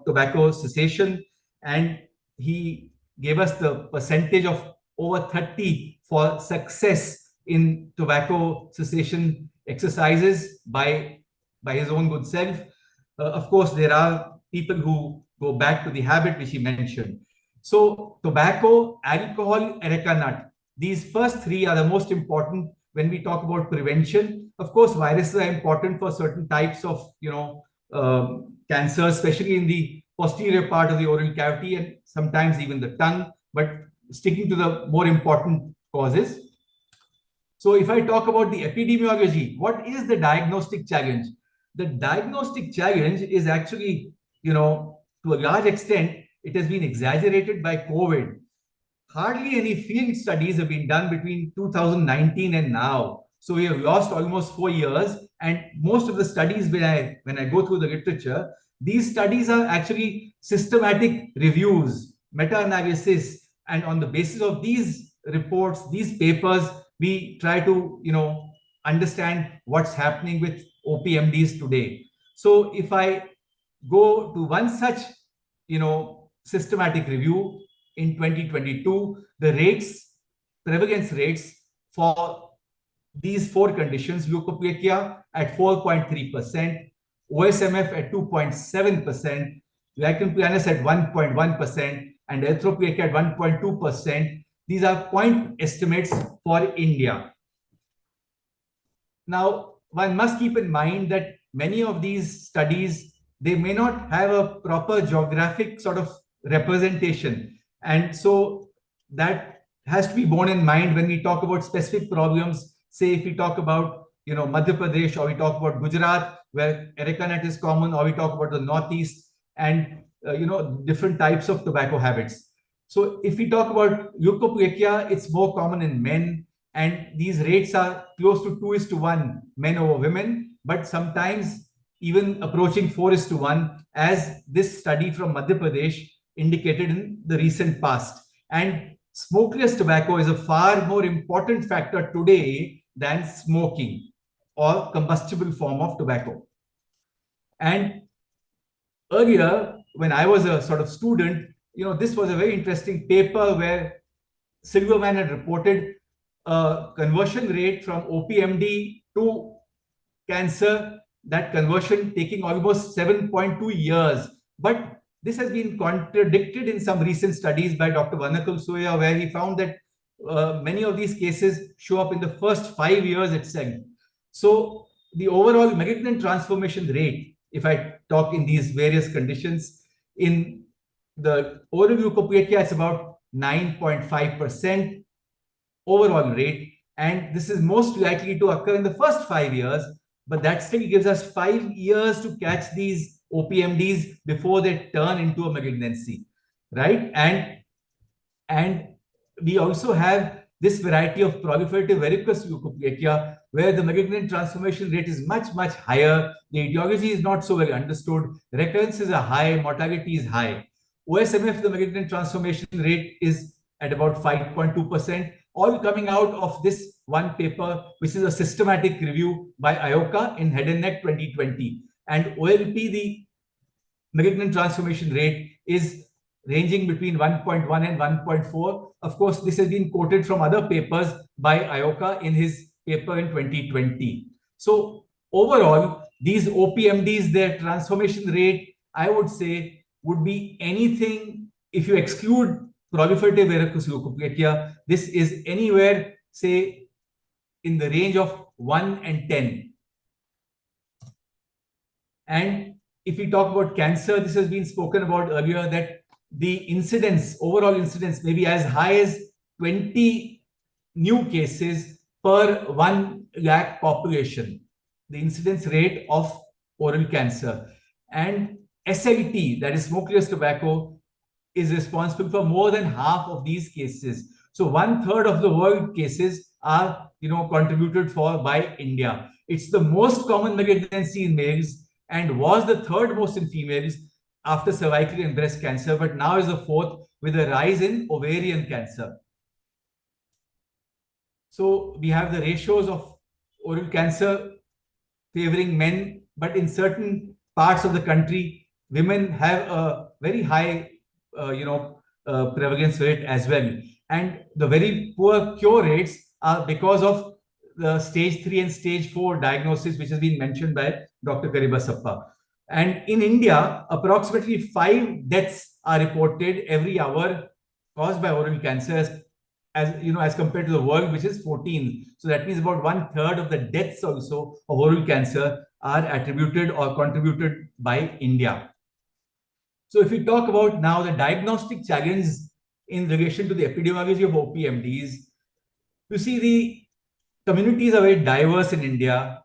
tobacco cessation, and he gave us the percentage of over 30 for success in tobacco cessation exercises by his own good self. Of course, there are people who go back to the habit which he mentioned. So tobacco, alcohol, areca nut, these first three are the most important when we talk about prevention. Of course, viruses are important for certain types of cancer, especially in the posterior part of the oral cavity and sometimes even the tongue, but sticking to the more important causes. So if I talk about the epidemiology, what is the diagnostic challenge? The diagnostic challenge is actually, to a large extent, it has been exaggerated by COVID. Hardly any field studies have been done between 2019 and now. So we have lost almost 4 years. And most of the studies, when I go through the literature, these studies are actually systematic reviews, meta-analysis. And on the basis of these reports, these papers, we try to, understand what's happening with OPMDs today. So if I go to one such, systematic review in 2022, the prevalence rates for these 4 conditions, leukopenia at 4.3%, OSMF at 2.7%, lichen planus at 1.1%, and erythroplakia at 1.2%. These are point estimates for India. Now, one must keep in mind that many of these studies, they may not have a proper geographic sort of representation. And so that has to be borne in mind when we talk about specific problems. Say if we talk about, Madhya Pradesh, or we talk about Gujarat, where areca nut is common, or we talk about the Northeast and, different types of tobacco habits. So if we talk about leukopenia, it's more common in men, and these rates are close to 2:1, men over women, but sometimes even approaching 4:1, as this study from Madhya Pradesh indicated in the recent past. And smokeless tobacco is a far more important factor today than smoking or combustible form of tobacco. And earlier, when I was a sort of student, this was a very interesting paper where Silverman had reported a conversion rate from OPMD to cancer, that conversion taking almost 7.2 years. But this has been contradicted in some recent studies by Dr. Vanakul Soya, where he found that many of these cases show up in the first 5 years itself. So the overall malignant transformation rate, if I talk in these various conditions, In the oral leukopenia, it's about 9.5% overall rate. And this is most likely to occur in the first 5 years, but that still gives us 5 years to catch these OPMDs before they turn into a malignancy, right? And we also have this variety of proliferative varicose leukopenia, where the malignant transformation rate is much, much higher. The etiology is not so well understood. Recurrences are high, mortality is high. OSMF, the malignant transformation rate is at about 5.2%, all coming out of this one paper, which is a systematic review by Ioccon in Head and Neck 2020. And OLP, the malignant transformation rate, is ranging between 1.1 and 1.4. Of course, this has been quoted from other papers by Ioccon in his paper in 2020. So overall, these OPMDs, their transformation rate, I would say, would be anything, if you exclude proliferative varicose leukopenia, this is anywhere, say, in the range of 1 and 10. And if we talk about cancer, this has been spoken about earlier, that the incidence, overall incidence, may be as high as 20 new cases per 1 lakh population, the incidence rate of oral cancer. And SLT, that is smokeless tobacco, is responsible for more than half of these cases. So 1/3 of the world cases are, contributed for by India. It's the most common malignancy in males and was the third most in females after cervical and breast cancer, but now is the fourth, with a rise in ovarian cancer. So we have the ratios of oral cancer favoring men, but in certain parts of the country, women have a very high, prevalence rate as well. And the very poor cure rates are because of the stage 3 and stage 4 diagnosis, which has been mentioned by Dr. Karibasappa. And in India, approximately 5 deaths are reported every hour caused by oral cancer, as compared to the world, which is 14. So that means about 1/3 of the deaths also of oral cancer are attributed or contributed by India. So if we talk about now the diagnostic challenge in relation to the epidemiology of OPMDs, you see the communities are very diverse in India,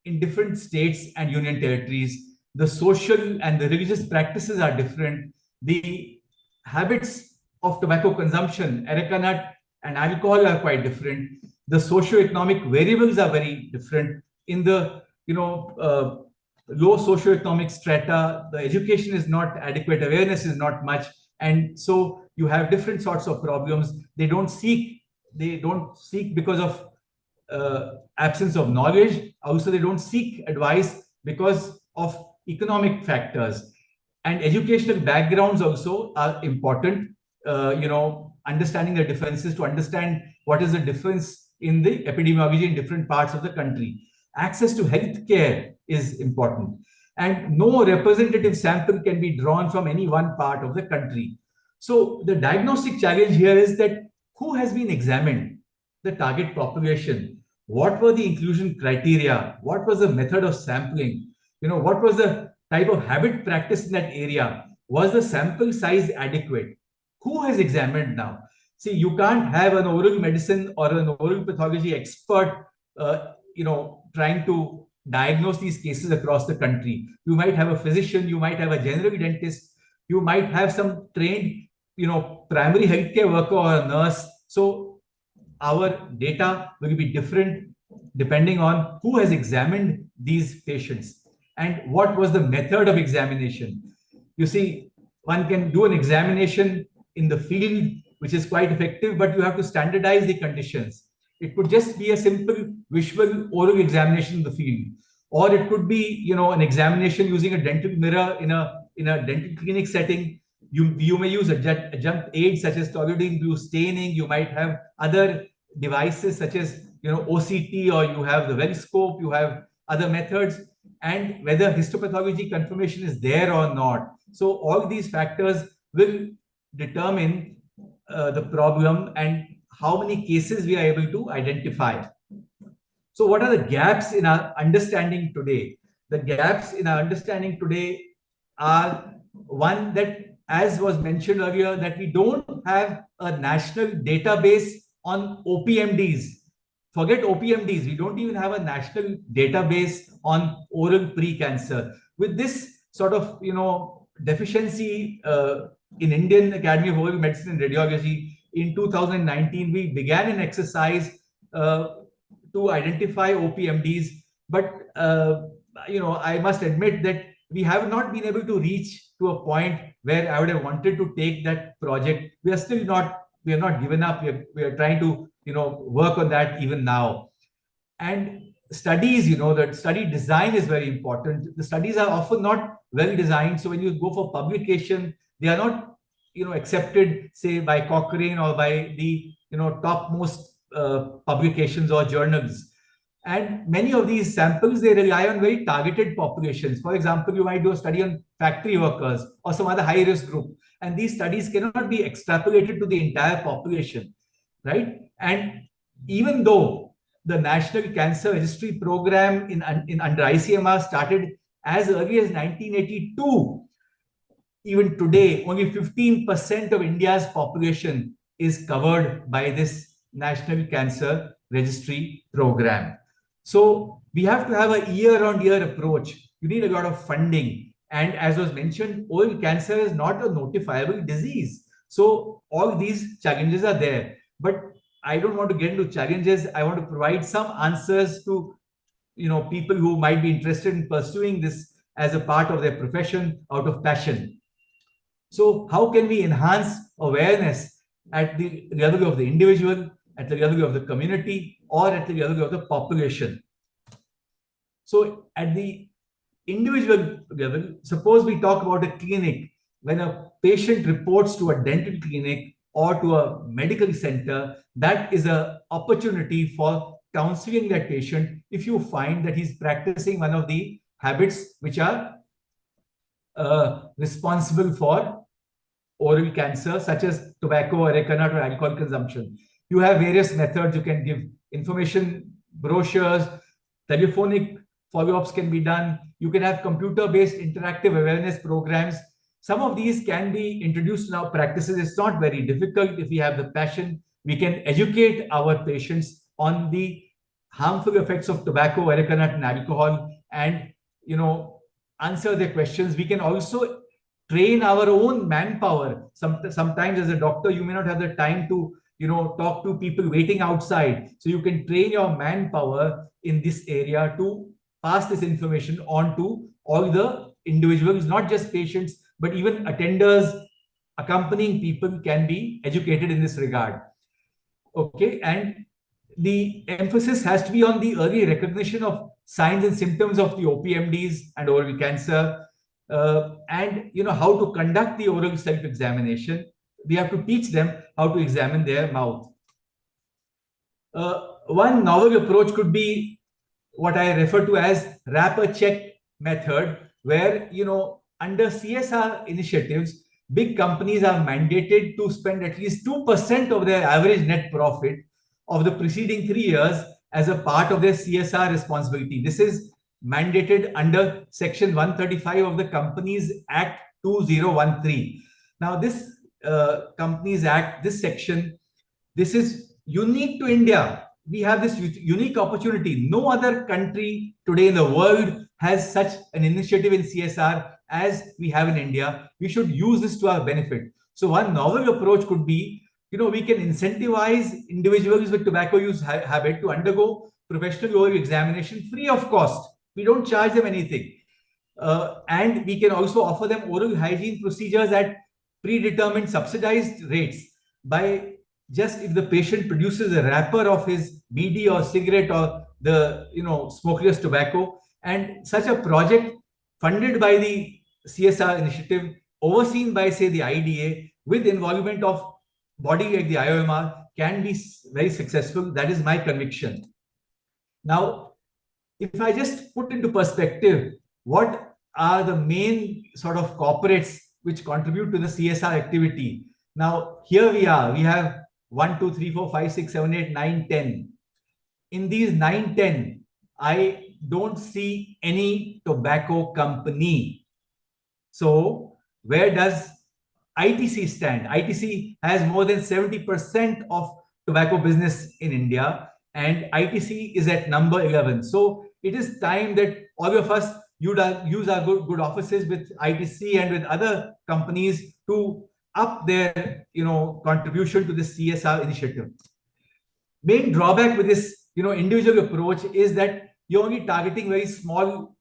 in different states and union territories. The social and the religious practices are different. The habits of tobacco consumption, areca nut and alcohol, are quite different. The socio-economic variables are very different. In the low socio-economic strata, the education is not adequate, awareness is not much, and so you have different sorts of problems. They don't seek because of absence of knowledge. Also, they don't seek advice because of economic factors. And educational backgrounds also are important. Understanding the differences, to understand what is the difference in the epidemiology in different parts of the country. Access to health care is important. And no representative sample can be drawn from any one part of the country. So the diagnostic challenge here is that who has been examined? The target population. What were the inclusion criteria? What was the method of sampling? What was the type of habit practice in that area? Was the sample size adequate? Who has examined now? See, you can't have an oral medicine or an oral pathology expert, trying to diagnose these cases across the country. You might have a physician, you might have a general dentist, you might have some trained, primary healthcare worker or a nurse. So our data will be different depending on who has examined these patients and what was the method of examination. You see, one can do an examination in the field, which is quite effective, but you have to standardize the conditions. It could just be a simple visual oral examination in the field, or it could be, an examination using a dental mirror in a dental clinic setting. You may use adjunct aids such as toluidine blue staining. You might have other devices such as OCT, or you have the Veriscope, you have other methods, and whether histopathology confirmation is there or not. So all these factors will determine the problem and how many cases we are able to identify. So what are the gaps in our understanding today? The gaps in our understanding today are one that, as was mentioned earlier, that we don't have a national database on OPMDs. Forget OPMDs, we don't even have a national database on oral pre-cancer. With this sort of, deficiency in Indian Academy of Oral Medicine and Radiology, in 2019, we began an exercise to identify OPMDs. But, I must admit that we have not been able to reach to a point where I would have wanted to take that project. We are not given up. We are trying to, work on that even now. And studies, that study design is very important. The studies are often not well designed. So when you go for publication, they are not, accepted, say, by Cochrane or by the, topmost publications or journals. And many of these samples, they rely on very targeted populations. For example, you might do a study on factory workers or some other high-risk group. And these studies cannot be extrapolated to the entire population, right? And even though the National Cancer Registry Program under ICMR started as early as 1982, even today, only 15% of India's population is covered by this National Cancer Registry Program. So we have to have a year-on-year approach. You need a lot of funding. And as was mentioned, oral cancer is not a notifiable disease. So all these challenges are there. But I don't want to get into challenges. I want to provide some answers to people who might be interested in pursuing this as a part of their profession out of passion. So how can we enhance awareness at the level of the individual, at the level of the community, or at the level of the population? So at the individual level, suppose we talk about a clinic. When a patient reports to a dental clinic or to a medical center, that is an opportunity for counseling that patient if you find that he's practicing one of the habits which are responsible for oral cancer, such as tobacco, areca nut, or alcohol consumption. You have various methods. You can give information, brochures, telephonic follow-ups can be done. You can have computer-based interactive awareness programs. Some of these can be introduced in our practices. It's not very difficult if we have the passion. We can educate our patients on the harmful effects of tobacco, areca nut, and alcohol, and answer their questions. We can also train our own manpower. Sometimes as a doctor, you may not have the time to talk to people waiting outside. So you can train your manpower in this area to pass this information on to all the individuals, not just patients, but even attenders, accompanying people can be educated in this regard. Okay, and the emphasis has to be on the early recognition of signs and symptoms of the OPMDs and oral cancer, and how to conduct the oral self-examination. We have to teach them how to examine their mouth. One novel approach could be what I refer to as wrapper check method, where under CSR initiatives, big companies are mandated to spend at least 2% of their average net profit of the preceding 3 years as a part of their CSR responsibility. This is mandated under Section 135 of the Companies Act 2013. Now, this Companies Act, this section, this is unique to India. We have this unique opportunity. No other country today in the world has such an initiative in CSR as we have in India. We should use this to our benefit. So one novel approach could be, we can incentivize individuals with tobacco use habit to undergo professional oral examination free of cost. We don't charge them anything. And we can also offer them oral hygiene procedures at predetermined subsidized rates by just if the patient produces a wrapper of his BD or cigarette or the smokeless tobacco, and such a project funded by the CSR initiative, overseen by, say, the IDA, with involvement of body like the IOMR, can be very successful. That is my conviction. Now, if I just put into perspective what are the main sort of corporates which contribute to the CSR activity. Now, here we are. We have 1, 2, 3, 4, 5, 6, 7, 8, 9, 10. In these 9, 10, I don't see any tobacco company. So where does ITC stand? ITC has more than 70% of tobacco business in India, and ITC is at number 11. So it is time that all of us use our good offices with ITC and with other companies to up their contribution to this CSR initiative. Main drawback with this individual approach is that you're only targeting very small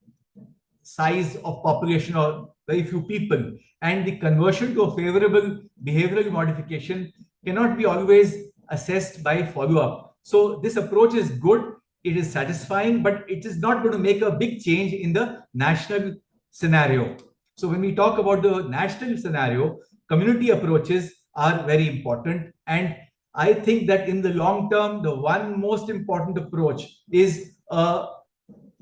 size of population or very few people, and the conversion to a favorable behavioral modification cannot be always assessed by follow-up. So this approach is good, it is satisfying, but it is not going to make a big change in the national scenario. So when we talk about the national scenario, community approaches are very important, and I think that in the long term, the one most important approach is a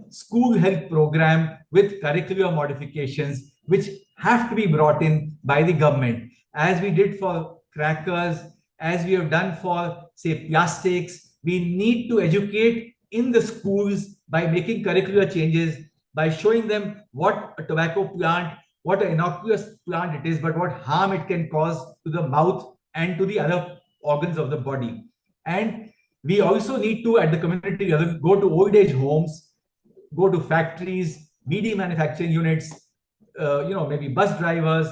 school health program with curricular modifications, which have to be brought in by the government, as we did for crackers, as we have done for, say, plastics. We need to educate in the schools by making curricular changes, by showing them what a tobacco plant, what an innocuous plant it is, but what harm it can cause to the mouth and to the other organs of the body. And we also need to, at the community level, go to old age homes, go to factories, media manufacturing units, maybe bus drivers.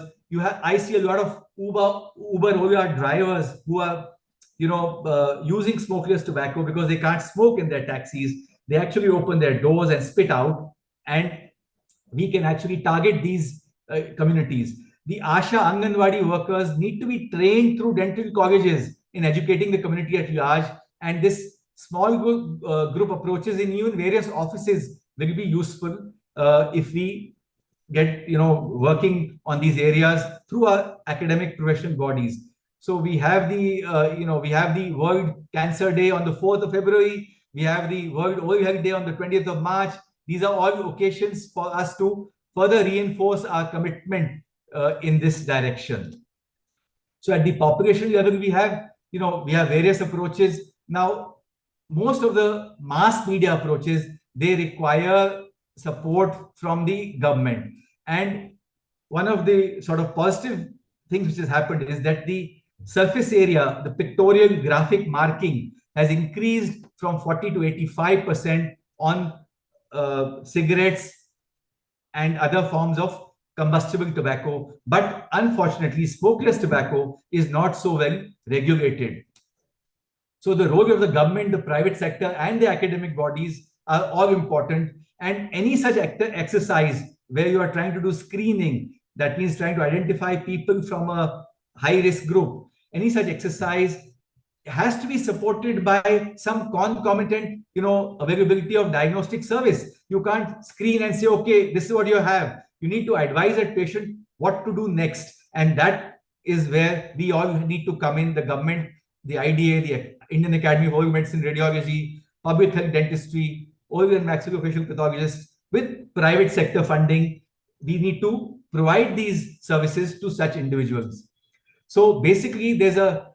I see a lot of Uber Ola drivers who are, using smokeless tobacco because they can't smoke in their taxis. They actually open their doors and spit out, and we can actually target these communities. The Asha Anganwadi workers need to be trained through dental colleges in educating the community at large, and this small group approaches in even various offices will be useful if we get working on these areas through our academic professional bodies. So we have the World Cancer Day on the 4th of February. We have the World Oral Health Day on the 20th of March. These are all occasions for us to further reinforce our commitment in this direction. So at the population level, we have various approaches. Now, most of the mass media approaches, they require support from the government. And one of the sort of positive things which has happened is that the surface area, the pictorial graphic marking, has increased from 40 to 85% on cigarettes and other forms of combustible tobacco. But unfortunately, smokeless tobacco is not so well regulated. So the role of the government, the private sector, and the academic bodies are all important. And any such exercise where you are trying to do screening, that means trying to identify people from a high-risk group, any such exercise has to be supported by some concomitant, availability of diagnostic service. You can't screen and say, okay, this is what you have. You need to advise that patient what to do next. And that is where we all need to come in, the government, the IDA, the Indian Academy of Oral Medicine, Radiology, Public Health Dentistry, oral and maxillofacial pathologists, with private sector funding. We need to provide these services to such individuals. So basically, there's a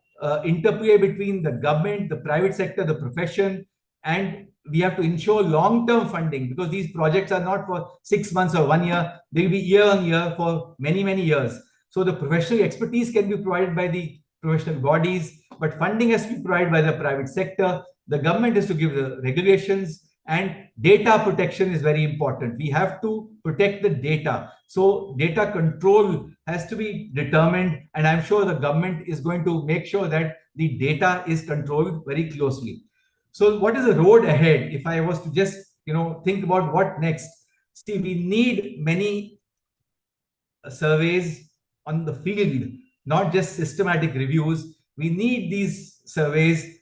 interplay between the government, the private sector, the profession, and we have to ensure long-term funding, because these projects are not for 6 months or 1 year. They'll be year on year for many, many years. So the professional expertise can be provided by the professional bodies, but funding has to be provided by the private sector. The government has to give the regulations, and data protection is very important. We have to protect the data. So data control has to be determined, and I'm sure the government is going to make sure that the data is controlled very closely. So what is the road ahead? If I was to just, think about what next, see, we need many surveys on the field, not just systematic reviews. We need these surveys,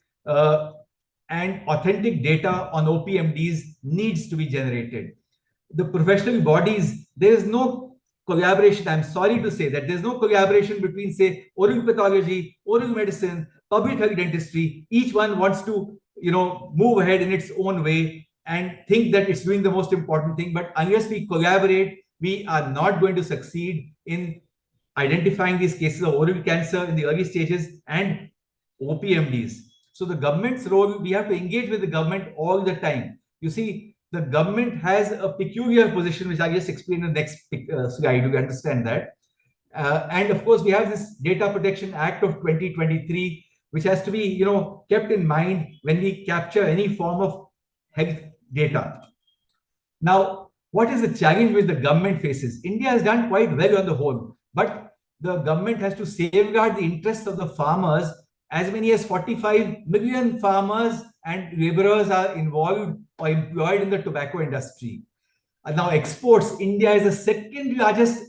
and authentic data on OPMDs needs to be generated. The professional bodies, there is no collaboration. I'm sorry to say that there's no collaboration between, say, oral pathology, oral medicine, public health dentistry. Each one wants to, move ahead in its own way and think that it's doing the most important thing. But unless we collaborate, we are not going to succeed in identifying these cases of oral cancer in the early stages and OPMDs. So the government's role, we have to engage with the government all the time. You see, the government has a peculiar position, which I just explain in the next slide. You understand that. And of course, we have this Data Protection Act of 2023, which has to be, kept in mind when we capture any form of health data. Now, what is the challenge which the government faces? India has done quite well on the whole, but the government has to safeguard the interests of the farmers. As many as 45 million farmers and laborers are involved or employed in the tobacco industry. Now, exports, India is the second largest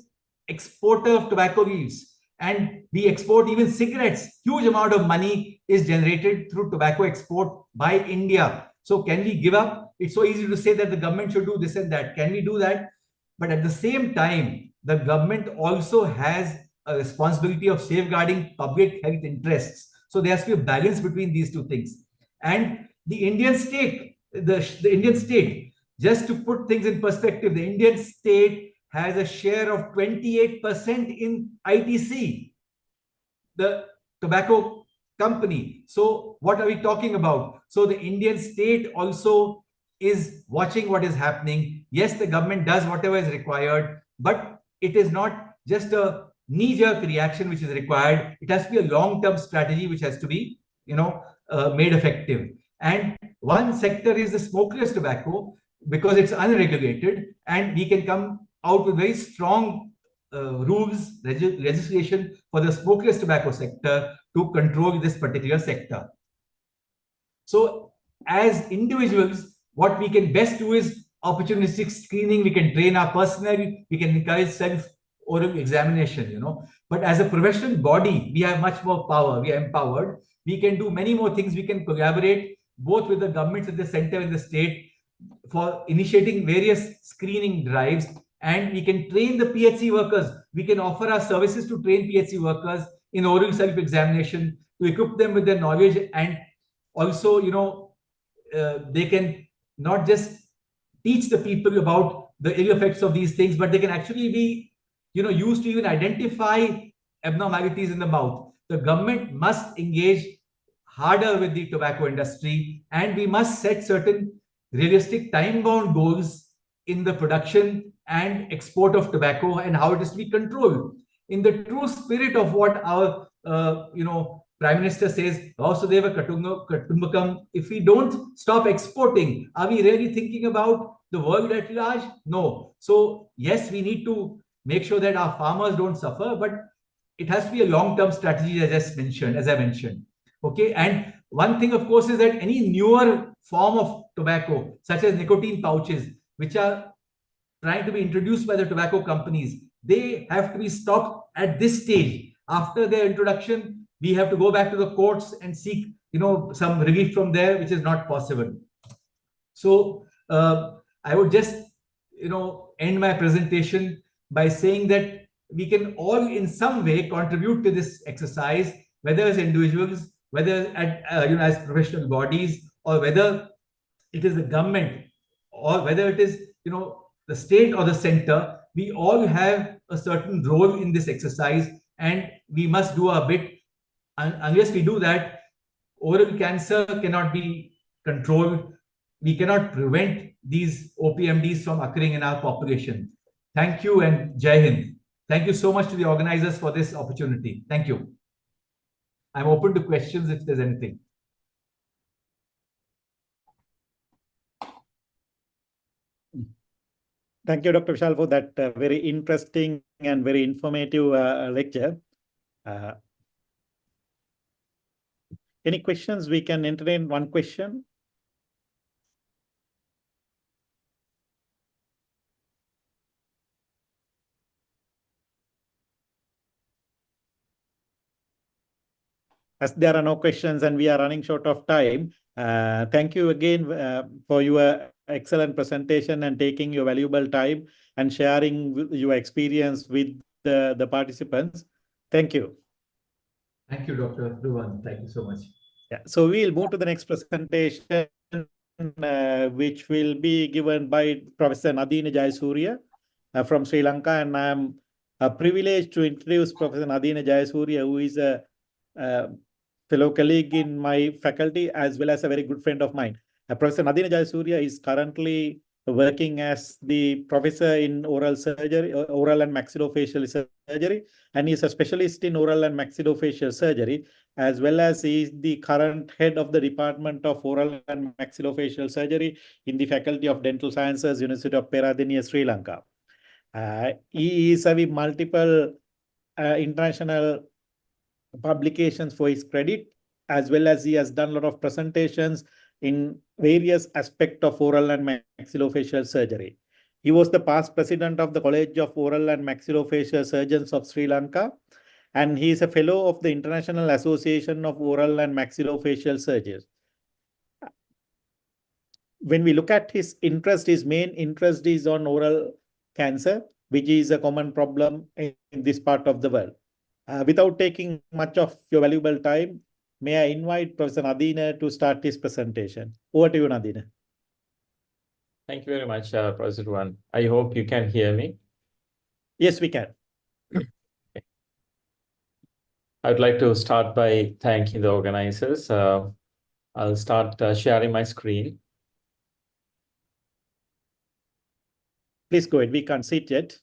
exporter of tobacco leaves, and we export even cigarettes. Huge amount of money is generated through tobacco export by India. So can we give up? It's so easy to say that the government should do this and that. Can we do that? But at the same time, the government also has a responsibility of safeguarding public health interests. So there has to be a balance between these two things. And the Indian state, the Indian state, just to put things in perspective, the Indian state has a share of 28% in ITC, the tobacco company. So what are we talking about? So the Indian state also is watching what is happening. Yes, the government does whatever is required, but it is not just a knee-jerk reaction which is required. It has to be a long-term strategy which has to be, made effective. And one sector is the smokeless tobacco, because it's unregulated, and we can come out with very strong rules, legislation for the smokeless tobacco sector to control this particular sector. So as individuals, what we can best do is opportunistic screening. We can train our personnel, we can encourage self-oral examination, But as a professional body, we have much more power. We are empowered. We can do many more things. We can collaborate both with the governments at the center and the state for initiating various screening drives, and we can train the PHC workers. We can offer our services to train PHC workers in oral self-examination, to equip them with their knowledge, and also, they can not just teach the people about the ill effects of these things, but they can actually be, used to even identify abnormalities in the mouth. The government must engage harder with the tobacco industry, and we must set certain realistic time-bound goals in the production and export of tobacco and how it is to be controlled. In the true spirit of what our, Prime Minister says, Vasudhaiva Kutumbakam, if we don't stop exporting, are we really thinking about the world at large? No. So yes, we need to make sure that our farmers don't suffer, but it has to be a long-term strategy, as I mentioned. Okay, and one thing, of course, is that any newer form of tobacco, such as nicotine pouches, which are trying to be introduced by the tobacco companies, they have to be stopped at this stage. After their introduction, we have to go back to the courts and seek, some relief from there, which is not possible. So I would just, end my presentation by saying that we can all in some way contribute to this exercise, whether as individuals, whether at, as professional bodies, or whether it is the government, or whether it is, the state or the center. We all have a certain role in this exercise, and we must do our bit. Unless we do that, oral cancer cannot be controlled. We cannot prevent these OPMDs from occurring in our population. Thank you, and Jai Hind. Thank you so much to the organizers for this opportunity. Thank you. I'm open to questions if there's anything. Thank you, Dr. Vishal, for that very interesting and very informative lecture. Any questions? We can entertain one question. As there are no questions and we are running short of time, thank you again for your excellent presentation and taking your valuable time and sharing your experience with the participants. Thank you. Thank you, Dr. Ruwan. Thank you so much. Yeah. So we'll move to the next presentation, which will be given by Professor Nadine Jayasuriya from Sri Lanka. And I'm privileged to introduce Professor Nadine Jayasuriya, who is a fellow colleague in my faculty as well as a very good friend of mine. Professor Nadine Jayasuriya is currently working as the professor in oral surgery, oral and maxillofacial surgery, and he's a specialist in oral and maxillofacial surgery, as well as he is the current head of the Department of Oral and Maxillofacial Surgery in the Faculty of Dental Sciences, University of Peradeniya, Sri Lanka. He is having multiple international publications for his credit, as well as he has done a lot of presentations in various aspects of oral and maxillofacial surgery. He was the past president of the College of Oral and Maxillofacial Surgeons of Sri Lanka, and he is a fellow of the International Association of Oral and Maxillofacial Surgeons. When we look at his interest, his main interest is on oral cancer, which is a common problem in this part of the world. Without taking much of your valuable time, may I invite Professor Nadine to start his presentation. Over to you, Nadine. Thank you very much, Professor Ruan. I hope you can hear me. Yes, we can. I would like to start by thanking the organizers. I'll start sharing my screen. Please go ahead. We can't see it yet.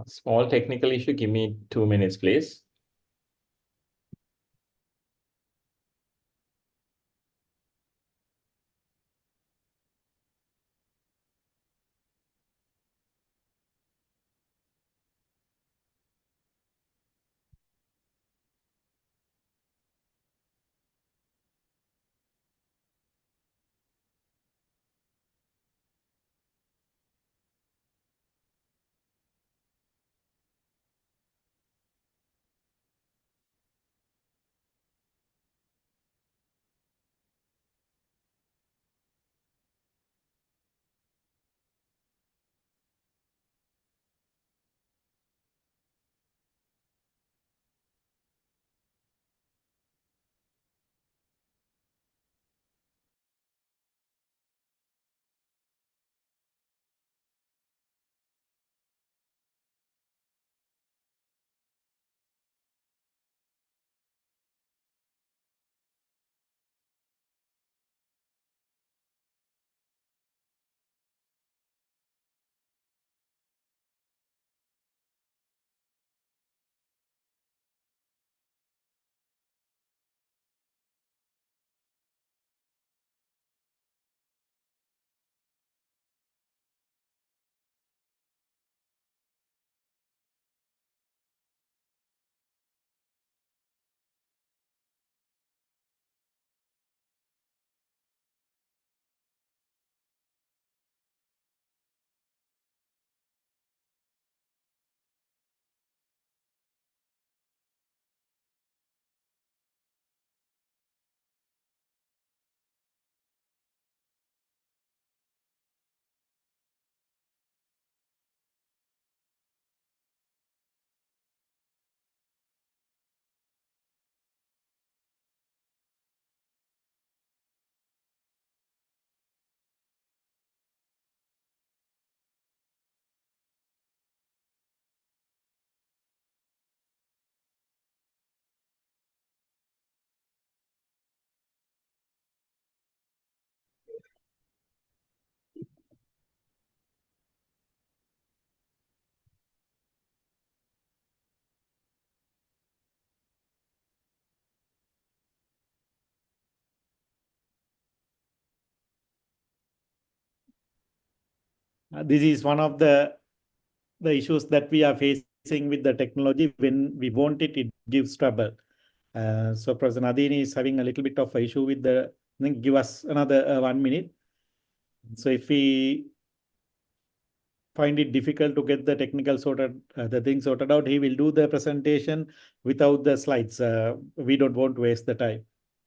Small technical issue. Give me 2 minutes, please. This is one of the issues that we are facing with the technology. When we want it, it gives trouble. So Professor Nadine is having a little bit of an issue with the, then give us another 1 minute. So if we find it difficult to get the technical sorted, the thing sorted out, he will do the presentation without the slides. We don't want to waste the time.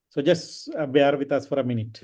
So just bear with us for a minute.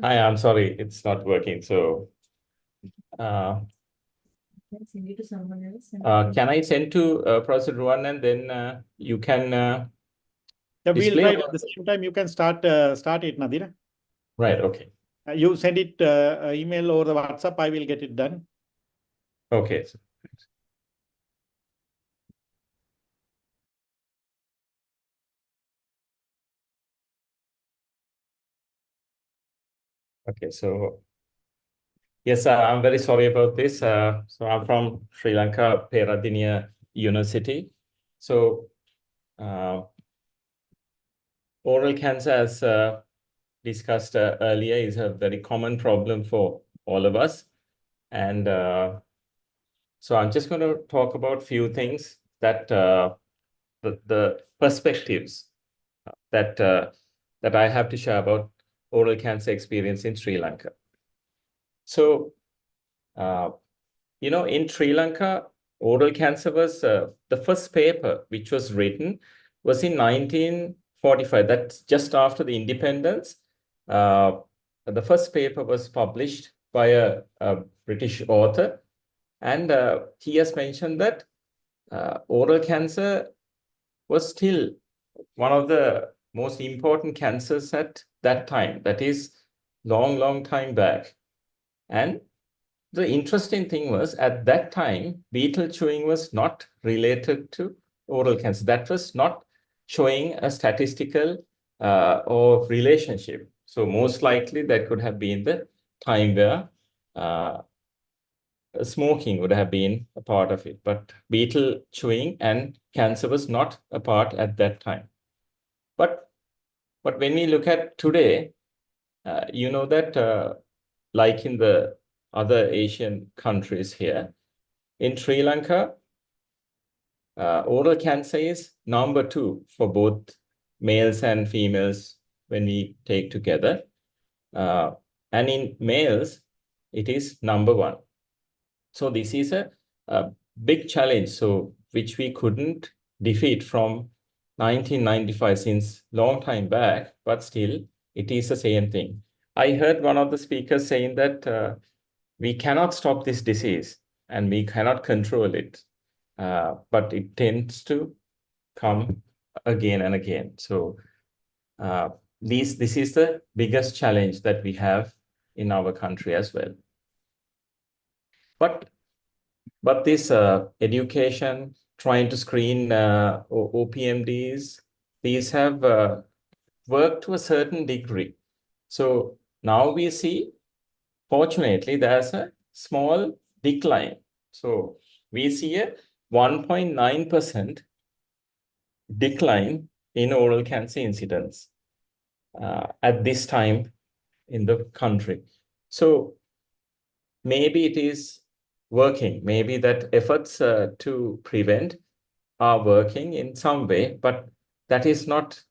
Hi, I'm sorry, it's not working. So, Send it to someone else. can I send to Professor Ruan and then you can Yeah, we'll display try or- at the same time. You can start it, Nadir. Right, okay. You send it email or the WhatsApp. I will get it done. Okay. Okay, so yes, I'm very sorry about this. So I'm from Sri Lanka, Peradeniya University. So oral cancer, as discussed earlier, is a very common problem for all of us. And so I'm just going to talk about few things that the perspectives that that I have to share about oral cancer experience in Sri Lanka. So, in Sri Lanka, oral cancer was the first paper which was written was in 1945. That's just after the independence. The first paper was published by a British author, and he has mentioned that oral cancer was still one of the most important cancers at that time. That is long time back. And the interesting thing was at that time, betel chewing was not related to oral cancer. That was not showing a statistical or relationship. So most likely that could have been the time where smoking would have been a part of it. But betel chewing and cancer was not a part at that time. But when we look at today, You know that like in the other Asian countries here, in Sri Lanka, oral cancer is number 2 for both males and females when we take together. And in males, it is number 1. So this is a big challenge, so which we couldn't defeat from 1995, since long time back, but still it is the same thing. I heard one of the speakers saying that we cannot stop this disease and we cannot control it, but it tends to come again and again. So this is the biggest challenge that we have in our country as well. But this education, trying to screen OPMDs, these have worked to a certain degree. So now we see, fortunately, there's a small decline. So we see a 1.9% decline in oral cancer incidence at this time in the country. So maybe it is working. Maybe that efforts to prevent are working in some way, but that is not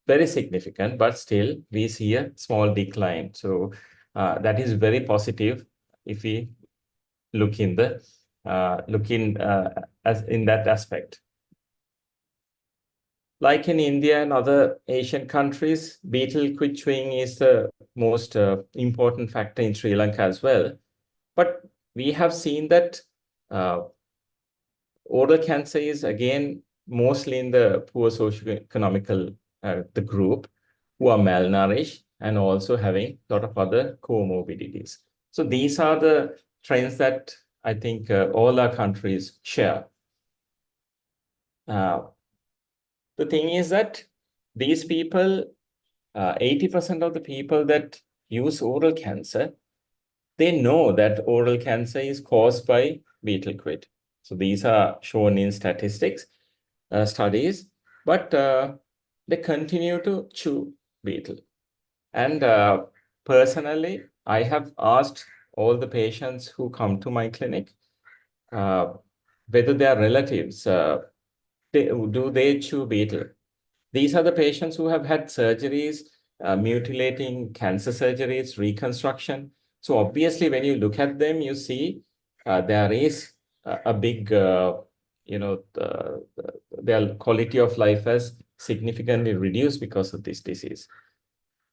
very significant, but still we see a small decline. So that is very positive if we look in the as in that aspect. Like in India and other Asian countries, betel quid chewing is the most important factor in Sri Lanka as well. But we have seen that oral cancer is again mostly in the poor socioeconomical the group who are malnourished and also having a lot of other comorbidities. So these are the trends that I think all our countries share. The thing is that these people, 80% of the people that use oral cancer, they know that oral cancer is caused by betel quid. So these are shown in statistics studies, but they continue to chew betel. And personally, I have asked all the patients who come to my clinic whether their relatives, do they chew betel? These are the patients who have had surgeries, mutilating cancer surgeries, reconstruction. So obviously, when you look at them, you see there is a big, their quality of life has significantly reduced because of this disease.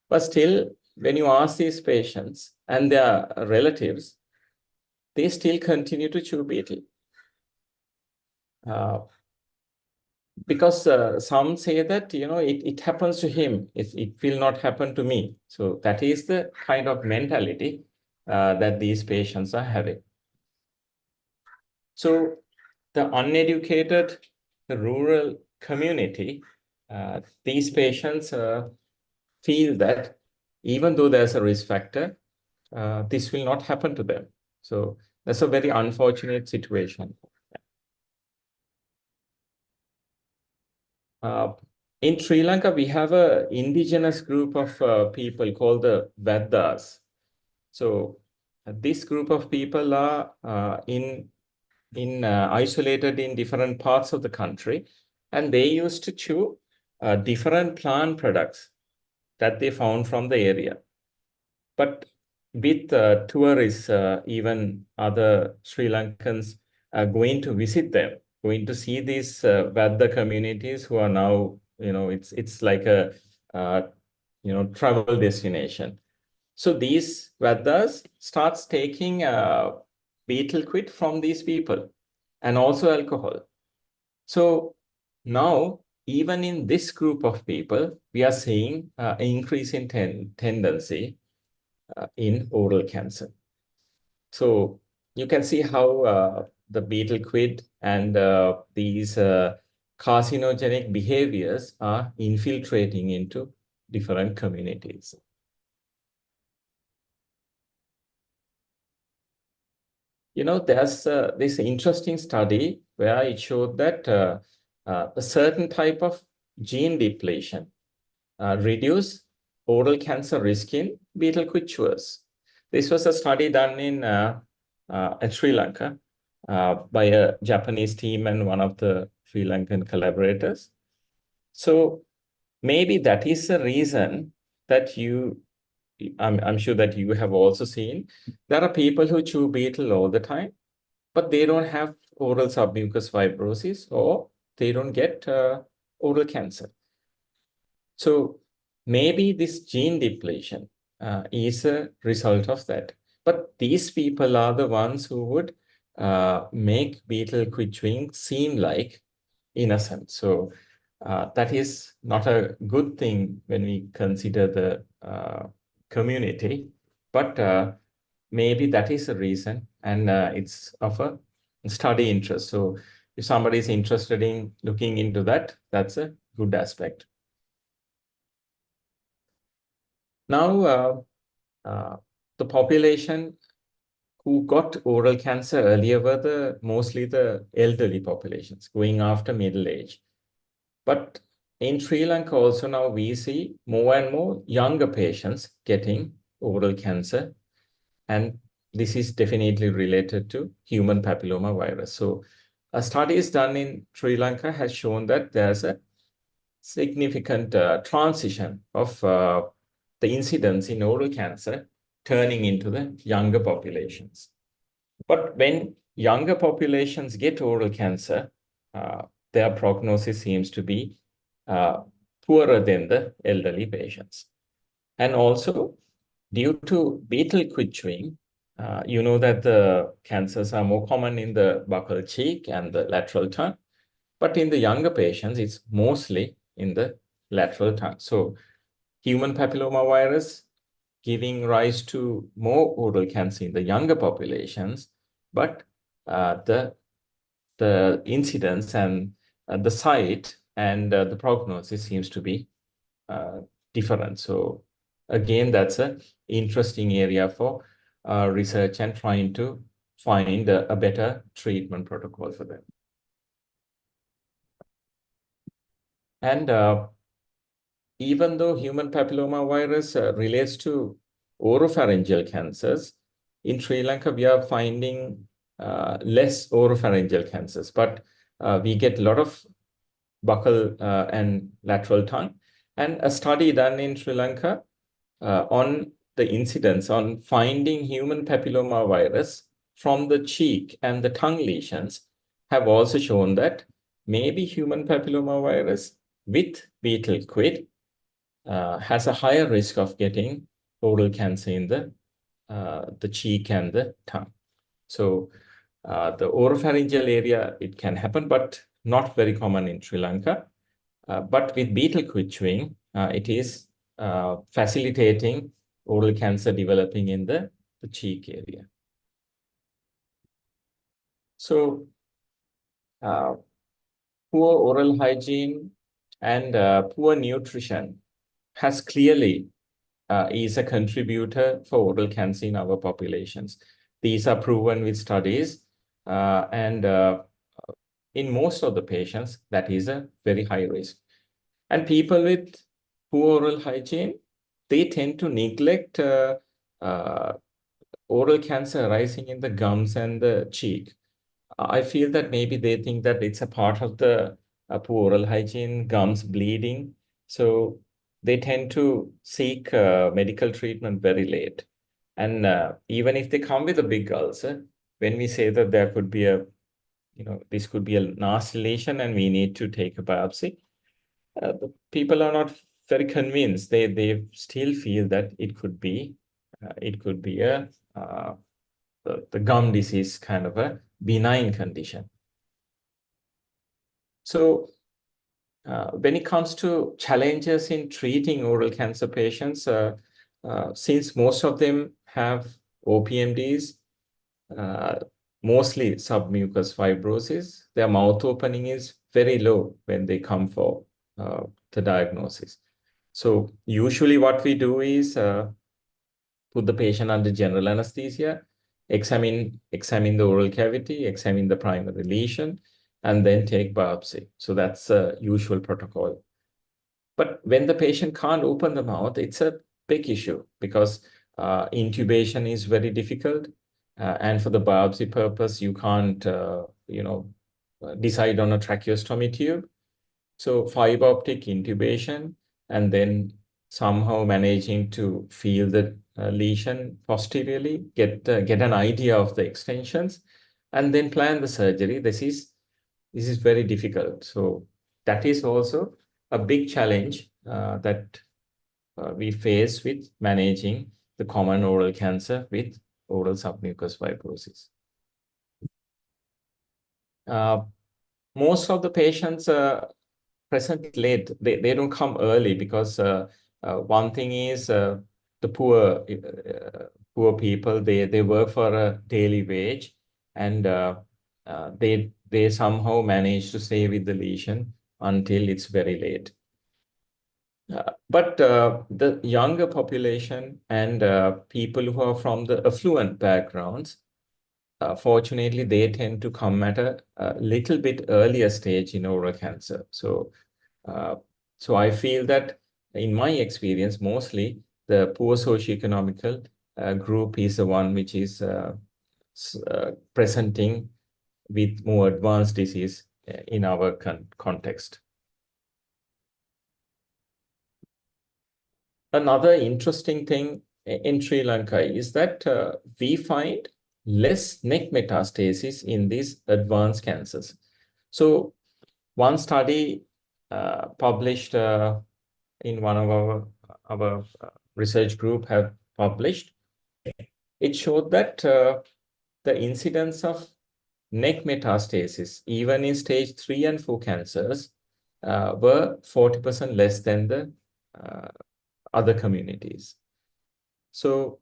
But still, when you ask these patients and their relatives, they still continue to chew betel. Because some say that, it happens to him, it will not happen to me. So that is the kind of mentality that these patients are having. So the uneducated, the rural community, these patients feel that even though there's a risk factor, this will not happen to them. So that's a very unfortunate situation. In Sri Lanka, we have an indigenous group of people called the Vaddas. So this group of people are isolated in different parts of the country, and they used to chew different plant products that they found from the area. But with tourists, even other Sri Lankans are going to visit them, going to see these Vadda communities who are now, it's like a travel destination. So these Vaddas starts taking betel quid from these people and also alcohol. So now, even in this group of people, we are seeing an increase in tendency in oral cancer. So you can see how the betel quid and these carcinogenic behaviors are infiltrating into different communities. There's this interesting study where it showed that a certain type of gene depletion reduce oral cancer risk in betel quid chewers. This was a study done in Sri Lanka by a Japanese team and one of the Sri Lankan collaborators. So maybe that is the reason that I'm sure that you have also seen, there are people who chew betel all the time, but they don't have oral submucous fibrosis or they don't get oral cancer. So maybe this gene depletion is a result of that. But these people are the ones who would make betel quid chewing seem like innocent. So that is not a good thing when we consider the community. But maybe that is the reason, and it's of a study interest. So if somebody is interested in looking into that, that's a good aspect. Now, the population who got oral cancer earlier were mostly the elderly populations going after middle age. But in Sri Lanka also now we see more and more younger patients getting oral cancer. And this is definitely related to human papilloma virus. So a study done in Sri Lanka has shown that there's a significant transition of the incidence in oral cancer turning into the younger populations. But when younger populations get oral cancer, their prognosis seems to be poorer than the elderly patients. And also, due to betel quid chewing, you know that the cancers are more common in the buccal cheek and the lateral tongue. But in the younger patients, it's mostly in the lateral tongue. So human papilloma virus giving rise to more oral cancer in the younger populations, but the incidence and the site and the prognosis seems to be different. So again, that's an interesting area for research and trying to find a better treatment protocol for them. And even though human papilloma virus relates to oropharyngeal cancers, in Sri Lanka, we are finding less oropharyngeal cancers, but we get a lot of buccal and lateral tongue. And a study done in Sri Lanka on the incidence on finding human papilloma virus from the cheek and the tongue lesions have also shown that maybe human papilloma virus with betel quid has a higher risk of getting oral cancer in the cheek and the tongue. So the oropharyngeal area, it can happen, but not very common in Sri Lanka. But with betel quid chewing, it is facilitating oral cancer developing in the cheek area. So poor oral hygiene and poor nutrition has clearly is a contributor for oral cancer in our populations. These are proven with studies, and in most of the patients, that is a very high risk. And people with poor oral hygiene, they tend to neglect oral cancer arising in the gums and the cheek. I feel that maybe they think that it's a part of the poor oral hygiene, gums bleeding. So they tend to seek medical treatment very late. And even if they come with a big ulcer, when we say that there could be this could be a nasty lesion and we need to take a biopsy, the people are not very convinced. They still feel that it could be the gum disease kind of a benign condition. So when it comes to challenges in treating oral cancer patients, since most of them have OPMDs, mostly submucous fibrosis, their mouth opening is very low when they come for the diagnosis. So usually what we do is put the patient under general anesthesia, examine the oral cavity, examine the primary lesion, and then take biopsy. So that's a usual protocol. But when the patient can't open the mouth, it's a big issue because intubation is very difficult. And for the biopsy purpose, you can't, decide on a tracheostomy tube. So fiber optic intubation and then somehow managing to feel the lesion posteriorly, get an idea of the extensions, and then plan the surgery. This is very difficult. So that is also a big challenge that we face with managing the common oral cancer with oral submucous fibrosis. Most of the patients present late. They don't come early because one thing is the poor people, they work for a daily wage, and they somehow manage to stay with the lesion until it's very late. But the younger population and people who are from the affluent backgrounds, fortunately, they tend to come at a little bit earlier stage in oral cancer. So I feel that in my experience, mostly the poor socioeconomical group is the one which is presenting with more advanced disease in our context. Another interesting thing in Sri Lanka is that we find less neck metastasis in these advanced cancers. So one study published in one of our research group have published, it showed that the incidence of neck metastasis, even in stage 3 and 4 cancers, were 40% less than the other communities. So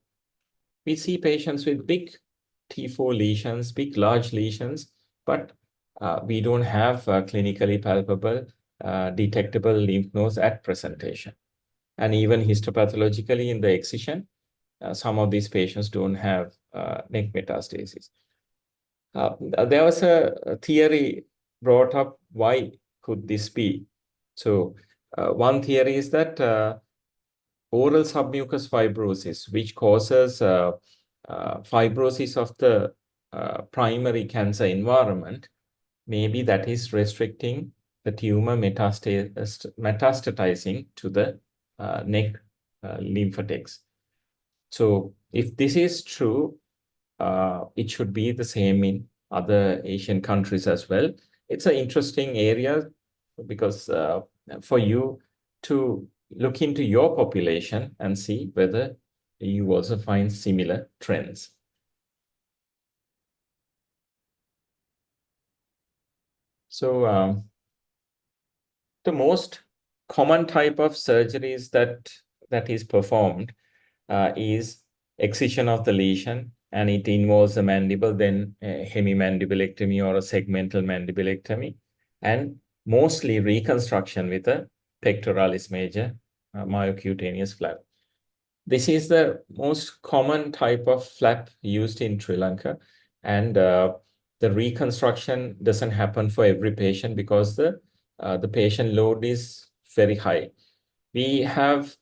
we see patients with big T4 lesions, big large lesions, but we don't have clinically palpable, detectable lymph nodes at presentation. And even histopathologically in the excision, some of these patients don't have neck metastasis. There was a theory brought up, why could this be? So one theory is that oral submucous fibrosis, which causes fibrosis of the primary cancer environment, maybe that is restricting the tumor metastatizing to the neck lymphatics. So if this is true, it should be the same in other Asian countries as well. It's an interesting area because for you to look into your population and see whether you also find similar trends. So the most common type of surgeries that is performed is excision of the lesion, and it involves a mandible, then a hemimandibulectomy or a segmental mandibulectomy, and mostly reconstruction with a pectoralis major myocutaneous flap. This is the most common type of flap used in Sri Lanka, and the reconstruction doesn't happen for every patient because the patient load is very high. We have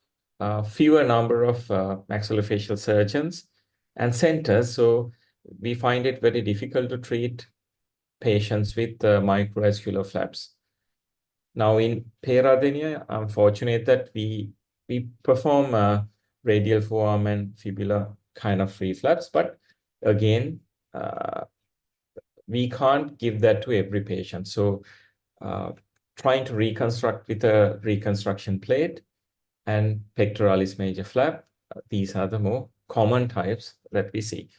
fewer number of maxillofacial surgeons and centers, so we find it very difficult to treat patients with microvascular flaps. Now in Peradeniya, I'm fortunate that we perform radial forearm and fibula kind of free flaps, but again, we can't give that to every patient. So trying to reconstruct with a reconstruction plate and pectoralis major flap, these are the more common types that we see.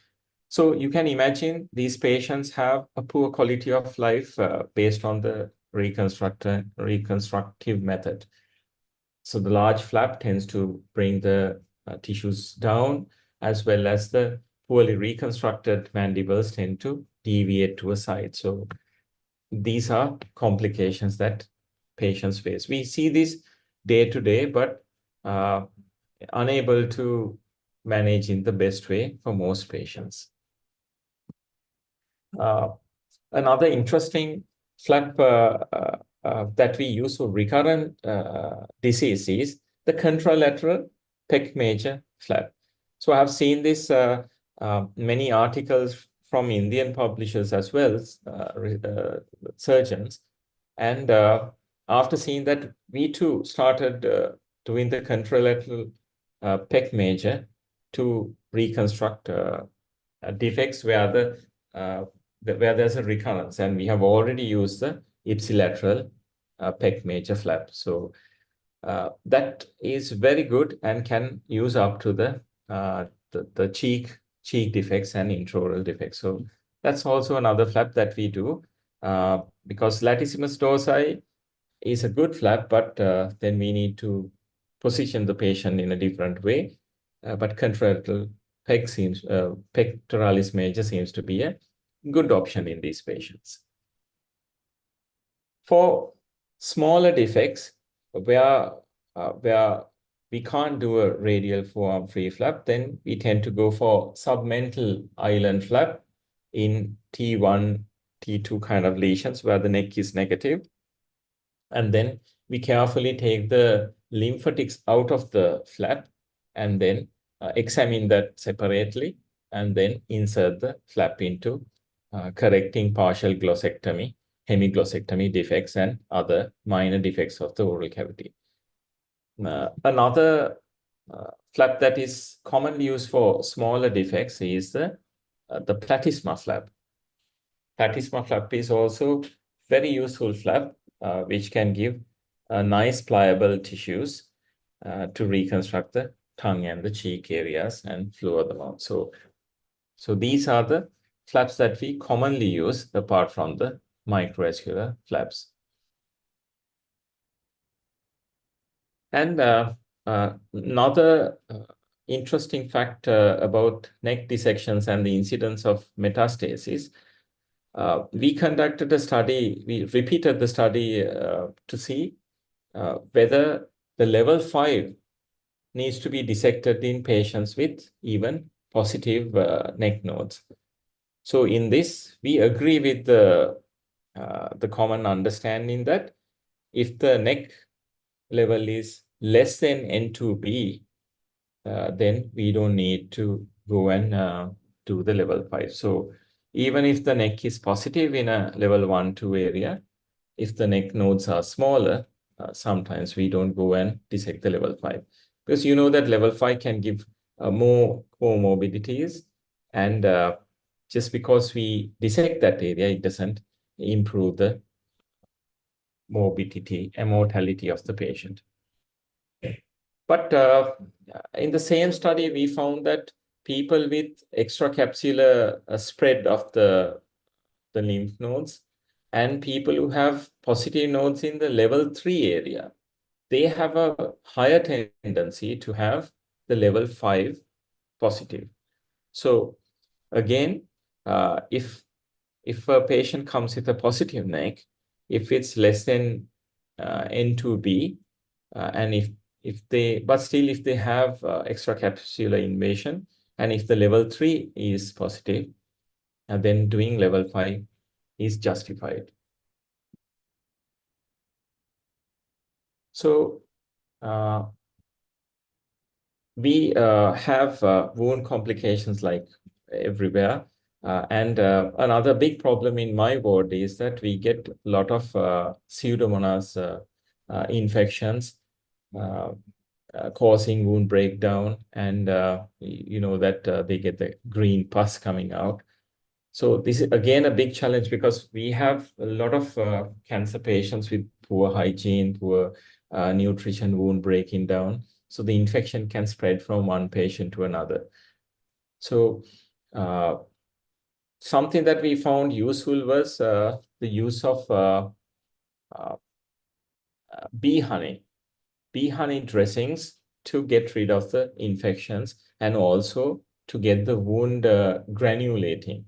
So you can imagine these patients have a poor quality of life based on the reconstructive method. So the large flap tends to bring the tissues down, as well as the poorly reconstructed mandibles tend to deviate to a side. So these are complications that patients face. We see this day to day, but unable to manage in the best way for most patients. Another interesting flap that we use for recurrent disease is the contralateral pec major flap. So I've seen this many articles from Indian publishers as well, surgeons. And after seeing that, we too started doing the contralateral pec major to reconstruct defects where where there's a recurrence, and we have already used the ipsilateral pec major flap. So that is very good and can use up to the cheek defects and intraoral defects. So that's also another flap that we do because latissimus dorsi is a good flap, but then we need to position the patient in a different way. But contralateral pectoralis major seems to be a good option in these patients. For smaller defects where we can't do a radial forearm free flap, then we tend to go for submental island flap in T1, T2 kind of lesions where the neck is negative. And then we carefully take the lymphatics out of the flap and then examine that separately and then insert the flap into correcting partial glossectomy, hemiglossectomy defects, and other minor defects of the oral cavity. Another flap that is commonly used for smaller defects is the platysma flap. Platysma flap is also very useful flap, which can give nice pliable tissues to reconstruct the tongue and the cheek areas and floor the mouth. So these are the flaps that we commonly use apart from the microvascular flaps. And another interesting fact about neck dissections and the incidence of metastasis, we conducted a study, we repeated the study to see whether the level 5 needs to be dissected in patients with even positive neck nodes. So in this, we agree with the common understanding that if the neck level is less than N2B, then we don't need to go and do the level 5. So even if the neck is positive in a level 1, 2 area, if the neck nodes are smaller, sometimes we don't go and dissect the level 5. Because you know that level 5 can give more comorbidities, and just because we dissect that area, it doesn't improve the morbidity and mortality of the patient. But in the same study, we found that people with extracapsular spread of the lymph nodes and people who have positive nodes in the level 3 area, they have a higher tendency to have the level 5 positive. So again, if a patient comes with a positive neck, if it's less than N2B, and if they have extracapsular invasion, and if the level 3 is positive, then doing level 5 is justified. So we have wound complications like everywhere. And another big problem in my ward is that we get a lot of Pseudomonas infections causing wound breakdown, and you know that they get the green pus coming out. So this is again a big challenge because we have a lot of cancer patients with poor hygiene, poor nutrition, wound breaking down. So the infection can spread from one patient to another. So something that we found useful was the use of bee honey dressings to get rid of the infections and also to get the wound granulating.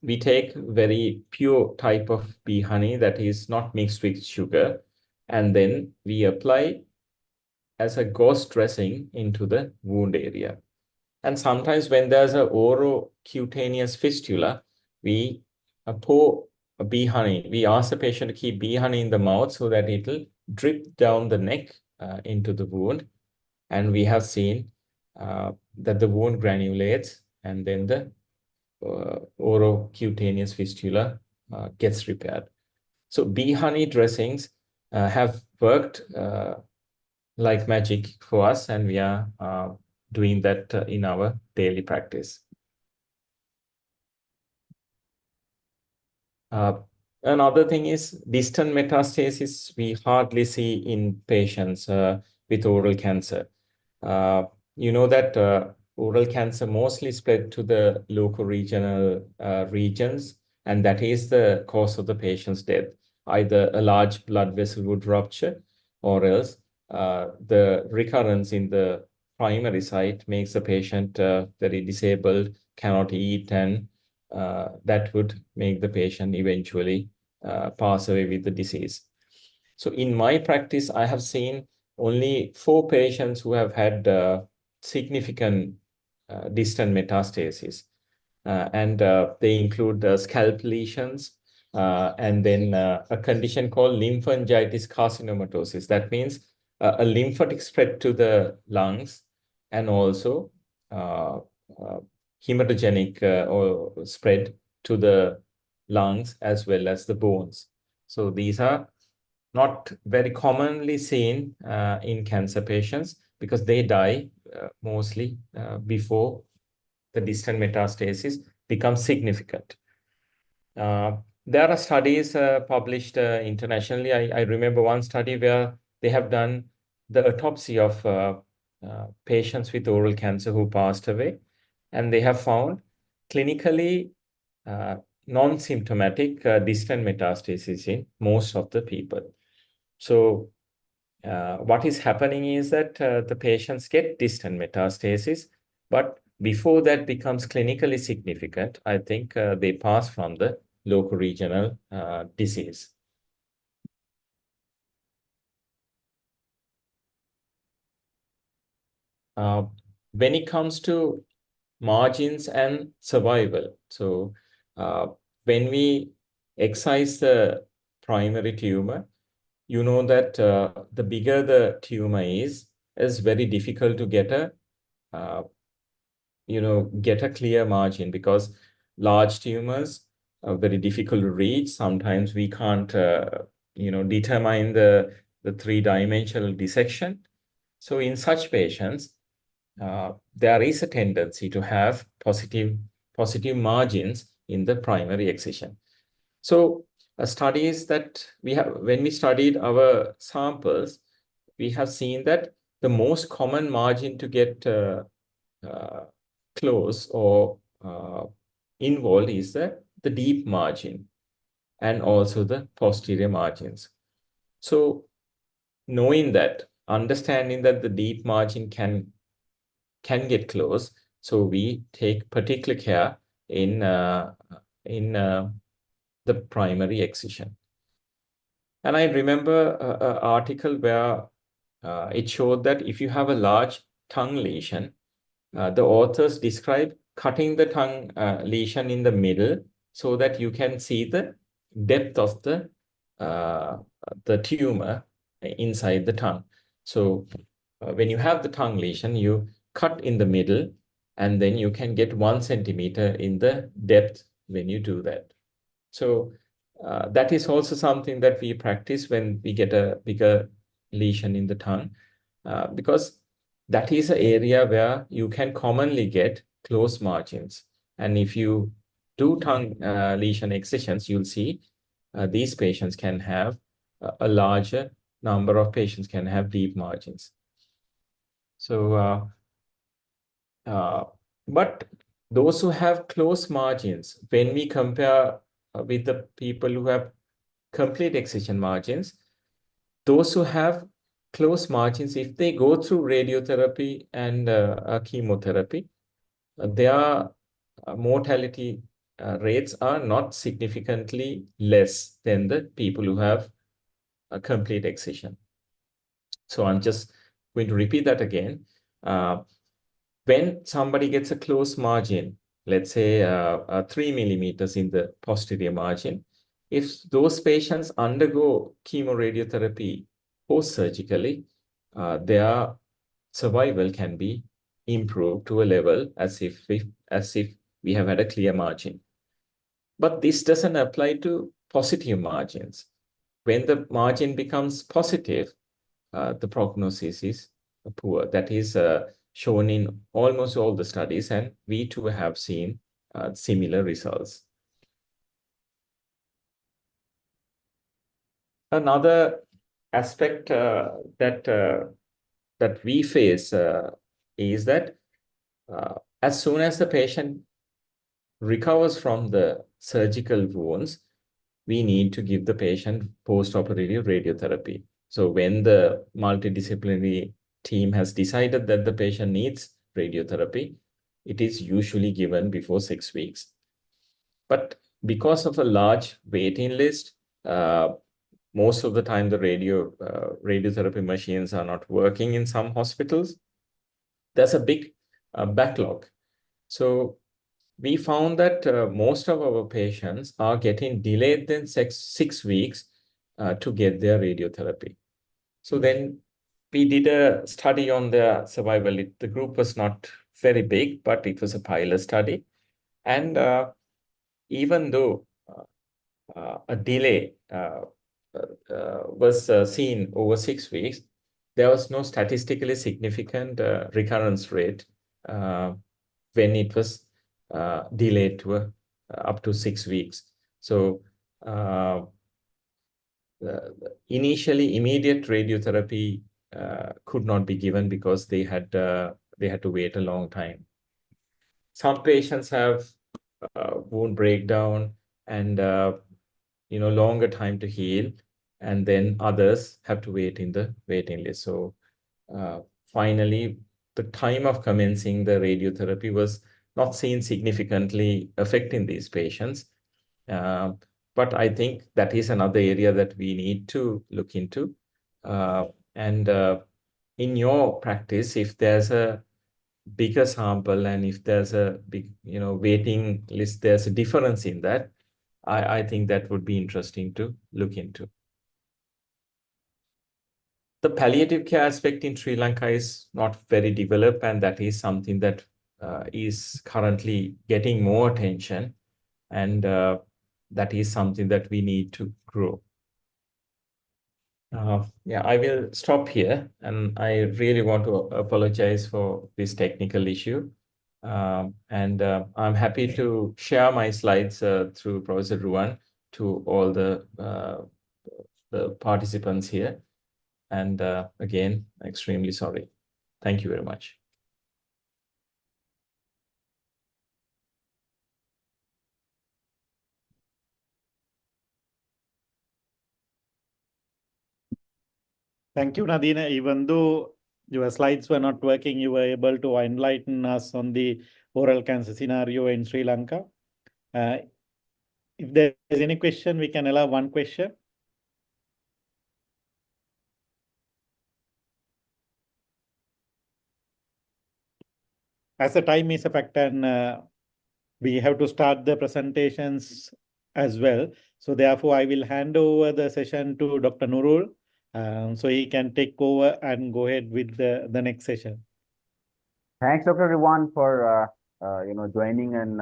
We take very pure type of bee honey that is not mixed with sugar, and then we apply as a gauze dressing into the wound area. And sometimes when there's a orocutaneous fistula, we pour bee honey. We ask the patient to keep bee honey in the mouth so that it will drip down the neck into the wound. And we have seen that the wound granulates and then the orocutaneous fistula gets repaired. So bee honey dressings have worked like magic for us, and we are doing that in our daily practice. Another thing is distant metastasis we hardly see in patients with oral cancer. You know that oral cancer mostly spread to the locoregional regions, and that is the cause of the patient's death. Either a large blood vessel would rupture, or else the recurrence in the primary site makes the patient very disabled, cannot eat, and that would make the patient eventually pass away with the disease. So in my practice, I have seen only 4 patients who have had significant distant metastasis. And they include scalp lesions and then a condition called lymphangitis carcinomatosis. That means a lymphatic spread to the lungs and also hematogenic or spread to the lungs as well as the bones. So these are not very commonly seen in cancer patients because they die mostly before the distant metastasis becomes significant. There are studies published internationally. I remember one study where they have done the autopsy of patients with oral cancer who passed away, and they have found clinically non-symptomatic distant metastasis in most of the people. So what is happening is that the patients get distant metastasis, but before that becomes clinically significant, I think they pass from the locoregional disease. When it comes to margins and survival, so when we excise the primary tumor, you know that the bigger the tumor is very difficult to get a get a clear margin, because large tumors are very difficult to reach. Sometimes we can't determine the 3-dimensional dissection. So in such patients, there is a tendency to have positive margins in the primary excision. So studies that we have, when we studied our samples, we have seen that the most common margin to get close or involved is the deep margin and also the posterior margins. So knowing that, understanding that the deep margin can get close, so we take particular care in the primary excision. And I remember an article where it showed that if you have a large tongue lesion, the authors describe cutting the tongue lesion in the middle so that you can see the depth of the tumor inside the tongue. So when you have the tongue lesion, you cut in the middle, and then you can get 1 centimeter in the depth when you do that. So that is also something that we practice when we get a bigger lesion in the tongue, because that is an area where you can commonly get close margins. And if you do tongue lesion excisions, you'll see these patients can have a larger number of patients can have deep margins. So, but those who have close margins, when we compare with the people who have complete excision margins, those who have close margins, if they go through radiotherapy and chemotherapy, their mortality rates are not significantly less than the people who have a complete excision. So I'm just going to repeat that again. When somebody gets a close margin, let's say 3 millimeters in the posterior margin, if those patients undergo chemoradiotherapy post-surgically, their survival can be improved to a level as if we have had a clear margin. But this doesn't apply to positive margins. When the margin becomes positive, the prognosis is poor. That is shown in almost all the studies, and we too have seen similar results. Another aspect that we face is that as soon as the patient recovers from the surgical wounds, we need to give the patient post-operative radiotherapy. So when the multidisciplinary team has decided that the patient needs radiotherapy, it is usually given before 6 weeks. But because of a large waiting list, most of the time the radiotherapy machines are not working in some hospitals. There's a big backlog. So we found that most of our patients are getting delayed than 6 weeks to get their radiotherapy. So then we did a study on their survival. The group was not very big, but it was a pilot study. And even though a delay was seen over 6 weeks, there was no statistically significant recurrence rate when it was delayed to up to 6 weeks. So initially, immediate radiotherapy could not be given because they had to wait a long time. Some patients have wound breakdown and longer time to heal, and then others have to wait in the waiting list. So finally, the time of commencing the radiotherapy was not seen significantly affecting these patients. But I think that is another area that we need to look into. And in your practice, if there's a bigger sample and if there's a big, waiting list, there's a difference in that, I think that would be interesting to look into. The palliative care aspect in Sri Lanka is not very developed, and that is something that is currently getting more attention, and that is something that we need to grow. Yeah, I will stop here, and I really want to apologize for this technical issue. And I'm happy to share my slides through Professor Ruwan to all the participants here. And again, extremely sorry. Thank you very much. Thank you, Nadina. Even though your slides were not working, you were able to enlighten us on the oral cancer scenario in Sri Lanka. If there is any question, we can allow one question. As the time is a factor, and we have to start the presentations as well. So therefore, I will hand over the session to Dr. Nurul, so he can take over and go ahead with the next session. Thanks, Dr. Riwan, for joining, and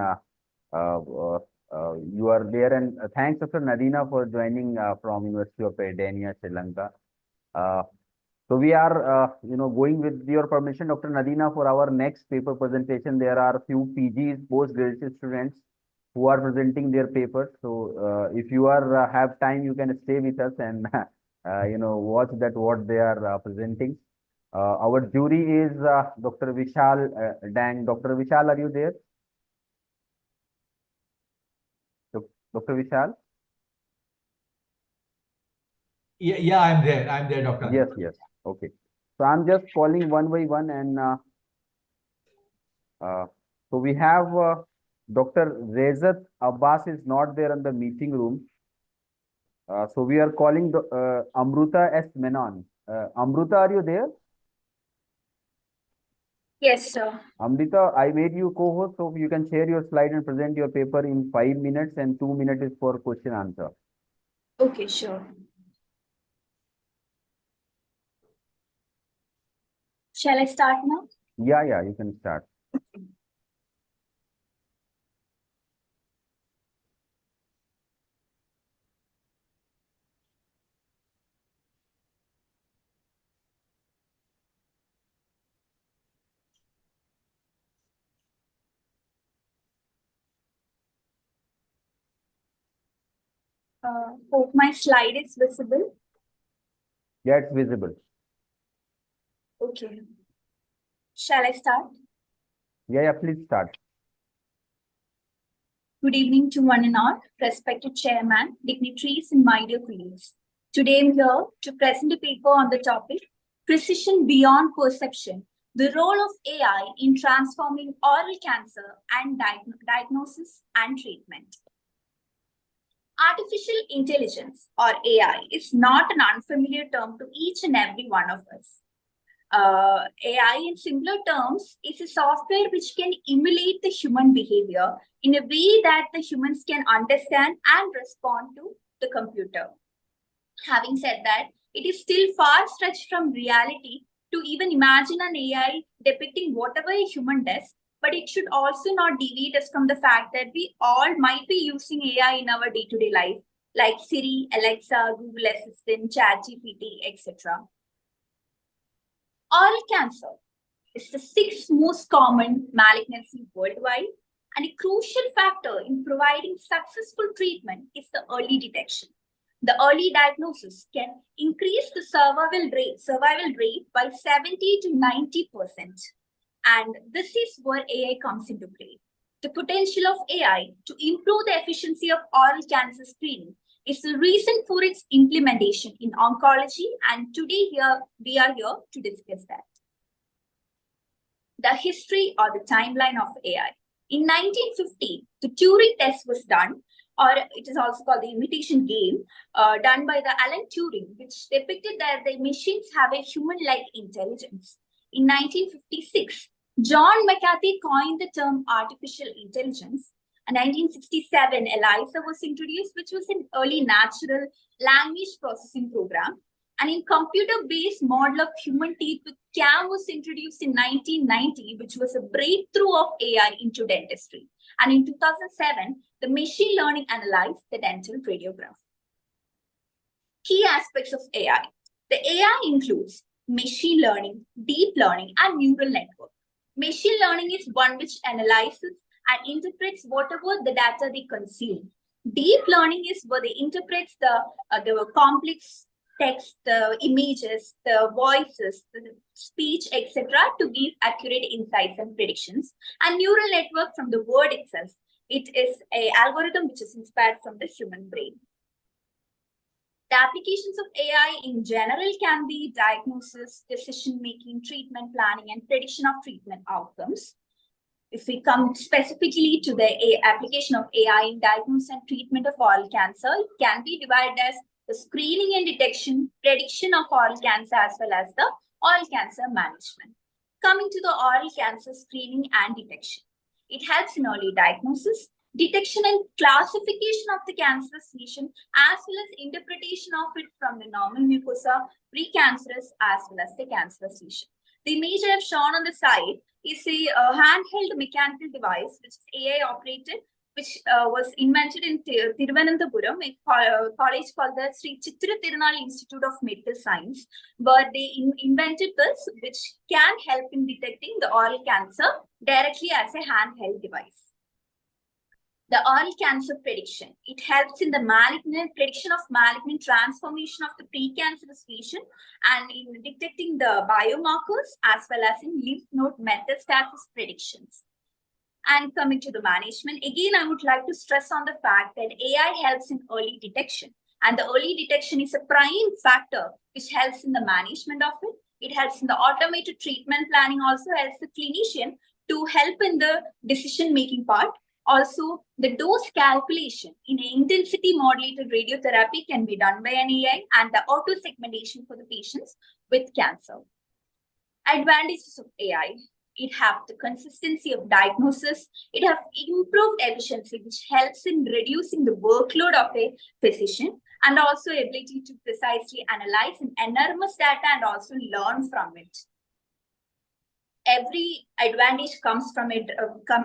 you are there. And thanks, Dr. Nadina, for joining from University of Edenia, Sri Lanka. So we are, going with your permission, Dr. Nadina, for our next paper presentation. There are a few PGs, post-graduate students, who are presenting their papers. So if you are have time, you can stay with us and watch that what they are presenting. Our jury is Dr. Vishal Dang. Dr. Vishal, are you there? Dr. Vishal? Yeah, I'm there, Doctor. Yes, yes. Okay. So I'm just calling one by one, and so we have Dr. Rezat Abbas is not there in the meeting room. So we are calling Amruta S. Menon. Amruta, are you there? Yes, sir. Amrita, I made you co-host, so you can share your slide and present your paper in 5 minutes, and 2 minutes is for question answer. Okay, sure. Shall I start now? Yeah, you can start. Hope my slide is visible. Yeah, it's visible. Okay. Shall I start? Yeah, please start. Good evening to one and all, respected chairman, dignitaries, and my dear colleagues. Today I'm here to present a paper on the topic Precision Beyond Perception, the role of AI in transforming oral cancer and diagnosis and treatment. Artificial intelligence, or AI, is not an unfamiliar term to each and every one of us. AI, in simpler terms, is a software which can emulate the human behavior in a way that the humans can understand and respond to the computer. Having said that, it is still far stretched from reality to even imagine an AI depicting whatever a human does, but it should also not deviate us from the fact that we all might be using AI in our day-to-day life, like Siri, Alexa, Google Assistant, ChatGPT, etc. Oral cancer is the sixth most common malignancy worldwide, and a crucial factor in providing successful treatment is the early detection. The early diagnosis can increase the survival rate by 70 to 90%. And this is where AI comes into play. The potential of AI to improve the efficiency of oral cancer screening is the reason for its implementation in oncology, and today we are here to discuss that. The history or the timeline of AI. In 1950, the Turing test was done, or it is also called the imitation game, done by the Alan Turing, which depicted that the machines have a human-like intelligence. In 1956, John McCarthy coined the term artificial intelligence. In 1967, ELIZA was introduced, which was an early natural language processing program. And in computer-based model of human teeth with CAM was introduced in 1990, which was a breakthrough of AI into dentistry. And in 2007, the machine learning analyzed the dental radiograph. Key aspects of AI. The AI includes machine learning, deep learning, and neural network. Machine learning is one which analyzes and interprets whatever the data they consume. Deep learning is where they interprets the complex text, the images, the voices, the speech, etc., to give accurate insights and predictions. And neural network, from the word itself, it is an algorithm which is inspired from the human brain. The applications of AI in general can be diagnosis, decision-making, treatment planning, and prediction of treatment outcomes. If we come specifically to the application of AI in diagnosis and treatment of oral cancer, it can be divided as the screening and detection, prediction of oral cancer, as well as the oral cancer management. Coming to the oral cancer screening and detection, it helps in early diagnosis, detection and classification of the cancerous lesion, as well as interpretation of it from the normal mucosa, precancerous, as well as the cancerous lesion. The image I have shown on the side is a handheld mechanical device, which is AI operated, which was invented in Thiruvananthapuram, a college called the Sri Chitra Tirunal Institute of Medical Science, where they invented this, which can help in detecting the oral cancer directly as a handheld device. The oral cancer prediction. It helps in the prediction of malignant transformation of the precancerous lesion and in detecting the biomarkers as well as in lymph node metastasis predictions. And coming to the management, again, I would like to stress on the fact that AI helps in early detection. And the early detection is a prime factor which helps in the management of it. It helps in the automated treatment planning, also helps the clinician to help in the decision-making part. Also, the dose calculation in intensity modulated radiotherapy can be done by an AI, and the auto segmentation for the patients with cancer. Advantages of AI. it have the consistency of diagnosis, it have improved efficiency, which helps in reducing the workload of a physician, and also ability to precisely analyze an enormous data and also learn from it. Every advantage comes from it,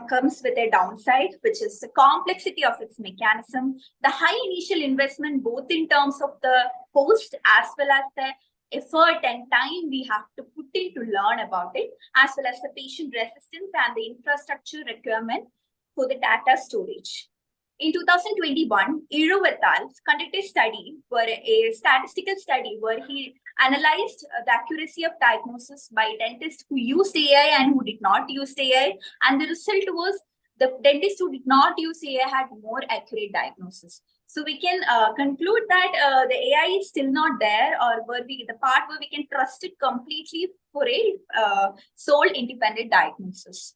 comes with a downside, which is the complexity of its mechanism, the high initial investment, both in terms of the cost as well as the effort and time we have to put in to learn about it, as well as the patient resistance and the infrastructure requirement for the data storage. In 2021, Iro et al. Conducted a statistical study where he analyzed the accuracy of diagnosis by dentists who used AI and who did not use AI. And the result was the dentists who did not use AI had more accurate diagnosis. So we can conclude that the AI is still not there, or the part where we can trust it completely for a sole independent diagnosis.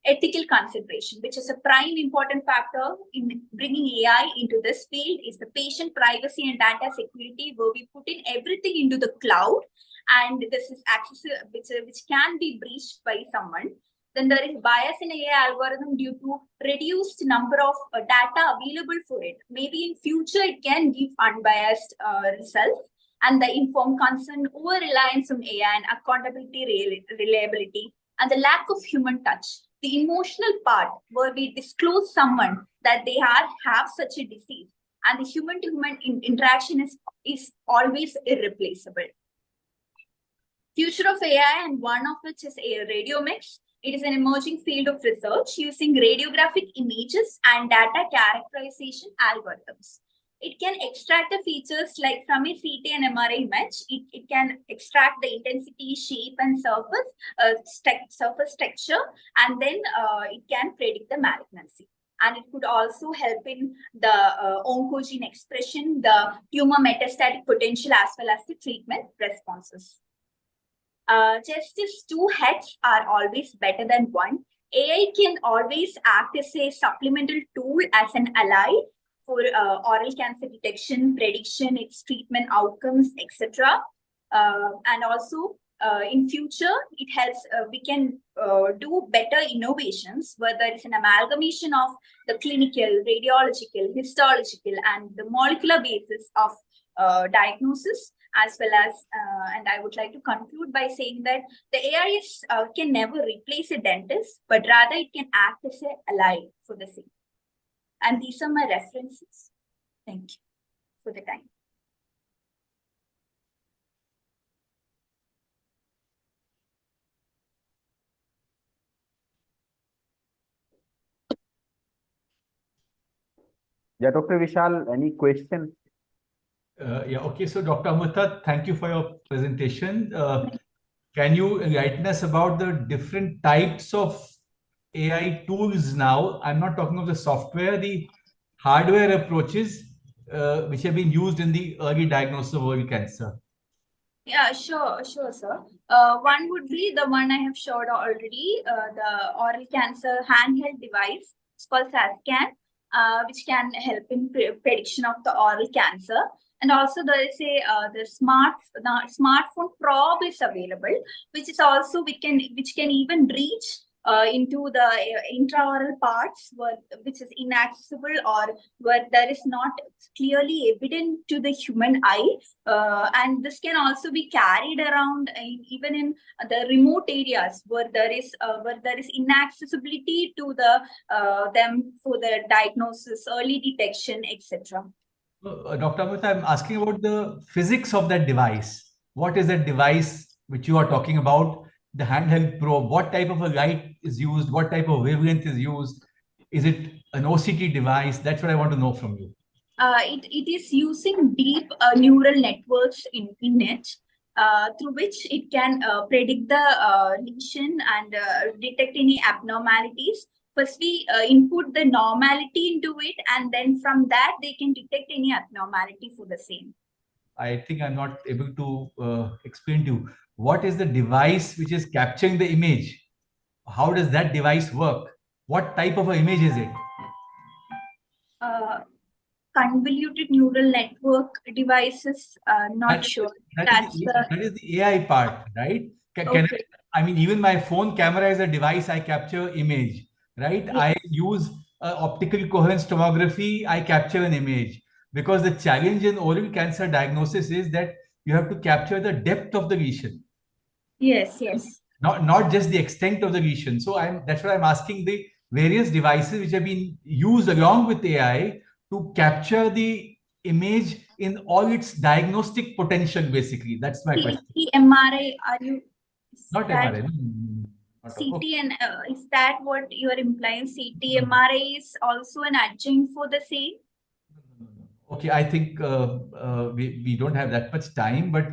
Ethical consideration, which is a prime important factor in bringing AI into this field, is the patient privacy and data security, where we put in everything into the cloud, and this is accessible, which can be breached by someone. Then there is bias in AI algorithm due to reduced number of data available for it. Maybe in future it can give unbiased results, and the informed consent, over reliance on AI, and accountability, reliability, and the lack of human touch. The emotional part, where we disclose someone that they have such a disease, and the human-to-human interaction is always irreplaceable. Future of AI, and one of which is a radiomics. It is an emerging field of research using radiographic images and data characterization algorithms. It can extract the features like from a CT and MRI image. It can extract the intensity, shape, and surface texture, and then it can predict the malignancy. And it could also help in the oncogene expression, the tumor metastatic potential, as well as the treatment responses. Just as two heads are always better than one, AI can always act as a supplemental tool, as an ally for oral cancer detection, prediction, its treatment outcomes, etc. And also in future, it helps, we can do better innovations where there is an amalgamation of the clinical, radiological, histological, and the molecular basis of diagnosis, as well as, and I would like to conclude by saying that the AI can never replace a dentist, but rather it can act as an ally for the same. And these are my references. Thank you for the time. Yeah, Dr. Vishal, any question? Yeah, okay. So, Dr. Amrita, thank you for your presentation. Can you enlighten us about the different types of AI tools now? I'm not talking of the software, the hardware approaches which have been used in the early diagnosis of oral cancer. Yeah, sure, sir. One would be the one I have showed already, the oral cancer handheld device. It's called SASCAN, which can help in prediction of the oral cancer. And also there is the smartphone probe is available, which is also which can even reach into the intraoral parts which is inaccessible, or where there is not clearly evident to the human eye, and this can also be carried around even in the remote areas where there is inaccessibility to them for the diagnosis, early detection, etc. Dr. Amrita, I'm asking about the physics of that device. What is that device which you are talking about? The handheld probe, what type of a light is used? What type of wavelength is used? Is it an OCT device? That's what I want to know from you. It is using deep neural networks in it, through which it can predict the lesion and detect any abnormalities. First, we input the normality into it, and then from that, they can detect any abnormality for the same. I think I'm not able to explain to you. What is the device which is capturing the image? How does that device work? What type of an image is it? Convoluted neural network devices, not sure. That is the AI part, right? Can Okay. I mean, even my phone camera is a device. I capture image, right? Yes. I use optical coherence tomography. I capture an image because the challenge in oral cancer diagnosis is that you have to capture the depth of the lesion, Yes, yes. not just the extent of the lesion. So that's why I'm asking the various devices which have been used along with AI to capture the image in all its diagnostic potential. Basically, that's my question. CT, MRI, are you, is Not that MRI. No. Not CT okay. and is that what you are implying? CT, MRI is also an adjunct for the same? Okay, I think we don't have that much time, but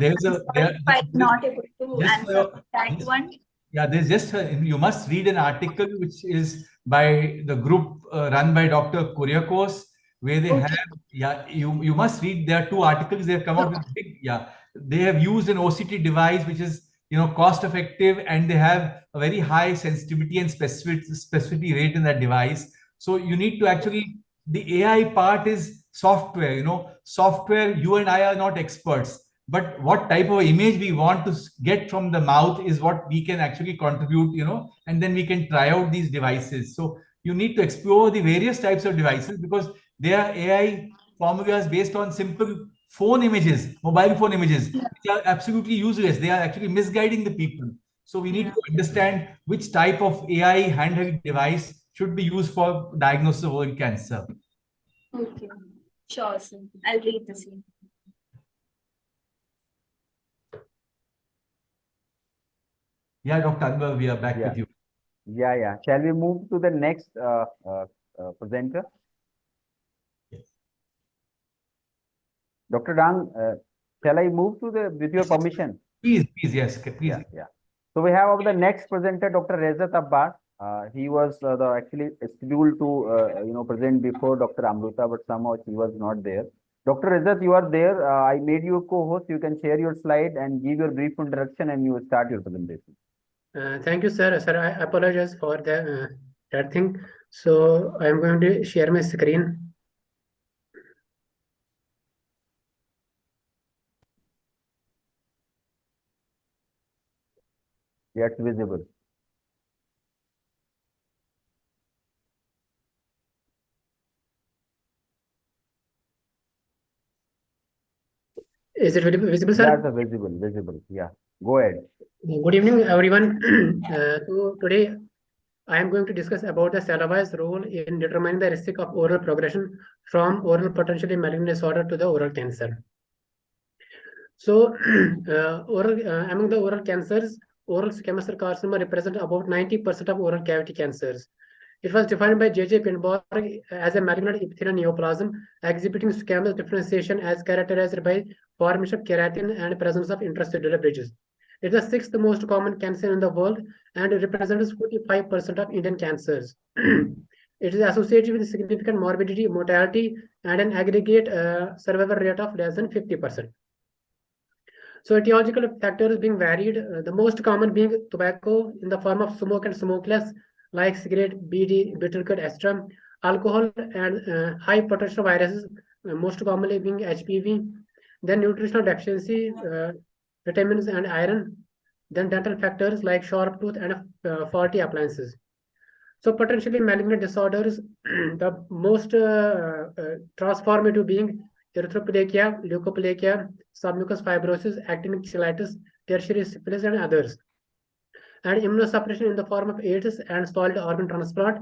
there's a Sorry if I'm not able to just for answer your, that just, one. yeah, there's just you must read an article which is by the group run by Dr. Kuriakose, where they Okay. have, yeah, you must read. There are two articles they have come out with big, yeah, they have used an OCT device which is cost effective, and they have a very high sensitivity and specificity rate in that device. So you need to actually, the AI part is software. Software, you and I are not experts, but what type of image we want to get from the mouth is what we can actually contribute, and then we can try out these devices. So you need to explore the various types of devices because they are AI formulas based on simple phone images, mobile phone images, which are absolutely useless. They are actually misguiding the people. So we need Yeah. to understand which type of AI handheld device should be used for diagnosis of oral cancer. Okay. Sure, sir. I'll read the same. Yeah, Dr. Anwar, we are back Yeah. with you. Yeah. Shall we move to the next presenter? Dr. Dang, shall I move to with your permission? Please, yes, please. Yeah. So we have the next presenter, Dr. Rezat Abbas. He was actually scheduled to present before Dr. Amruta, but somehow he was not there. Dr. Rezat, you are there. I made you a co-host. You can share your slide and give your brief introduction, and you will start your presentation. Thank you, sir. Sir, I apologize for that thing. So I am going to share my screen. Yeah, it's visible. Is it visible, sir? Yeah, it's visible. Yeah, go ahead. Good evening, everyone. So today I am going to discuss about the saliva's role in determining the risk of oral progression from oral potentially malignant disorder to the oral cancer. So, among the oral cancers, oral squamous cell carcinoma represent about 90% of oral cavity cancers. It was defined by J.J. Pinborg as a malignant epithelial neoplasm exhibiting squamous differentiation as characterized by formation of keratin and presence of intracellular bridges. It is the sixth most common cancer in the world and represents 45% of Indian cancers. It is associated with significant morbidity, mortality, and an aggregate survival rate of less than 50%. So etiological factors being varied, the most common being tobacco in the form of smoke and smokeless, like cigarette, BD, bitter gourd, etc. Alcohol and high potential viruses, most commonly being HPV. Then nutritional deficiency, vitamins and iron. Then dental factors like sharp tooth and faulty appliances. So potentially malignant disorders, the most transformative being erythroplakia, leukoplakia, submucous fibrosis, actinic cheilitis, tertiary syphilis, and others. And immunosuppression in the form of AIDS and solid organ transplant,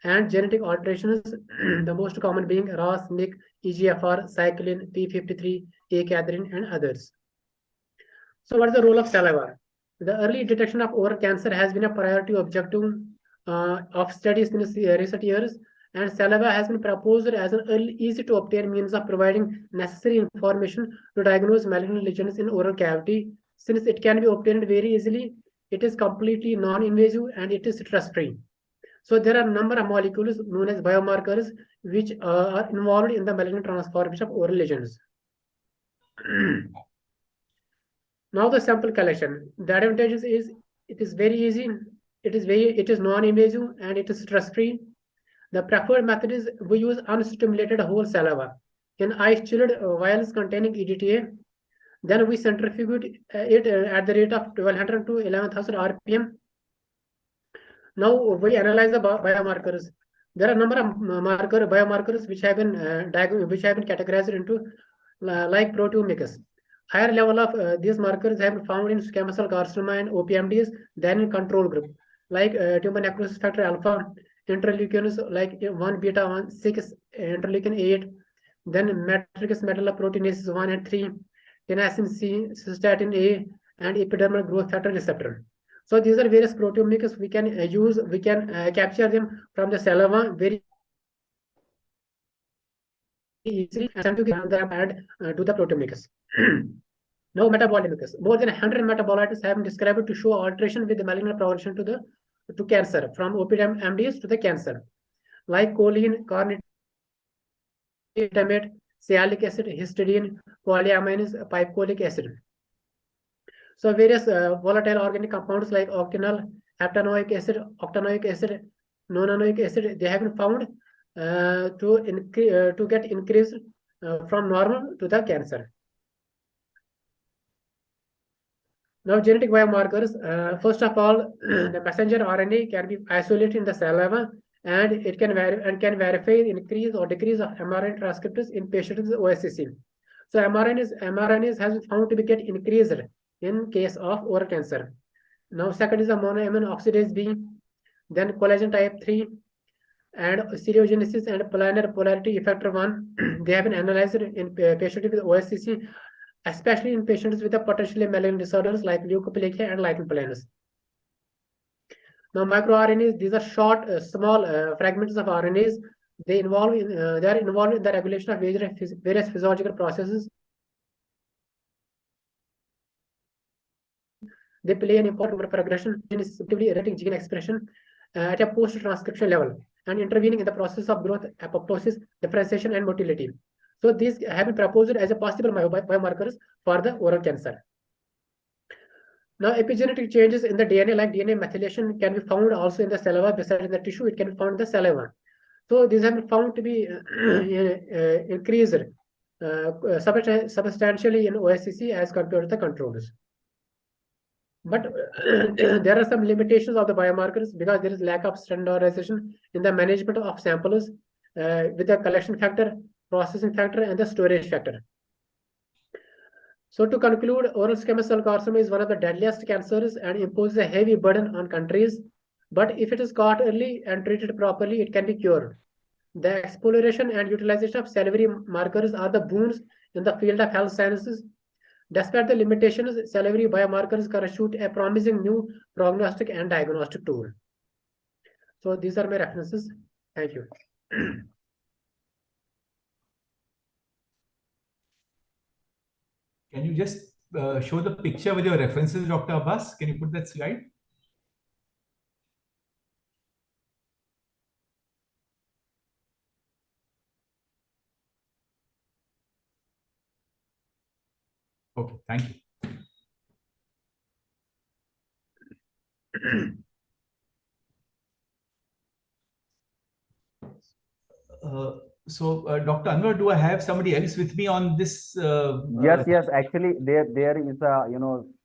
and genetic alterations, the most common being RAS, MYC, EGFR, cyclin, P53, A-cadherin, and others. So what is the role of saliva? The early detection of oral cancer has been a priority objective of studies in recent years, and saliva has been proposed as an early, easy to obtain means of providing necessary information to diagnose malignant lesions in oral cavity. Since it can be obtained very easily, it is completely non-invasive and it is stress-free. So there are a number of molecules known as biomarkers which are involved in the malignant transformation of oral lesions. Now the sample collection. The advantages is it is very easy, it is non-invasive, and it is stress-free. The preferred method is we use unstimulated whole saliva in ice chilled vials containing EDTA. Then we centrifugate it at the rate of 1200 to 11,000 RPM. Now we analyze the biomarkers. There are a number of biomarkers which have been categorized into like proteomics. Higher level of these markers have been found in squamous cell carcinoma and OPMDs than in control group, like tumor necrosis factor alpha, interleukins like 1 beta 1 6, interleukin 8, then matrix metalloproteinases 1 and 3, tenacin C, cystatin A, and epidermal growth factor receptor. So these are various proteomics we can use. We can capture them from the saliva very easily and to add to the proteomics. Now metabolomics. More than 100 metabolites have been described to show alteration with the malignant progression to cancer, from OPMDs to the cancer, like choline, carnitine, sialic acid, histidine, polyamines, picoleic acid. So various volatile organic compounds like octanol, heptanoic acid, nonanoic acid, they have been found to get increased from normal to the cancer. Now genetic biomarkers. First of all, the messenger RNA can be isolated in the saliva, and it can verify increase or decrease of mRNA transcripts in patients with OSCC. So mRNAs has been found to be get increased in case of oral cancer. Now second is the monoamine oxidase B, then collagen type 3, and stereogenesis and planar polarity effector 1. They have been analyzed in patients with OSCC, especially in patients with the potentially malignant disorders like leukopenia and lichen planus. Now microRNAs, these are short, small fragments of RNAs. They are involved in the regulation of various physiological processes. They play an important role in progression, sensitively erratic gene expression at a post-transcription level, and intervening in the process of growth, apoptosis, differentiation, and motility. So these have been proposed as a possible biomarkers for the oral cancer. Now epigenetic changes in the DNA, like DNA methylation, can be found also in the saliva. Besides in the tissue, it can be found in the saliva. So these have been found to be increased substantially in OSCC as compared to the controls. But there are some limitations of the biomarkers because there is lack of standardization in the management of samples with the collection factor, processing factor, and the storage factor. So to conclude, oral squamous cell carcinoma is one of the deadliest cancers and imposes a heavy burden on countries. But if it is caught early and treated properly, it can be cured. The exploration and utilization of salivary markers are the boons in the field of health sciences. Despite the limitations, salivary biomarkers constitute a promising new prognostic and diagnostic tool. So these are my references. Thank you. Can you just show the picture with your references, Dr. Abbas? Can you put that slide? Okay, thank you. Dr. Anwar, do I have somebody else with me on this? Yes. Actually, there is a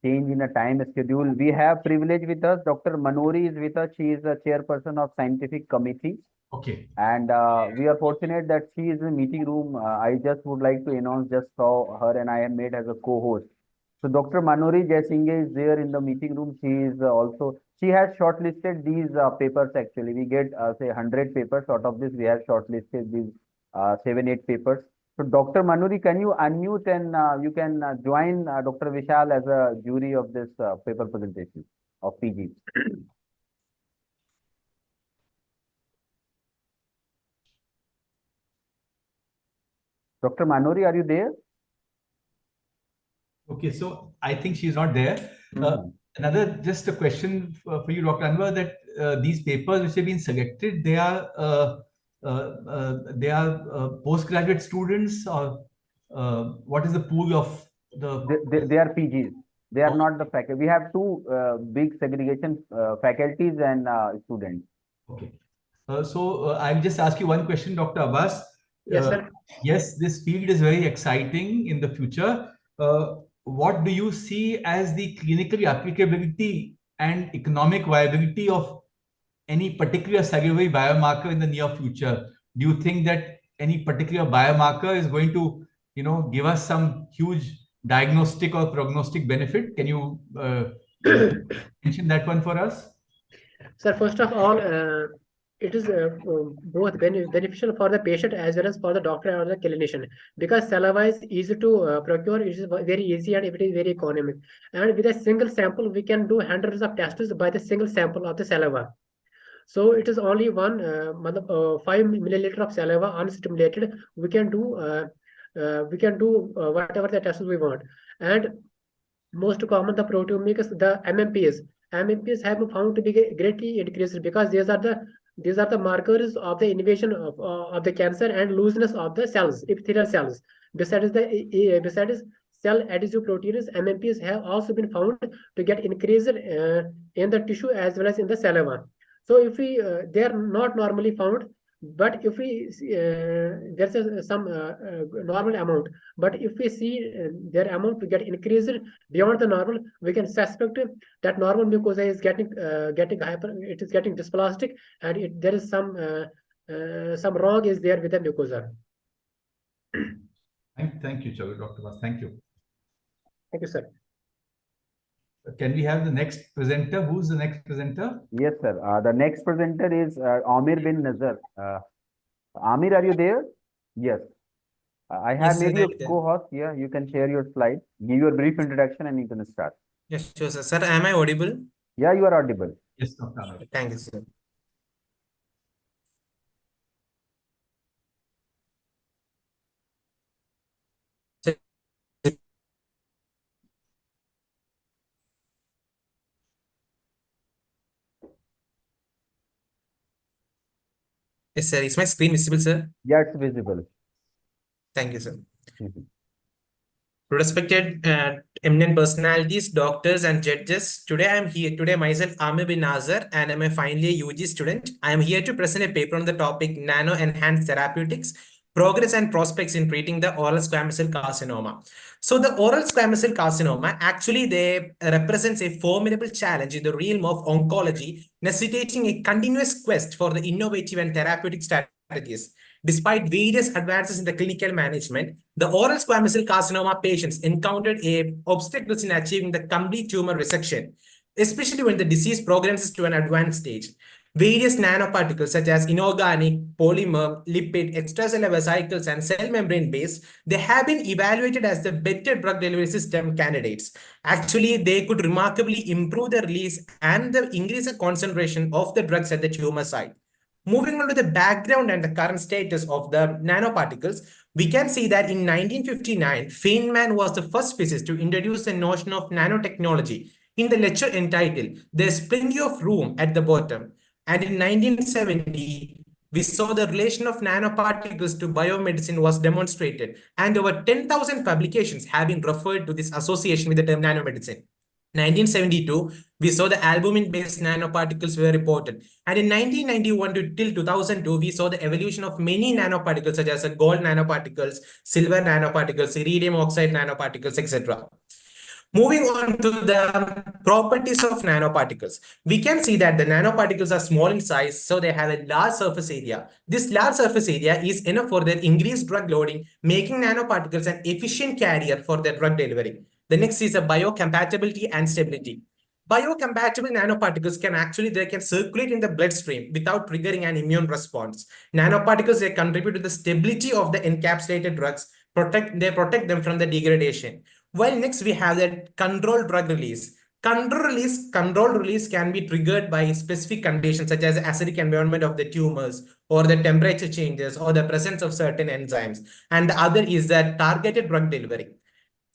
change in the time schedule. We have privilege with us. Dr. Manori is with us. She is the chairperson of scientific committee. Okay. And we are fortunate that she is in the meeting room. I just would like to announce just how her and I am made as a co-host. So Dr. Manori Jaisinghe is there in the meeting room. She has shortlisted these papers actually. We get say 100 papers. Out of this, we have shortlisted these 7-8 papers. So Dr. Manori, can you unmute and you can join Dr. Vishal as a jury of this paper presentation of PG. Dr. Manori, are you there? Okay, so I think she's not there. Another just a question for you, Dr. Anwar, that these papers which have been selected, they are postgraduate students, or what is the pool of the? They are PGs. They are not the faculty. We have two big segregation, faculties and students. Okay. I'll just ask you one question, Dr. Abbas. Yes, sir. Yes, this field is very exciting in the future. what do you see as the clinical applicability and economic viability of any particular salivary biomarker in the near future? Do you think that any particular biomarker is going to, give us some huge diagnostic or prognostic benefit? Can you mention that one for us? Sir, first of all, it is both beneficial for the patient as well as for the doctor or the clinician, because saliva is easy to procure. It is very easy and it is very economic. And with a single sample, we can do hundreds of tests by the single sample of the saliva. So it is only 5 milliliter of saliva unstimulated. We can do whatever the tests we want. And most common the proteomics, the MMPs. MMPs have been found to be greatly increased because these are the markers of the invasion of the cancer and looseness of the cells, epithelial cells. Besides cell adhesive proteins, MMPs have also been found to get increased in the tissue as well as in the saliva. So if they are not normally found, but if we there's some normal amount, but if we see their amount to get increased beyond the normal, we can suspect that normal mucosa is getting it is getting dysplastic, and there is some wrong is there with the mucosa. Thank you, Dr. Mas. Thank you. Thank you, sir. Can we have the next presenter? Who's the next presenter? Yes, sir. The next presenter is Amir bin Nazar. Amir, are you there? Yes. I have Yes, made sir, you I'm there. co-host here. You can share your slide, give your brief introduction, and you can start. Yes, sure, sir. Sir, am I audible? Yeah, you are audible. Yes, Dr. Amir. Thank you, sir. Yes, sir. Is my screen visible, sir? Yeah, it's visible. Thank you, sir. Mhm. Respected eminent personalities, doctors, and judges. Today I am here. Today myself, Amir bin Nazar, and I'm a final year UG student. I am here to present a paper on the topic nano-enhanced therapeutics, progress and prospects in treating the oral squamous cell carcinoma. So the oral squamous cell carcinoma, actually they represents a formidable challenge in the realm of oncology, necessitating a continuous quest for the innovative and therapeutic strategies. Despite various advances in the clinical management, the oral squamous cell carcinoma patients encountered obstacles in achieving the complete tumor resection, especially when the disease progresses to an advanced stage. Various nanoparticles such as inorganic, polymer, lipid, extracellular vesicles, and cell membrane based, they have been evaluated as the better drug delivery system candidates. Actually, they could remarkably improve the release and the increase the concentration of the drugs at the tumor site. Moving on to the background and the current status of the nanoparticles, we can see that in 1959, Feynman was the first physicist to introduce the notion of nanotechnology in the lecture entitled "There's Plenty of Room at the Bottom." And in 1970, we saw the relation of nanoparticles to biomedicine was demonstrated, and over 10,000 publications have been referred to this association with the term nanomedicine. 1972, we saw the albumin-based nanoparticles were reported. And in 1991 to till 2002, we saw the evolution of many nanoparticles such as gold nanoparticles, silver nanoparticles, iridium oxide nanoparticles, etc. Moving on to the properties of nanoparticles, we can see that the nanoparticles are small in size, so they have a large surface area. This large surface area is enough for their increased drug loading, making nanoparticles an efficient carrier for their drug delivery. The next is a biocompatibility and stability. Biocompatible nanoparticles they can circulate in the bloodstream without triggering an immune response. Nanoparticles, they contribute to the stability of the encapsulated drugs, they protect them from the degradation. While next we have the controlled drug release. Controlled release can be triggered by specific conditions such as acidic environment of the tumors or the temperature changes or the presence of certain enzymes. And the other is that targeted drug delivery.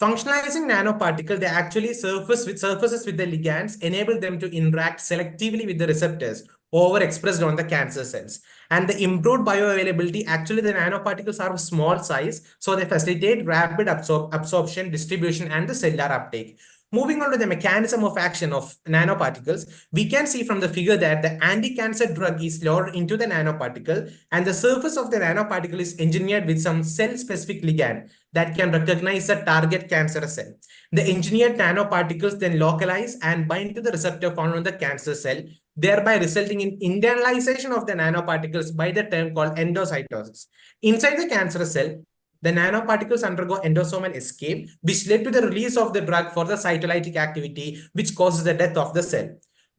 Functionalizing nanoparticle, they actually surfaces with the ligands, enable them to interact selectively with the receptors overexpressed on the cancer cells. And the improved bioavailability, actually the nanoparticles are of small size, so they facilitate rapid absorption, distribution, and the cellular uptake. Moving on to the mechanism of action of nanoparticles, we can see from the figure that the anti-cancer drug is loaded into the nanoparticle, and the surface of the nanoparticle is engineered with some cell-specific ligand that can recognize the target cancerous cell. The engineered nanoparticles then localize and bind to the receptor found on the cancer cell, thereby resulting in internalization of the nanoparticles by the term called endocytosis. Inside the cancerous cell, the nanoparticles undergo endosomal escape, which led to the release of the drug for the cytolytic activity, which causes the death of the cell.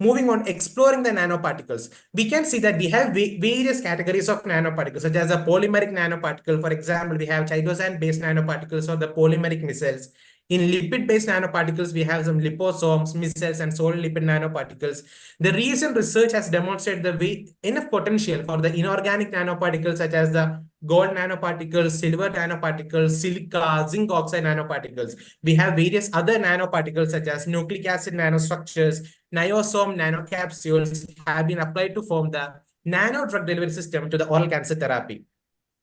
Moving on, exploring the nanoparticles, we can see that we have various categories of nanoparticles, such as a polymeric nanoparticle. For example, we have chitosan-based nanoparticles or the polymeric micelles. In lipid-based nanoparticles, we have some liposomes, micelles, and solid lipid nanoparticles. The recent research has demonstrated the enough potential for the inorganic nanoparticles, such as the gold nanoparticles, silver nanoparticles, silica, zinc oxide nanoparticles. We have various other nanoparticles, such as nucleic acid nanostructures, niosome nanocapsules have been applied to form the nano drug delivery system to the oral cancer therapy.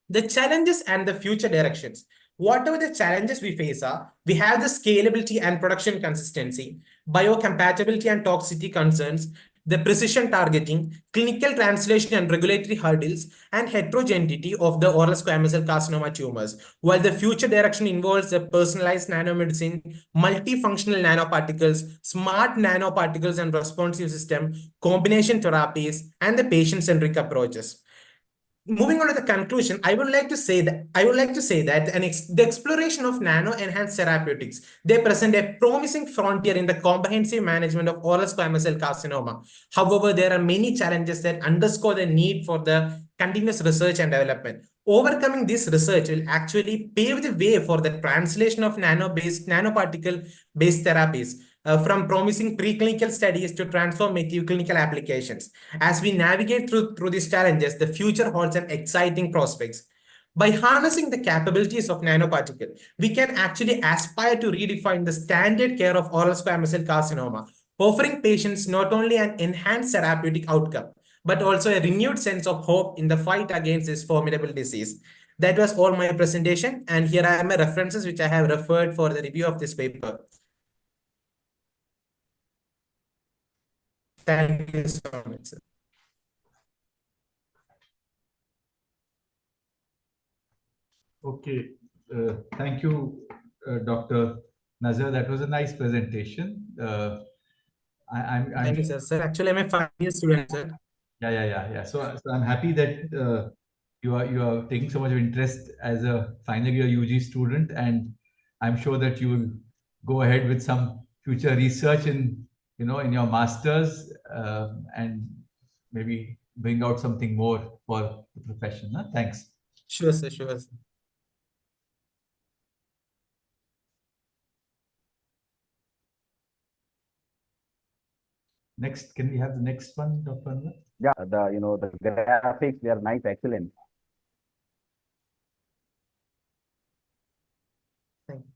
The challenges and the future directions. Whatever the challenges we face are, we have the scalability and production consistency, biocompatibility and toxicity concerns, the precision targeting, clinical translation and regulatory hurdles, and heterogeneity of the oral squamous cell carcinoma tumors. While the future direction involves the personalized nanomedicine, multifunctional nanoparticles, smart nanoparticles and responsive system, combination therapies, and the patient-centric approaches. Moving on to the conclusion, I would like to say that the exploration of nano-enhanced therapeutics, they present a promising frontier in the comprehensive management of oral squamous cell carcinoma. However, there are many challenges that underscore the need for the continuous research and development. Overcoming this research will actually pave the way for the translation of nanoparticle-based therapies from promising preclinical studies to transformative clinical applications. As we navigate through these challenges, the future holds an exciting prospects. By harnessing the capabilities of nanoparticle, we can actually aspire to redefine the standard care of oral squamous cell carcinoma, offering patients not only an enhanced therapeutic outcome, but also a renewed sense of hope in the fight against this formidable disease. That was all my presentation, and here are my references which I have referred for the review of this paper. Thank you so much, sir. Okay, thank you, Dr. Nazar. That was a nice presentation. Thank you, sir. Sir, actually, I'm a 5-year student, sir. Yeah. So I'm happy that you are taking so much of interest as a final year UG student, and I'm sure that you will go ahead with some future research in your masters and maybe bring out something more for the profession. Huh? Thanks. Sure, sir. Sure, sir. Next, can we have the next one, Dr. Anwar? Yeah, the graphics, they are nice, excellent. Thank you.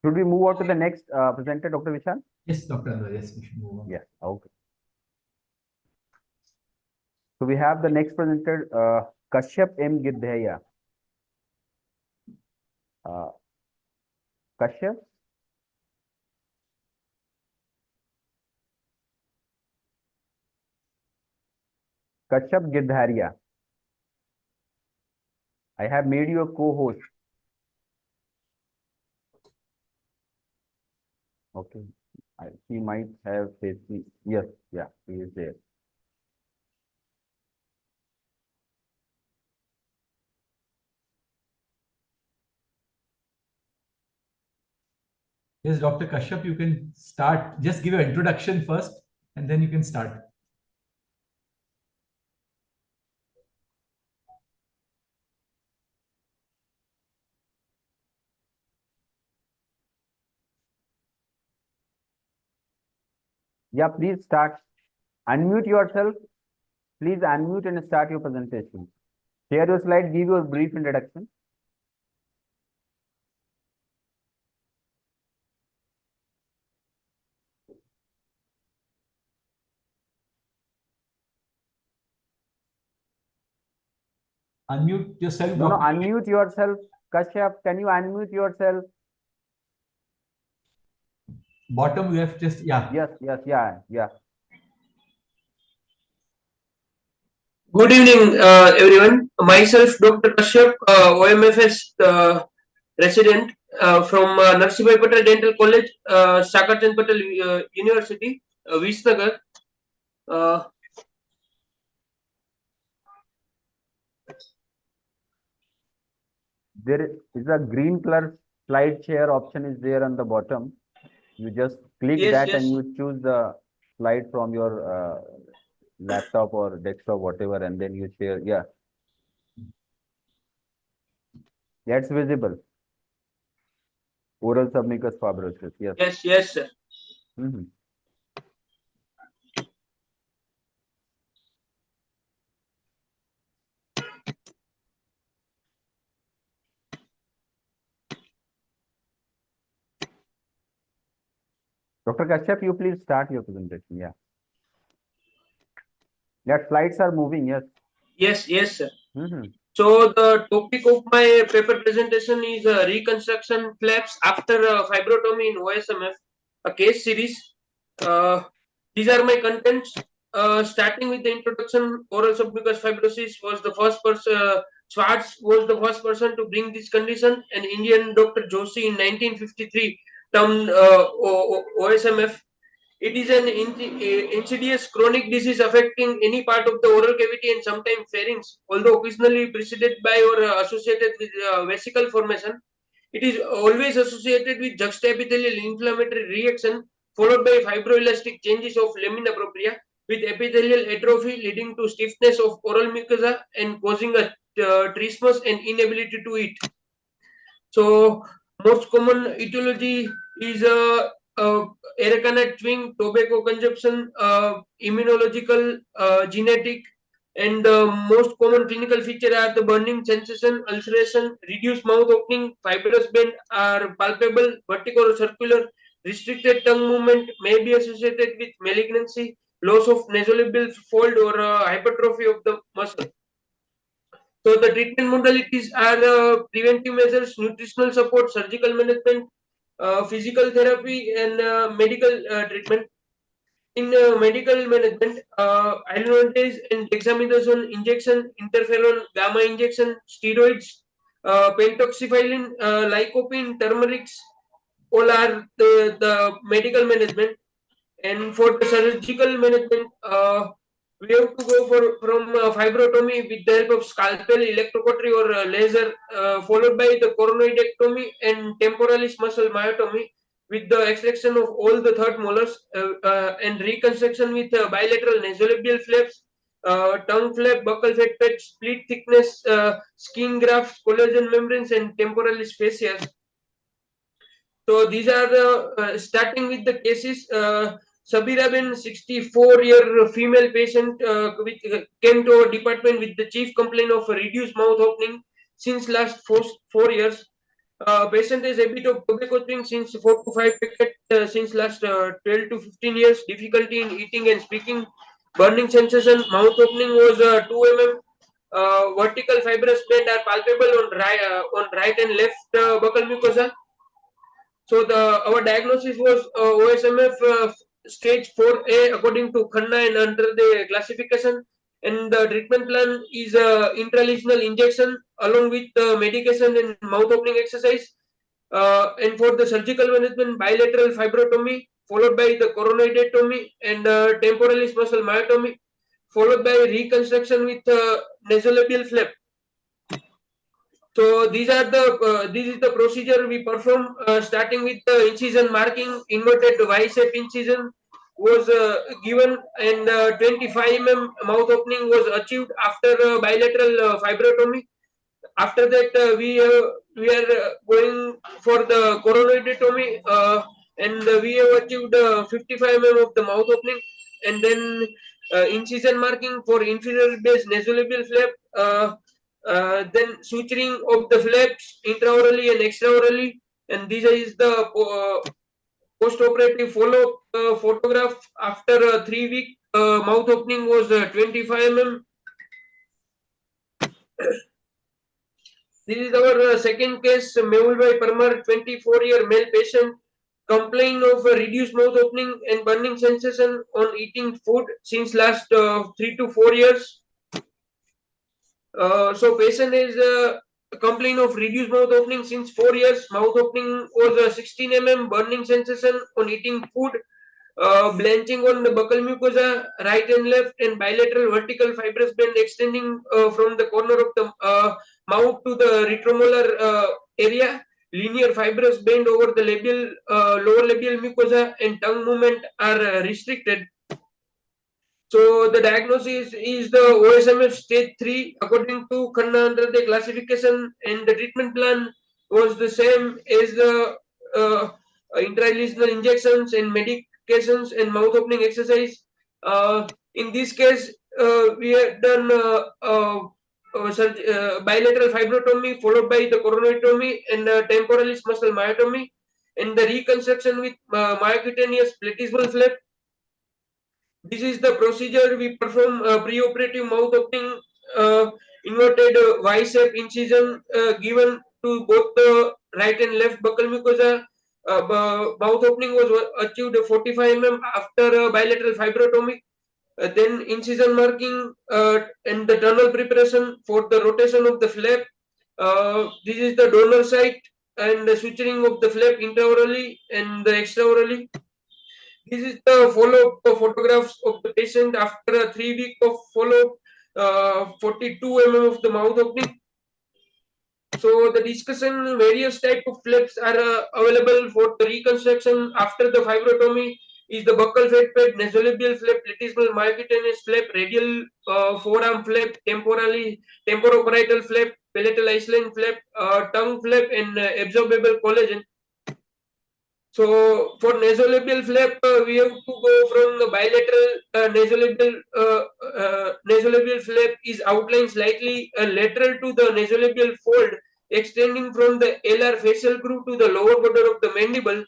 Should we move on to the next presenter, Dr. Vishal? Yes, Dr. Anwar. Yes, we should move on. Yes, okay. So we have the next presenter, Kashyap M. Girdhaya. Kashyap? Kashyap Girdharia. I have made you a co-host. Okay. He might have faced me. Yes, yeah, he is there. Yes, Dr. Kashyap, you can start. Just give your introduction first, and then you can start. Yeah, please start. Unmute yourself. Please unmute and start your presentation. Share your slide, give your brief introduction. Unmute yourself. No, Dr. unmute yourself. Kashyap, can you unmute yourself? bottom you have just, yeah. Yeah. Good evening, everyone. Myself, Dr. Kashyap, OMFS resident from Narsibhai Patel Dental College, Sakarchand Patel University, Visnagar. There is a green color slide share option is there on the bottom. You just click Yes, that yes. and you choose the slide from your laptop or desktop, whatever, and then you share. Yeah. That's visible. Oral submucous fibrosis. Yes. Yes, sir. Mhm. Dr. Kashyap, you please start your presentation. Yeah. That slides are moving. Yes. Yes, sir. Mhm. So the topic of my paper presentation is reconstruction flaps after fibrotomy in OSMF, a case series. These are my contents. Starting with the introduction, oral submucous fibrosis was the first person. Schwartz was the first person to bring this condition, and Indian Dr. Joshi in 1953 termed OSMF. It is an insidious chronic disease affecting any part of the oral cavity and sometimes pharynx. Although occasionally preceded by or associated with vesicle formation, it is always associated with juxtaepithelial inflammatory reaction followed by fibroelastic changes of lamina propria with epithelial atrophy leading to stiffness of oral mucosa and causing a trismus and inability to eat. So most common etiology is Ioccon twin, tobacco consumption, immunological, genetic, and the most common clinical feature are the burning sensation, ulceration, reduced mouth opening, fibrous bend are palpable, vertical or circular, restricted tongue movement may be associated with malignancy, loss of nasolabial fold or hypertrophy of the muscle. So the treatment modalities are preventive measures, nutritional support, surgical management, physical therapy, and medical treatment. In medical management, hyaluronidase and dexamethasone injection, interferon gamma injection, steroids, pentoxifylline, lycopene, turmeric, all are the medical management. And for the surgical management, we have to go from fibrotomy with the help of scalpel, electrocautery, or laser, followed by the coronoidectomy and temporalis muscle myotomy with the extraction of all the third molars and reconstruction with bilateral nasolabial flaps, tongue flap, buccal fat patch, split thickness, skin grafts, collagen membranes, and temporalis fascias. So these are the starting with the cases. Sabira Ben, 64-year female patient, came to our department with the chief complaint of a reduced mouth opening since last 4 years. Patient is a bit of tobacco chewing since 4 to 5 packets since last 12 to 15 years. Difficulty in eating and speaking. Burning sensation. Mouth opening was 2 mm. Vertical fibrous bend are palpable on right and left buccal mucosa. So our diagnosis was OSMF stage 4A according to Khanna and under the classification. And the treatment plan is intralesional injection along with medication and mouth opening exercise. And for the surgical management, bilateral fibrotomy followed by the coronoidectomy and temporalis muscle myotomy followed by reconstruction with nasolabial flap. So these are the this is the procedure we perform starting with the incision marking. Inverted Y-shape incision was given and 25 mm mouth opening was achieved after bilateral fibrotomy. After that we are going for the coronoidectomy and we have achieved 55 mm of the mouth opening and then incision marking for inferior base nasolabial flap. Then suturing of the flaps intraorally and extraorally, and this is the post-operative follow photograph after 3 week mouth opening was 25 mm. This is our second case, Mehul Bhai Parmar, 24-year male patient, complain of a reduced mouth opening and burning sensation on eating food since last 3 to 4 years. So patient is complain of reduced mouth opening since 4 years. Mouth opening was 16 mm, burning sensation on eating food, blanching on the buccal mucosa, right and left, and bilateral vertical fibrous band extending from the corner of the mouth to the retromolar area. Linear fibrous band over the labial, lower labial mucosa, and tongue movement are restricted. So the diagnosis is the OSMF stage 3 according to Khanna under the classification, and the treatment plan was the same as the intralesional injections and medications and mouth opening exercise. In this case, we have done bilateral fibrotomy followed by the coronotomy and temporalis muscle myotomy, and the reconstruction with myocutaneous platysmal flap. This is the procedure we perform preoperative mouth opening, inverted Y-shape incision given to both the right and left buccal mucosa. Mouth opening was achieved 45 mm after bilateral fibrotomy. Then incision marking and the tunnel preparation for the rotation of the flap. This is the donor site and the suturing of the flap intraorally and the extraorally. This is the follow-up photographs of the patient after a 3 week of follow-up, 42 mm of the mouth opening. So the discussion, various type of flaps are available for the reconstruction after the fibrotomy is the buccal fat pad, nasolabial flap, platysmal myocutaneous flap, radial forearm flap, temporoparietal flap, palatal isolane flap, tongue flap, and absorbable collagen. So for nasolabial flap, we have to go from the bilateral nasolabial flap is outlined slightly lateral to the nasolabial fold, extending from the alar facial groove to the lower border of the mandible.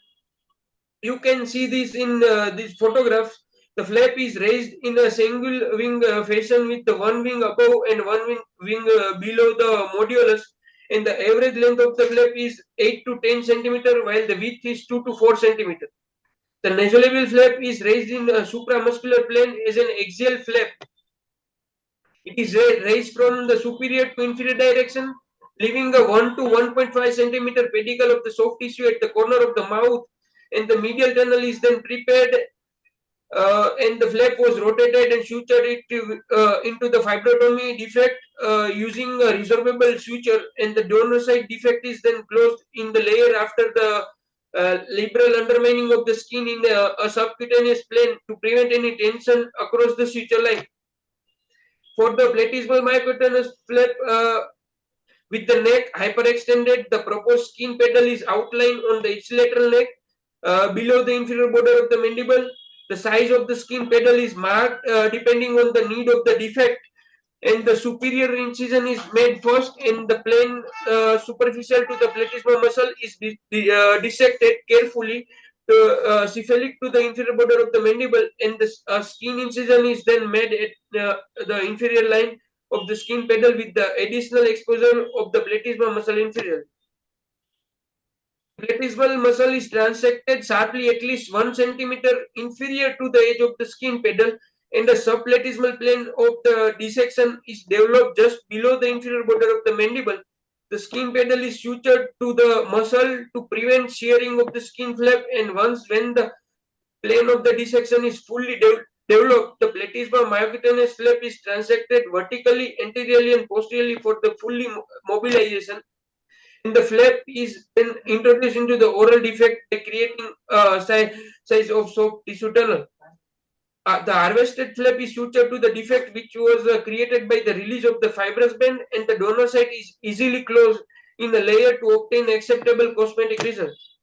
You can see this in these photographs. The flap is raised in a single wing fashion with the one wing above and one wing below the modulus, and the average length of the flap is 8 to 10 centimeter, while the width is 2 to 4 centimeter. The nasolabial flap is raised in a supramuscular plane as an axial flap. It is raised from the superior to inferior direction, leaving a 1 to 1.5 centimeter pedicle of the soft tissue at the corner of the mouth, and the medial tunnel is then prepared, and the flap was rotated and sutured into the fibrotomy defect using a resorbable suture, and the donor side defect is then closed in the layer after the liberal undermining of the skin in a subcutaneous plane to prevent any tension across the suture line. For the platysmal myocutaneous flap with the neck hyperextended, the proposed skin pedal is outlined on the ipsilateral neck below the inferior border of the mandible. The size of the skin pedal is marked depending on the need of the defect, and the superior incision is made first, and the plane superficial to the platysmal muscle is dissected carefully to cephalic to the inferior border of the mandible, and the skin incision is then made at the inferior line of the skin pedal with the additional exposure of the platysmal muscle inferior. Platysmal muscle is transected sharply at least 1 centimeter inferior to the edge of the skin pedal, and the subplatysmal plane of the dissection is developed just below the inferior border of the mandible. The skin pedal is sutured to the muscle to prevent shearing of the skin flap, and when the plane of the dissection is fully developed, the platysmal myocutaneous flap is transected vertically, anteriorly, and posteriorly for the fully mobilization. And the flap is then introduced into the oral defect by creating a size of soft tissue tunnel. The harvested flap is sutured to the defect which was created by the release of the fibrous band, and the donor site is easily closed in a layer to obtain acceptable cosmetic results.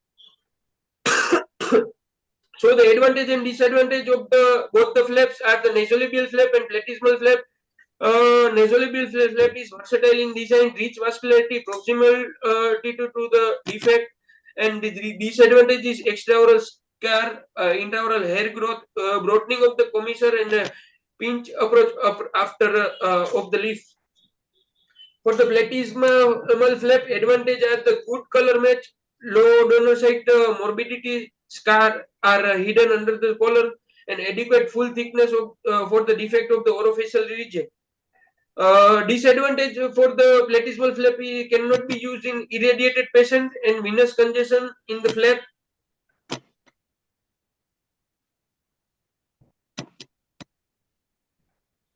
So the advantage and disadvantage of both the flaps are the nasolabial flap and platysmal flap. Nasolabial flap is versatile in design, rich vascularity, proximal to the defect, and the disadvantage is extraoral scar, intraoral hair growth, broadening of the commissure, and pinch approach after of the leaf. For the platysmal flap, advantage are the good color match, low donor site morbidity, scar are hidden under the collar, and adequate full thickness of, for the defect of the orofacial region. Disadvantage for the platysmal flap cannot be used in irradiated patient and venous congestion in the flap.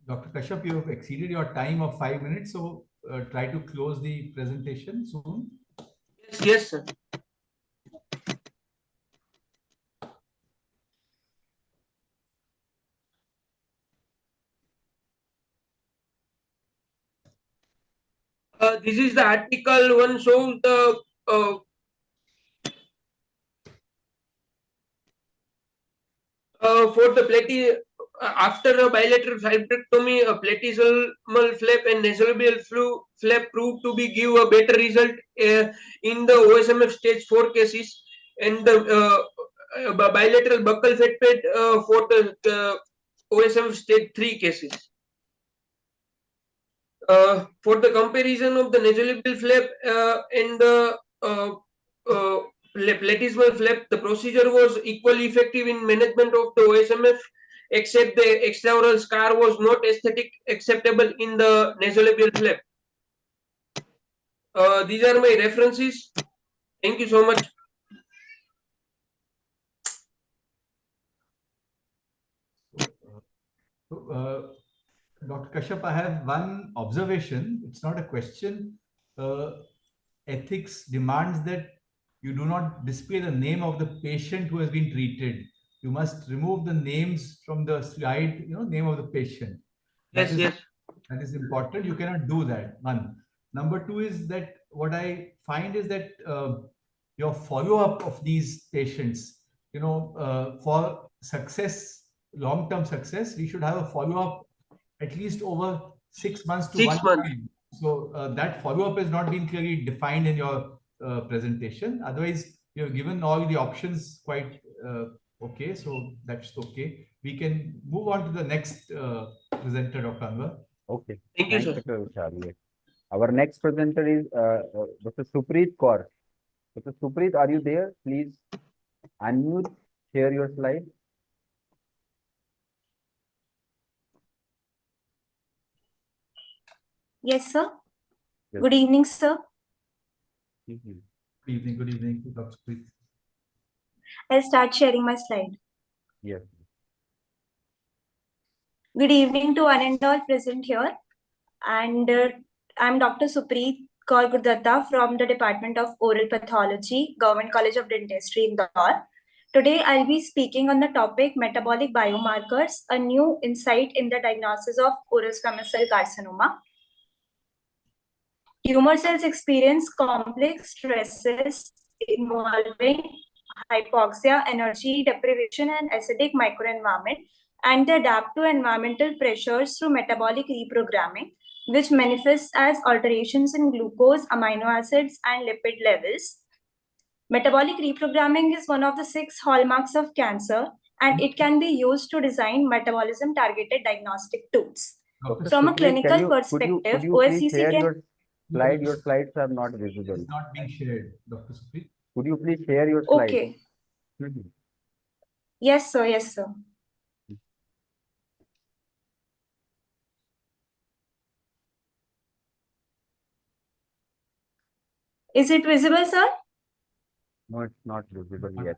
Dr. Kashyap, you have exceeded your time of 5 minutes, so try to close the presentation soon. Yes, sir. This is the article. One shows the for the after a bilateral fibrectomy, a platysmal flap and nasolabial flap proved to be give a better result in the OSMF stage 4 cases, and the bilateral buccal fat pad for the OSMF stage 3 cases. For the comparison of the nasolabial flap and the platysmal flap, the procedure was equally effective in management of the OSMF, except the extraoral scar was not aesthetic acceptable in the nasolabial flap. These are my references. Thank you so much. Dr. Kashyap, I have one observation. It's not a question. Ethics demands that you do not display the name of the patient who has been treated. You must remove the names from the slide, name of the patient. That is important. You cannot do that. One. Number two is that what I find is that your follow-up of these patients, for success, long-term success, we should have a follow-up at least over 6 months to 1 year. So that follow-up has not been clearly defined in your presentation. Otherwise, you have given all the options quite okay. So that's okay. We can move on to the next presenter, Dr. Anwar. Okay. Thank you, sir. Dr. Charlie. Our next presenter is Dr. Supreet Kaur. Dr. Supreet, are you there? Please unmute, share your slide. Yes, sir. Yes. Good evening, sir. Good evening, Dr. Supreet. I'll start sharing my slide. Yes. Good evening to one and all present here. And I'm Dr. Supreet Kaur Gurdatta from the Department of Oral Pathology, Government College of Dentistry, Indore. Today, I'll be speaking on the topic metabolic biomarkers, a new insight in the diagnosis of oral squamous cell carcinoma. Tumor cells experience complex stresses involving hypoxia, energy deprivation, and acidic microenvironment, and they adapt to environmental pressures through metabolic reprogramming, which manifests as alterations in glucose, amino acids, and lipid levels. Metabolic reprogramming is one of the 6 hallmarks of cancer, and it can be used to design metabolism-targeted diagnostic tools. From a clinical perspective, OSCC can... Slide, your slides are not visible. It's not being shared, Dr. Supreet. Could you please share your slide? Okay. Yes, sir. Yes, sir. Is it visible, sir? No, it's not visible yet.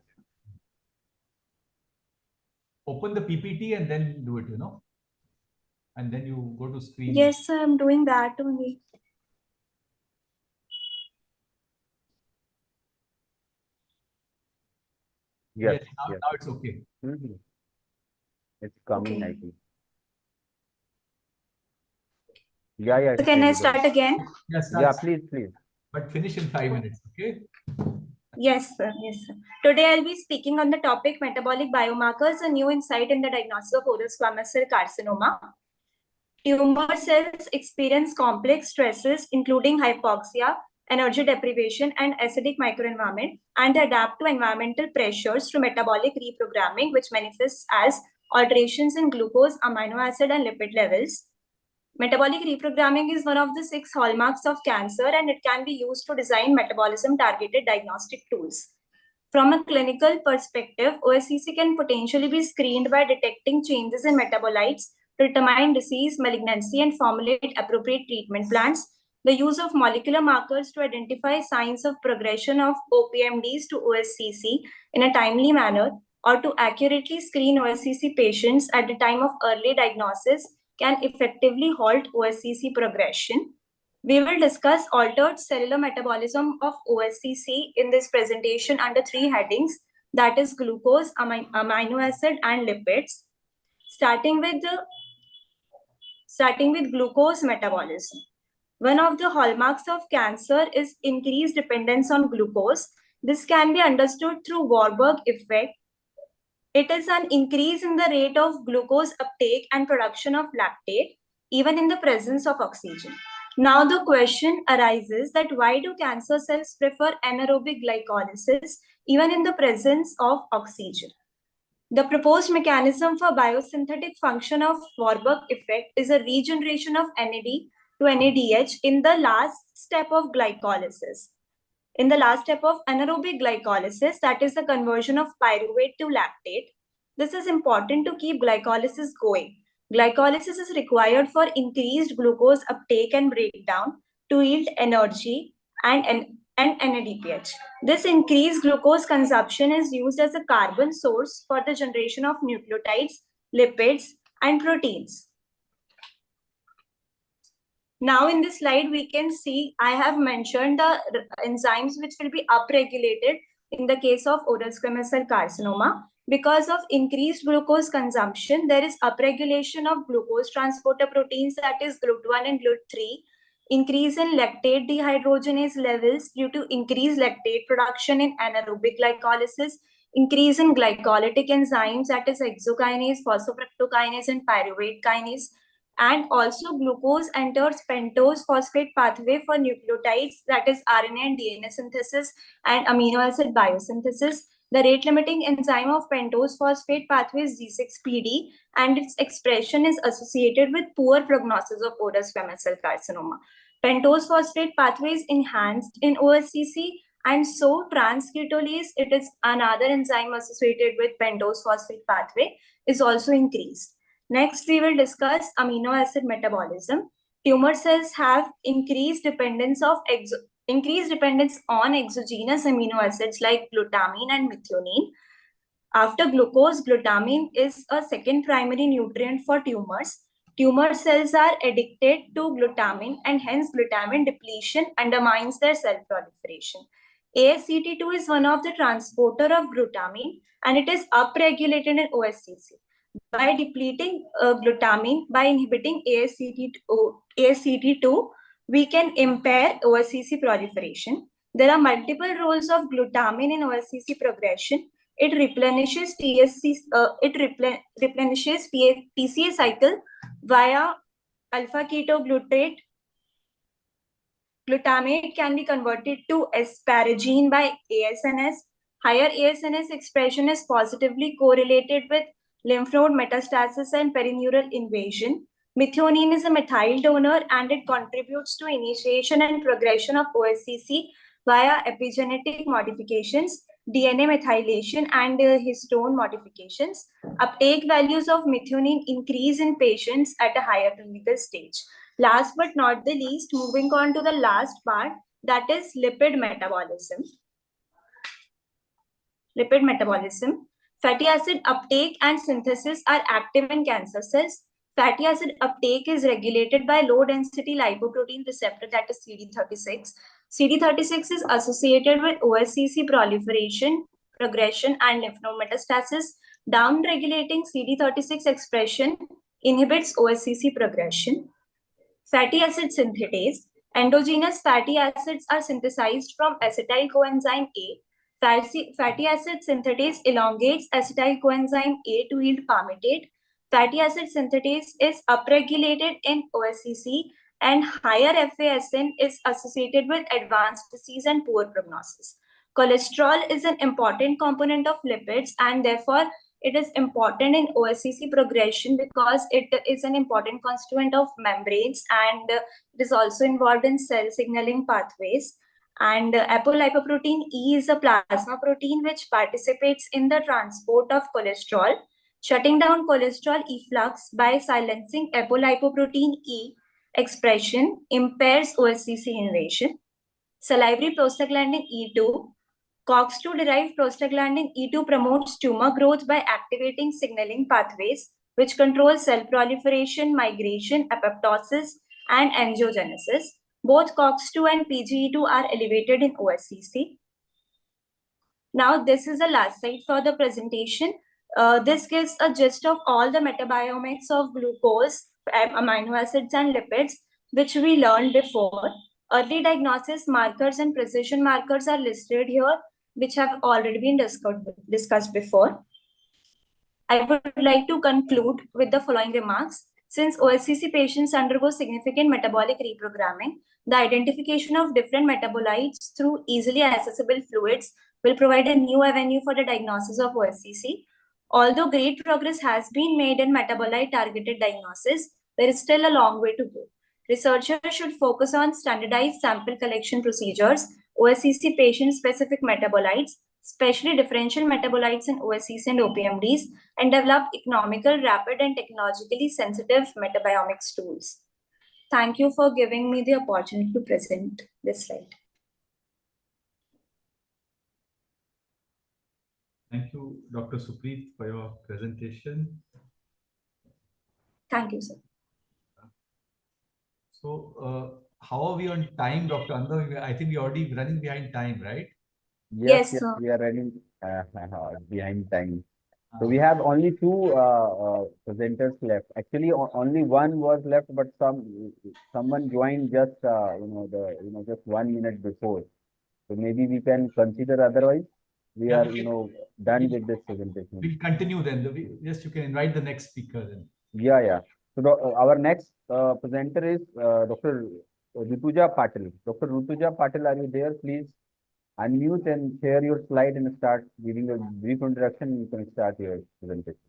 Open the PPT and then do it, and then you go to screen. Yes, sir. I'm doing that only. Yes, now it's okay. It's coming, Okay. I think. Yeah. So can I start again? Yes, yeah, please. But finish in 5 minutes, okay? Yes, sir. Yes, sir. Today I'll be speaking on the topic metabolic biomarkers, a new insight in the diagnosis of oral squamous cell carcinoma. Tumor cells experience complex stresses, including hypoxia, energy deprivation, and acidic microenvironment, and they adapt to environmental pressures through metabolic reprogramming, which manifests as alterations in glucose, amino acid, and lipid levels. Metabolic reprogramming is one of the 6 hallmarks of cancer, and it can be used to design metabolism-targeted diagnostic tools. From a clinical perspective, OSCC can potentially be screened by detecting changes in metabolites to determine disease, malignancy, and formulate appropriate treatment plans. The use of molecular markers to identify signs of progression of OPMDs to OSCC in a timely manner, or to accurately screen OSCC patients at the time of early diagnosis, can effectively halt OSCC progression. We will discuss altered cellular metabolism of OSCC in this presentation under 3 headings, that is glucose, amino acid, and lipids. Starting with glucose metabolism. One of the hallmarks of cancer is increased dependence on glucose. This can be understood through Warburg effect. It is an increase in the rate of glucose uptake and production of lactate, even in the presence of oxygen. Now the question arises that why do cancer cells prefer anaerobic glycolysis even in the presence of oxygen? The proposed mechanism for biosynthetic function of Warburg effect is a regeneration of NAD to NADH in the last step of glycolysis. In the last step of anaerobic glycolysis, that is the conversion of pyruvate to lactate. This is important to keep glycolysis going. Glycolysis is required for increased glucose uptake and breakdown to yield energy and NADPH. This increased glucose consumption is used as a carbon source for the generation of nucleotides, lipids, and proteins. Now in this slide, we can see I have mentioned the enzymes which will be upregulated in the case of oral squamous cell carcinoma. Because of increased glucose consumption, there is upregulation of glucose transporter proteins, that is GLUT1 and GLUT3, increase in lactate dehydrogenase levels due to increased lactate production in anaerobic glycolysis, increase in glycolytic enzymes, that is hexokinase, phosphofructokinase, and pyruvate kinase, and also glucose enters pentose phosphate pathway for nucleotides, that is RNA and DNA synthesis and amino acid biosynthesis. The rate limiting enzyme of pentose phosphate pathway is G6PD, and its expression is associated with poor prognosis of oral squamous cell carcinoma. Pentose phosphate pathway is enhanced in OSCC, and so transcutolase, it is another enzyme associated with pentose phosphate pathway, is also increased. Next, we will discuss amino acid metabolism. Tumor cells have increased dependence on exogenous amino acids like glutamine and methionine. After glucose, glutamine is a second primary nutrient for tumors. Tumor cells are addicted to glutamine, and hence glutamine depletion undermines their cell proliferation. ASCT2 is one of the transporter of glutamine, and it is upregulated in OSCC. By depleting glutamine, by inhibiting ASCT2, we can impair OSCC proliferation. There are multiple roles of glutamine in OSCC progression. It replenishes PCA cycle via alpha ketoglutarate. Glutamate can be converted to asparagine by ASNS. Higher ASNS expression is positively correlated with lymph node metastasis and perineural invasion. Methionine is a methyl donor, and it contributes to initiation and progression of OSCC via epigenetic modifications, DNA methylation, and histone modifications. Uptake values of methionine increase in patients at a higher clinical stage. Last but not the least, moving on to the last part, that is lipid metabolism. Lipid metabolism. Fatty acid uptake and synthesis are active in cancer cells. Fatty acid uptake is regulated by low-density lipoprotein receptor, that is CD36. CD36 is associated with OSCC proliferation, progression, and lymph node metastasis. Down-regulating CD36 expression inhibits OSCC progression. Fatty acid synthetase. Endogenous fatty acids are synthesized from acetyl coenzyme A. Fatty acid synthetase elongates acetyl coenzyme A to yield palmitate. Fatty acid synthetase is upregulated in OSCC, and higher FASN is associated with advanced disease and poor prognosis. Cholesterol is an important component of lipids, and therefore it is important in OSCC progression because it is an important constituent of membranes, and it is also involved in cell signaling pathways. And apolipoprotein E is a plasma protein which participates in the transport of cholesterol. Shutting down cholesterol efflux by silencing apolipoprotein E expression impairs OSCC invasion. Salivary prostaglandin E2. COX-2 derived prostaglandin E2 promotes tumor growth by activating signaling pathways, which control cell proliferation, migration, apoptosis, and angiogenesis. Both COX-2 and PGE2 are elevated in OSCC. Now, this is the last slide for the presentation. This gives a gist of all the metabiomics of glucose, amino acids, and lipids, which we learned before. Early diagnosis markers and precision markers are listed here, which have already been discussed before. I would like to conclude with the following remarks. Since OSCC patients undergo significant metabolic reprogramming, the identification of different metabolites through easily accessible fluids will provide a new avenue for the diagnosis of OSCC. Although great progress has been made in metabolite-targeted diagnosis, there is still a long way to go. Researchers should focus on standardized sample collection procedures, OSCC patient-specific metabolites, especially differential metabolites in OSCC and OPMDs, and develop economical, rapid, and technologically sensitive metabiomics tools. Thank you for giving me the opportunity to present this slide. Thank you, Dr. Supreet, for your presentation. Thank you, sir. So, how are we on time, Dr. Andhar? I think we're already running behind time, right? Yes, sir. We are running behind time. So we have only two presenters left. Actually, only one was left, but someone joined just just 1 minute before. So maybe we can consider otherwise. We are done with this presentation. We'll continue then. Yes, you can invite the next speaker then. Yeah. So our next presenter is Dr. Rutuja Patil. Dr. Rutuja Patil, are you there? Please unmute and share your slide and start giving a brief introduction. You can start your presentation.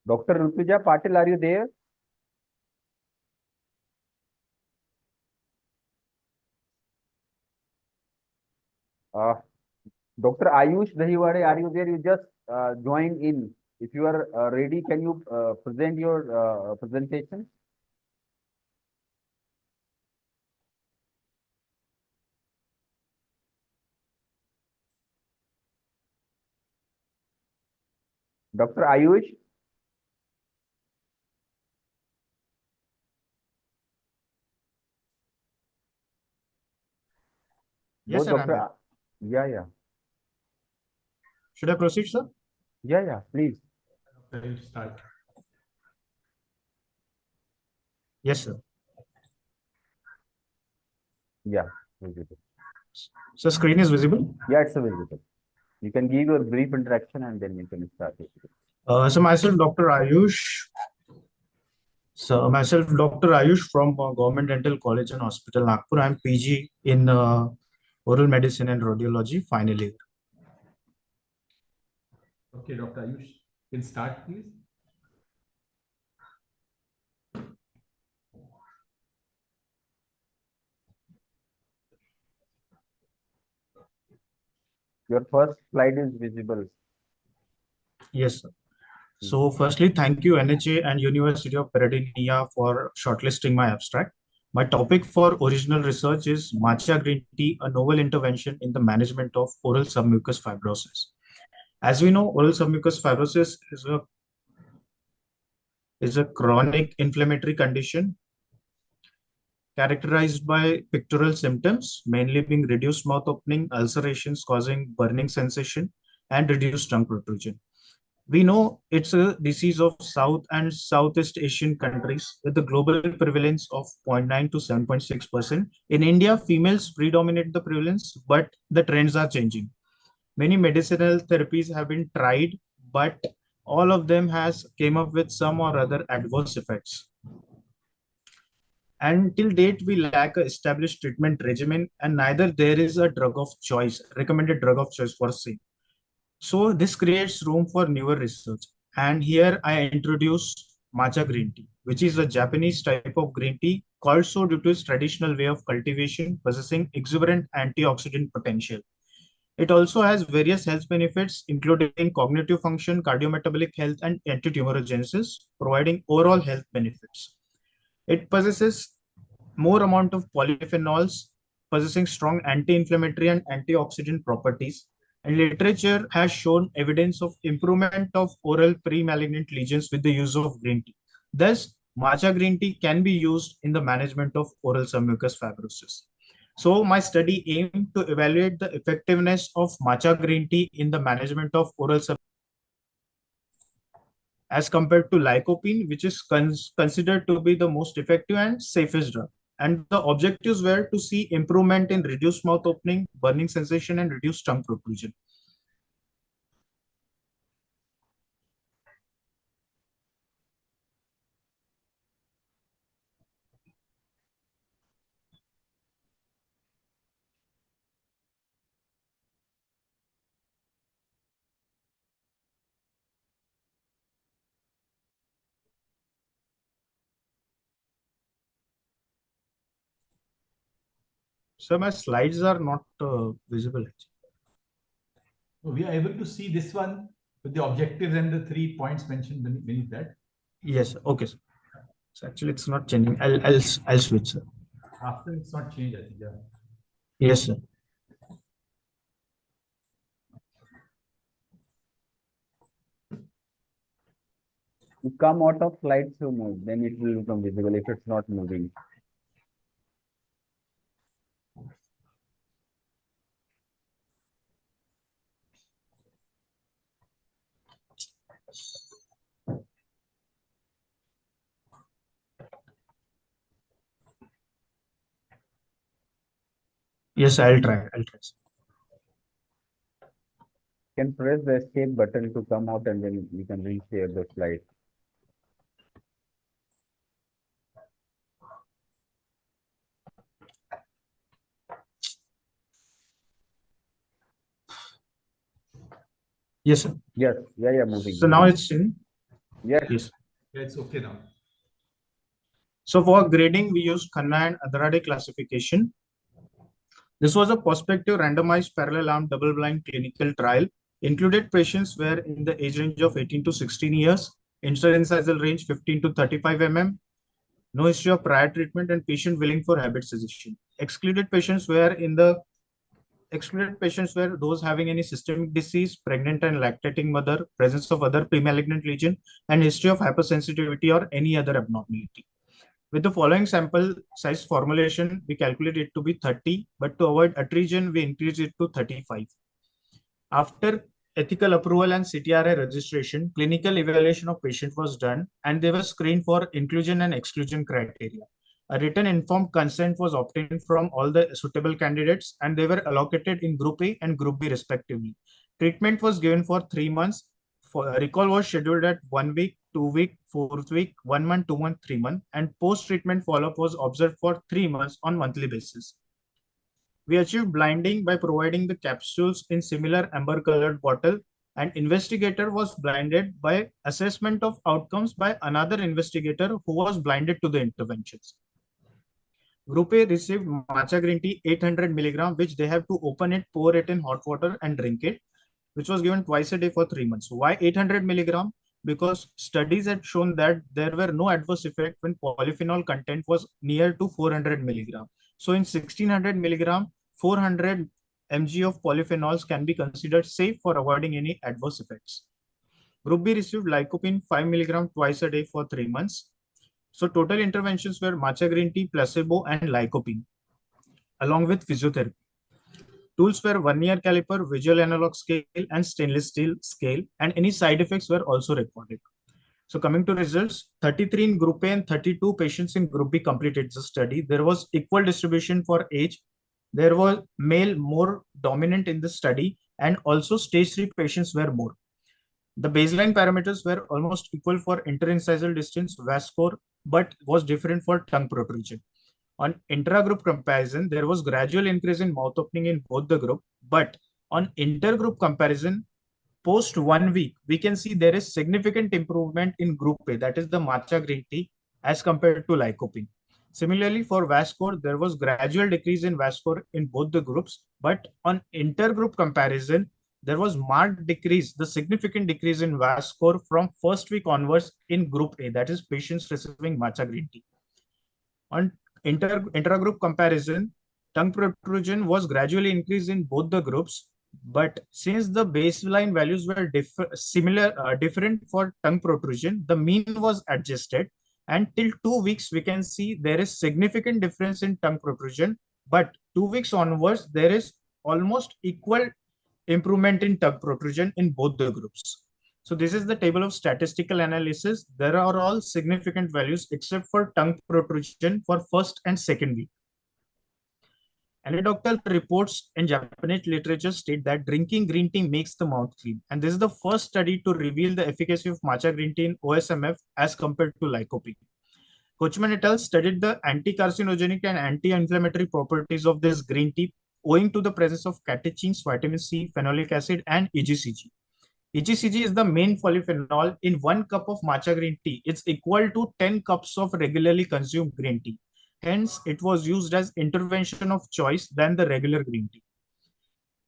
Dr. Rutuja Patil, are you there? Dr. Ayush Dahiwade, are you there? You just joined in. If you are ready, can you present your presentation? Dr. Ayush? Yes, sir. Dr. Yeah. Should I proceed, sir? Yeah, please. Okay, start. Yes, sir. Yeah, visible. So screen is visible? Yeah, it's visible. You can give your brief introduction and then you can start. So myself, Dr. Ayush. So myself, Dr. Ayush from Government Dental College and Hospital, Nagpur. I'm PG in Oral Medicine and Radiology, final year. Okay, Dr. Ayush, you can start, please. Your first slide is visible. Yes, sir. So firstly, thank you NHA and University of Peradeniya for shortlisting my abstract. My topic for original research is matcha green tea, a novel intervention in the management of oral submucous fibrosis. As we know, oral submucous fibrosis is a chronic inflammatory condition characterized by pictorial symptoms, mainly being reduced mouth opening, ulcerations causing burning sensation, and reduced tongue protrusion. We know it's a disease of South and Southeast Asian countries with a global prevalence of 0.9 to 7.6%. In India, females predominate the prevalence, but the trends are changing. Many medicinal therapies have been tried, but all of them has came up with some or other adverse effects. And till date, we lack a established treatment regimen, and neither there is a drug of choice, recommended drug of choice for same. So this creates room for newer research. And here I introduce matcha green tea, which is a Japanese type of green tea called so due to its traditional way of cultivation, possessing exuberant antioxidant potential. It also has various health benefits, including cognitive function, cardiometabolic health, and anti-tumorigenesis, providing overall health benefits. It possesses more amount of polyphenols, possessing strong anti-inflammatory and antioxidant properties. And literature has shown evidence of improvement of oral pre-malignant lesions with the use of green tea. Thus, matcha green tea can be used in the management of oral submucous fibrosis. So my study aimed to evaluate the effectiveness of matcha green tea in the management of oral as compared to lycopene, which is considered to be the most effective and safest drug. And the objectives were to see improvement in reduced mouth opening, burning sensation, and reduced tongue protrusion. So my slides are not visible. We are able to see this one with the objectives and the 3 points mentioned beneath that. Yes. Okay. Sir. So actually, it's not changing. I'll switch, sir. After it's not changed, I think. Yeah. Yes, sir. You come out of slides to move, then it will become visible if it's not moving. Yes, I'll try. Can press the escape button to come out and then you can reshare the slide. Yes, sir. Yes. Yeah, moving. So now it's in. Yes. Yes. Yeah, it's okay now. So for grading, we used Khanna and Adrade classification. This was a prospective randomized parallel arm double-blind clinical trial. Included patients were in the age range of 18 to 16 years, insulinceasal range 15 to 35 mm, no history of prior treatment, and patient willing for habit cessation. Excluded patients were those having any systemic disease, pregnant and lactating mother, presence of other pre-malignant lesion, and history of hypersensitivity or any other abnormality. With the following sample size formulation, we calculate it to be 30, but to avoid attrition, we increase it to 35. After ethical approval and CTRI registration, clinical evaluation of patient was done, and they were screened for inclusion and exclusion criteria. A written informed consent was obtained from all the suitable candidates, and they were allocated in Group A and Group B respectively. Treatment was given for 3 months. Recall was scheduled at 1 week, 2 week, 4 week, 1 month, 2 month, 3 month, and post-treatment follow-up was observed for 3 months on monthly basis. We achieved blinding by providing the capsules in similar amber-colored bottle, and investigator was blinded by assessment of outcomes by another investigator who was blinded to the interventions. Group A received matcha green tea 800 milligram, which they have to open it, pour it in hot water, and drink it, which was given twice a day for 3 months. Why 800 milligram? Because studies had shown that there were no adverse effect when polyphenol content was near to 400 milligram. So in 1600 milligram, 400 mg of polyphenols can be considered safe for avoiding any adverse effects. Group B received lycopene 5 milligram twice a day for 3 months. So total interventions were matcha green tea, placebo, and lycopene, along with physiotherapy. Tools were vernier caliper, visual analog scale, and stainless steel scale, and any side effects were also recorded. So coming to results, 33 in Group A and 32 patients in Group B completed the study. There was equal distribution for age. There was male more dominant in the study, and also stage 3 patients were more. The baseline parameters were almost equal for interincisal distance, VAS score, but was different for tongue protrusion. On intra-group comparison, there was gradual increase in mouth opening in both the group, but on intergroup comparison, post 1 week, we can see there is significant improvement in group A, that is the matcha green tea, as compared to lycopene. Similarly, for VAS score, there was gradual decrease in VAS score in both the groups, but on intergroup comparison, there was marked decrease, the significant decrease in VAS score from first week onwards in group A, that is patients receiving matcha green tea. On intragroup comparison, tongue protrusion was gradually increased in both the groups, but since the baseline values were different for tongue protrusion, the mean was adjusted, and till 2 weeks we can see there is significant difference in tongue protrusion, but 2 weeks onwards there is almost equal improvement in tongue protrusion in both the groups. So this is the table of statistical analysis. There are all significant values except for tongue protrusion for first and second week. Anecdotal reports in Japanese literature state that drinking green tea makes the mouth clean. And this is the first study to reveal the efficacy of matcha green tea in OSMF as compared to lycopene. Kochman et al. Studied the anti-carcinogenic and anti-inflammatory properties of this green tea owing to the presence of catechins, vitamin C, phenolic acid, and EGCG. EGCG is the main polyphenol in 1 cup of matcha green tea. It's equal to 10 cups of regularly consumed green tea. Hence, it was used as intervention of choice than the regular green tea.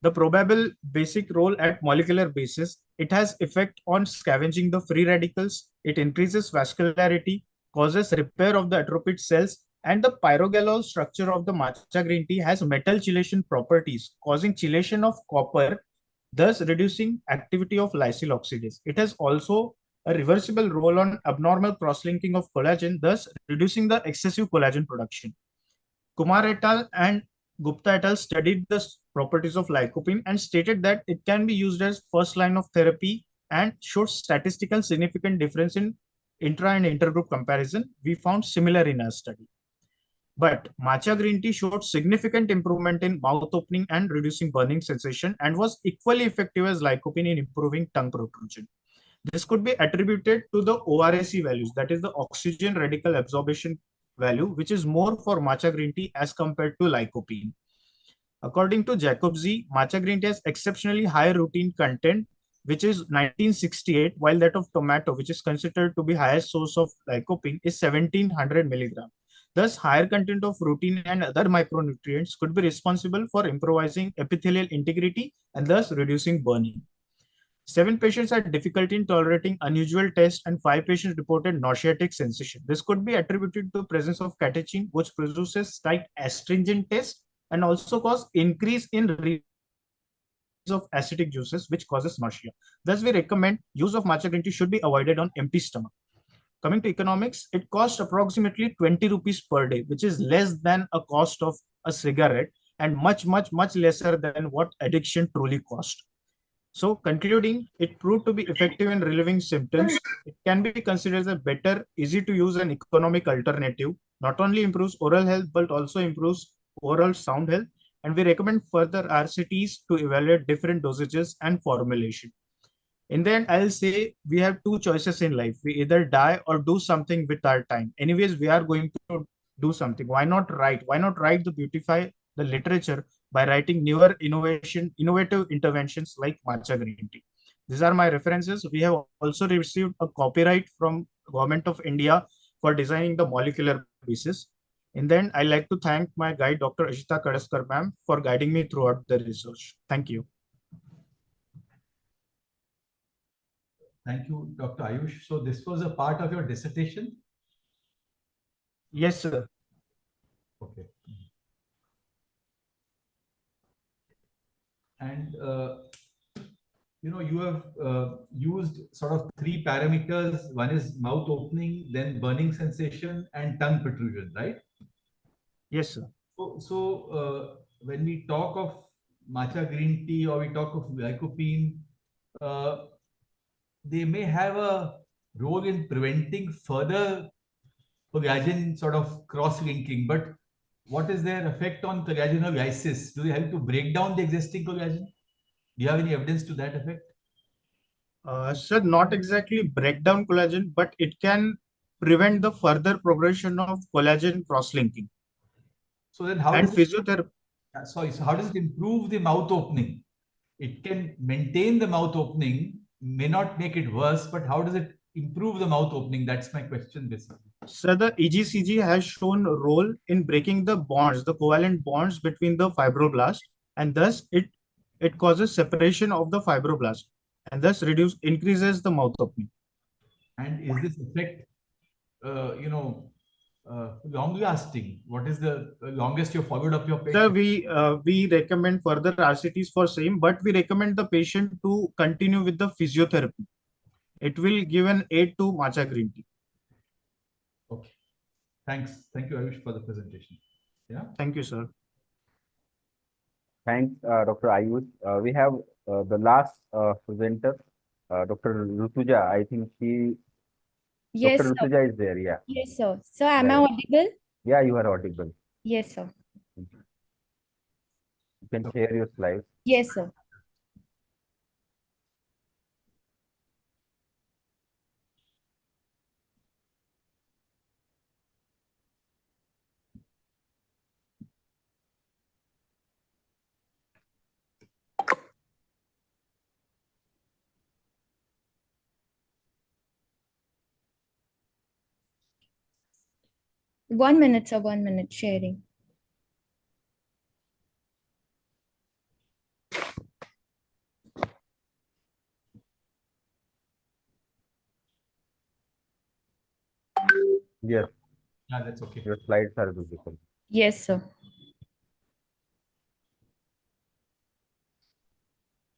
The probable basic role at molecular basis, it has effect on scavenging the free radicals, it increases vascularity, causes repair of the atrophied cells, and the pyrogallol structure of the matcha green tea has metal chelation properties, causing chelation of copper, thus reducing activity of lysyl oxidase. It has also a reversible role on abnormal cross-linking of collagen, thus reducing the excessive collagen production. Kumar et al. And Gupta et al. Studied the properties of lycopene and stated that it can be used as first line of therapy and showed statistical significant difference in intra and intergroup comparison. We found similar in our study. But matcha green tea showed significant improvement in mouth opening and reducing burning sensation and was equally effective as lycopene in improving tongue protrusion. This could be attributed to the ORAC values, that is the oxygen radical absorption value, which is more for matcha green tea as compared to lycopene. According to Jacobzi, matcha green tea has exceptionally high rutin content, which is 1968, while that of tomato, which is considered to be highest source of lycopene, is 1700 milligram. Thus, higher content of rutin and other micronutrients could be responsible for improvising epithelial integrity and thus reducing burning. 7 patients had difficulty in tolerating unusual taste and 5 patients reported nauseatic sensation. This could be attributed to the presence of catechin, which produces slight astringent taste and also cause increase in release of acidic juices, which causes nausea. Thus, we recommend use of matcha green tea should be avoided on empty stomach. Coming to economics, it costs approximately 20 rupees per day, which is less than a cost of a cigarette and much lesser than what addiction truly costs. So concluding, it proved to be effective in relieving symptoms. It can be considered as a better, easy to use and economic alternative. Not only improves oral health, but also improves overall sound health. And we recommend further RCTs to evaluate different dosages and formulation. In the end, I'll say we have 2 choices in life. We either die or do something with our time. Anyways, we are going to do something. Why not write? Why not write the beautify the literature by writing newer innovative interventions like matcha green tea? These are my references. We have also received a copyright from Government of India for designing the molecular basis. In the end, I'd like to thank my guide, Dr. Ashita Kadaskar ma'am, for guiding me throughout the research. Thank you. Thank you, Dr. Ayush. So this was a part of your dissertation? Yes, sir. Okay. And you have used sort of 3 parameters. One is mouth opening, then burning sensation, and tongue protrusion, right? Yes, sir. So when we talk of matcha green tea or we talk of lycopene, they may have a role in preventing further collagen sort of cross-linking, but what is their effect on collagenolysis? Do they help to break down the existing collagen? Do you have any evidence to that effect? Sir, not exactly break down collagen, but it can prevent the further progression of collagen cross-linking. So then how And does it, physiotherapy, so how does it improve the mouth opening? It can maintain the mouth opening, may not make it worse, but how does it improve the mouth opening? That's my question basically. so the EGCG has shown a role in breaking the bonds, the covalent bonds between the fibroblast, and thus it causes separation of the fibroblast, and thus increases the mouth opening. And is this effect, long lasting? What is the longest you followed up your So patient? we recommend further RCTs for same, but we recommend the patient to continue with the physiotherapy. It will give an aid to matcha green tea. Okay. Thanks. Thank you, Ayush, for the presentation. Yeah. Thank you, sir. Thanks, Dr. Ayush. We have the last presenter, Dr. Rutuja. I think Yes, Dr. sir. Rutuja is there. Yeah. Yes, sir. So am I Yeah, audible? yeah, you are audible. Yes, sir. You can share your slides. Yes, sir. One minute, sir. 1 minute sharing. Yes. Yeah, that's okay. Your slides are visible. Yes, sir.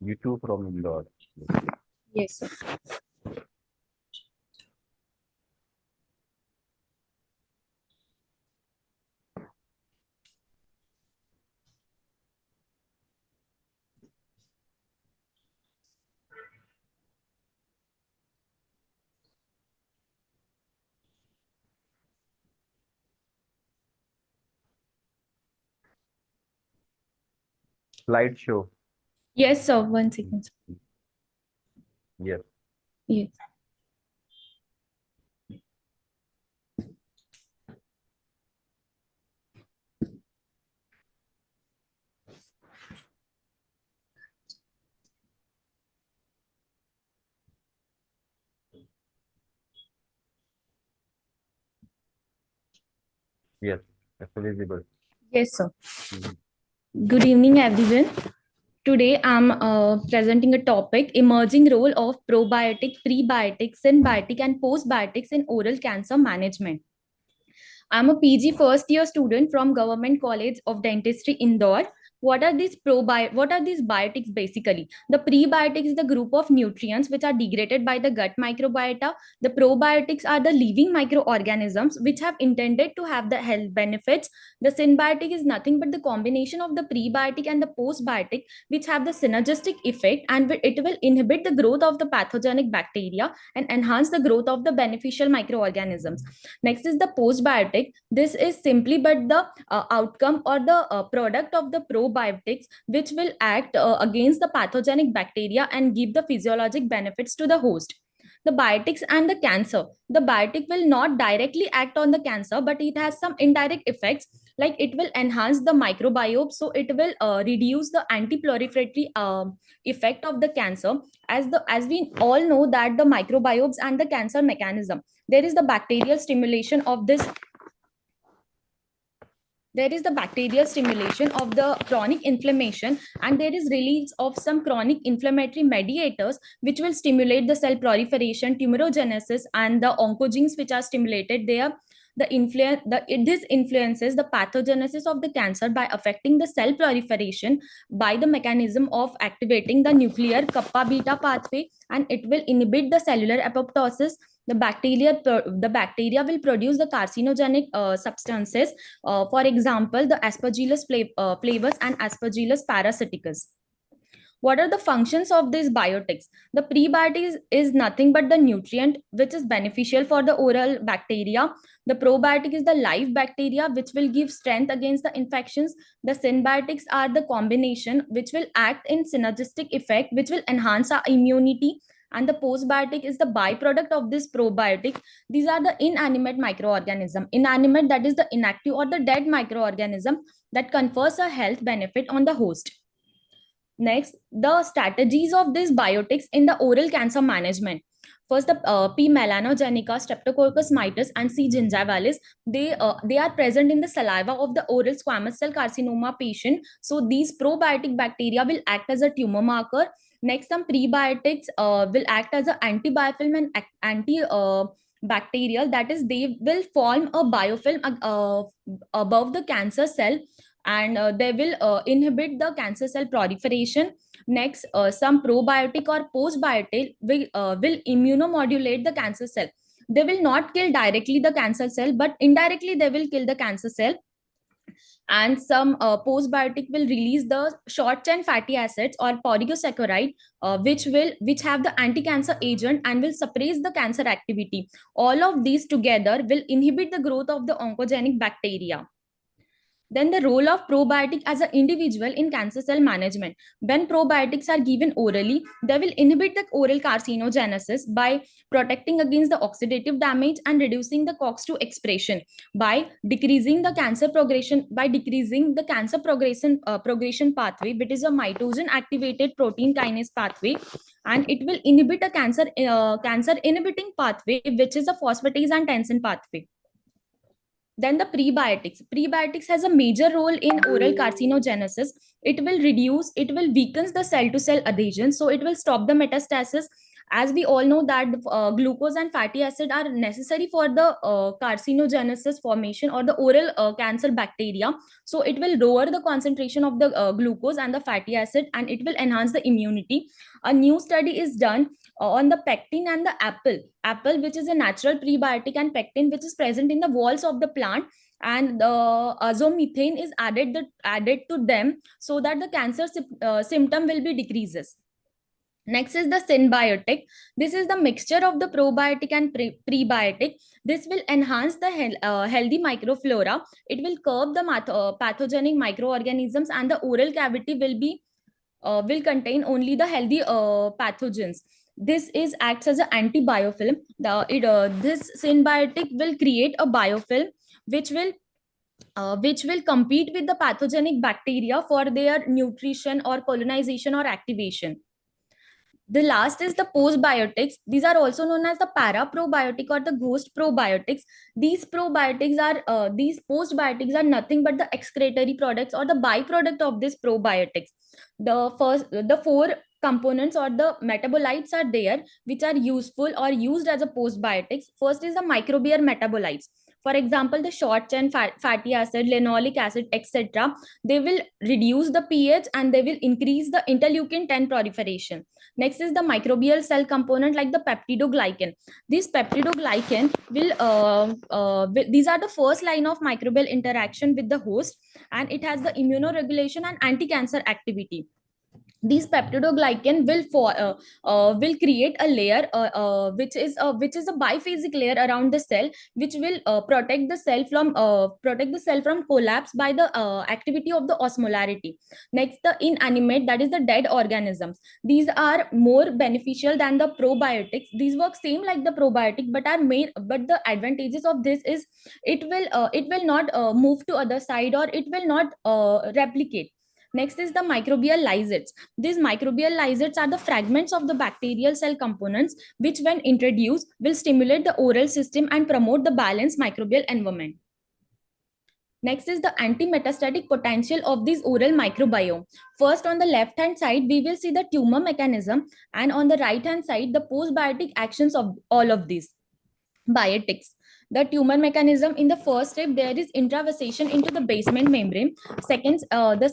You too from Indore. Yes, sir. Slideshow. Yes, sir. 1 second. Yes. Yes. Yes. That's visible. Yes, sir. Mhm. Good evening, everyone. Today, I'm presenting a topic, emerging role of probiotic, prebiotic, symbiotic, and postbiotics in oral cancer management. I'm a PG first year student from Government College of Dentistry, Indore. What are these biotics basically? The prebiotics is the group of nutrients which are degraded by the gut microbiota. The probiotics are the living microorganisms which have intended to have the health benefits. The symbiotic is nothing but the combination of the prebiotic and the postbiotic which have the synergistic effect, and it will inhibit the growth of the pathogenic bacteria and enhance the growth of the beneficial microorganisms. Next is the postbiotic. This is simply but the outcome or the product of the probiotics which will act against the pathogenic bacteria and give the physiologic benefits to the host. The biotics and the cancer. The biotic will not directly act on the cancer, but it has some indirect effects, like it will enhance the microbiome, so it will reduce the anti-proliferatory effect of the cancer. As we all know that the microbiomes and the cancer mechanism, there is the bacterial stimulation of this there is the bacterial stimulation of the chronic inflammation, and there is release of some chronic inflammatory mediators which will stimulate the cell proliferation, tumorigenesis, and the oncogenes which are stimulated there. This influences the pathogenesis of the cancer by affecting the cell proliferation by the mechanism of activating the nuclear kappa beta pathway, and it will inhibit the cellular apoptosis. The bacteria will produce the carcinogenic substances, for example, the Aspergillus flavus and Aspergillus parasiticus. What are the functions of these biotics? The prebiotic is nothing but the nutrient which is beneficial for the oral bacteria. The probiotic is the live bacteria which will give strength against the infections. The symbiotics are the combination which will act in synergistic effect, which will enhance our immunity. and the postbiotic is the byproduct of this probiotic. These are the inanimate microorganism. Inanimate, that is the inactive or the dead microorganism that confers a health benefit on the host. Next, the strategies of these biotics in the oral cancer management. First, the P. melanogenica, Streptococcus mitis, and C. gingivalis, they are present in the saliva of the oral squamous cell carcinoma patient. So these probiotic bacteria will act as a tumor marker. Next, some prebiotics will act as an antibiofilm and antibacterial. That is, they will form a biofilm above the cancer cell, and they will inhibit the cancer cell proliferation. Next, some probiotic or postbiotic will immunomodulate the cancer cell. They will not kill directly the cancer cell, but indirectly they will kill the cancer cell. And some postbiotic will release the short chain fatty acids or polysaccharide, which have the anti-cancer agent and will suppress the cancer activity. All of these together will inhibit the growth of the oncogenic bacteria. Then the role of probiotic as an individual in cancer cell management. When probiotics are given orally, they will inhibit the oral carcinogenesis by protecting against the oxidative damage and reducing the COX-2 expression, by decreasing the cancer progression progression pathway, which is a mitogen activated protein kinase pathway, and it will inhibit a cancer inhibiting pathway, which is a phosphatase and tensin pathway. Then the prebiotics. Prebiotics has a major role in oral carcinogenesis. It will weaken the cell-to-cell adhesion, so it will stop the metastasis. As we all know that glucose and fatty acid are necessary for the carcinogenesis formation or the oral cancer bacteria. So it will lower the concentration of the glucose and the fatty acid, and it will enhance the immunity. A new study is done on the pectin and the apple, which is a natural prebiotic, and pectin, which is present in the walls of the plant, and the azomethane is added to them, so that the cancer symptom will be decreases. Next is the symbiotic. This is the mixture of the probiotic and prebiotic. This will enhance the healthy microflora. It will curb the pathogenic microorganisms, and the oral cavity will contain only the healthy pathogens. This acts as an antibiofilm. This symbiotic will create a biofilm which will compete with the pathogenic bacteria for their nutrition or colonization or activation. The last is the postbiotics. These are also known as the paraprobiotic or the ghost probiotics. These postbiotics are nothing but the excretory products or the byproduct of this probiotics. The four components or the metabolites are there which are useful or used as a postbiotics. First is the microbial metabolites. For example, the short chain fatty acid, linoleic acid, etc. They will reduce the pH and they will increase the interleukin 10 proliferation. Next is the microbial cell component like the peptidoglycan. These peptidoglycan these are the first line of microbial interaction with the host, and it has the immunoregulation and anti-cancer activity. These peptidoglycan will create a layer which is a biphasic layer around the cell, which will protect the cell from collapse by the activity of the osmolarity. Next, the inanimate, that is the dead organisms. These are more beneficial than the probiotics. These work same like the probiotic, but the advantages of this is it will not move to other side, or it will not replicate. Next is the microbial lysates. These microbial lysates are the fragments of the bacterial cell components, which when introduced will stimulate the oral system and promote the balanced microbial environment. Next is the anti-metastatic potential of this oral microbiome. First, on the left-hand side, we will see the tumor mechanism, and on the right-hand side, the postbiotic actions of all of these biotics. The tumor mechanism, in the first step, there is intravasation into the basement membrane. The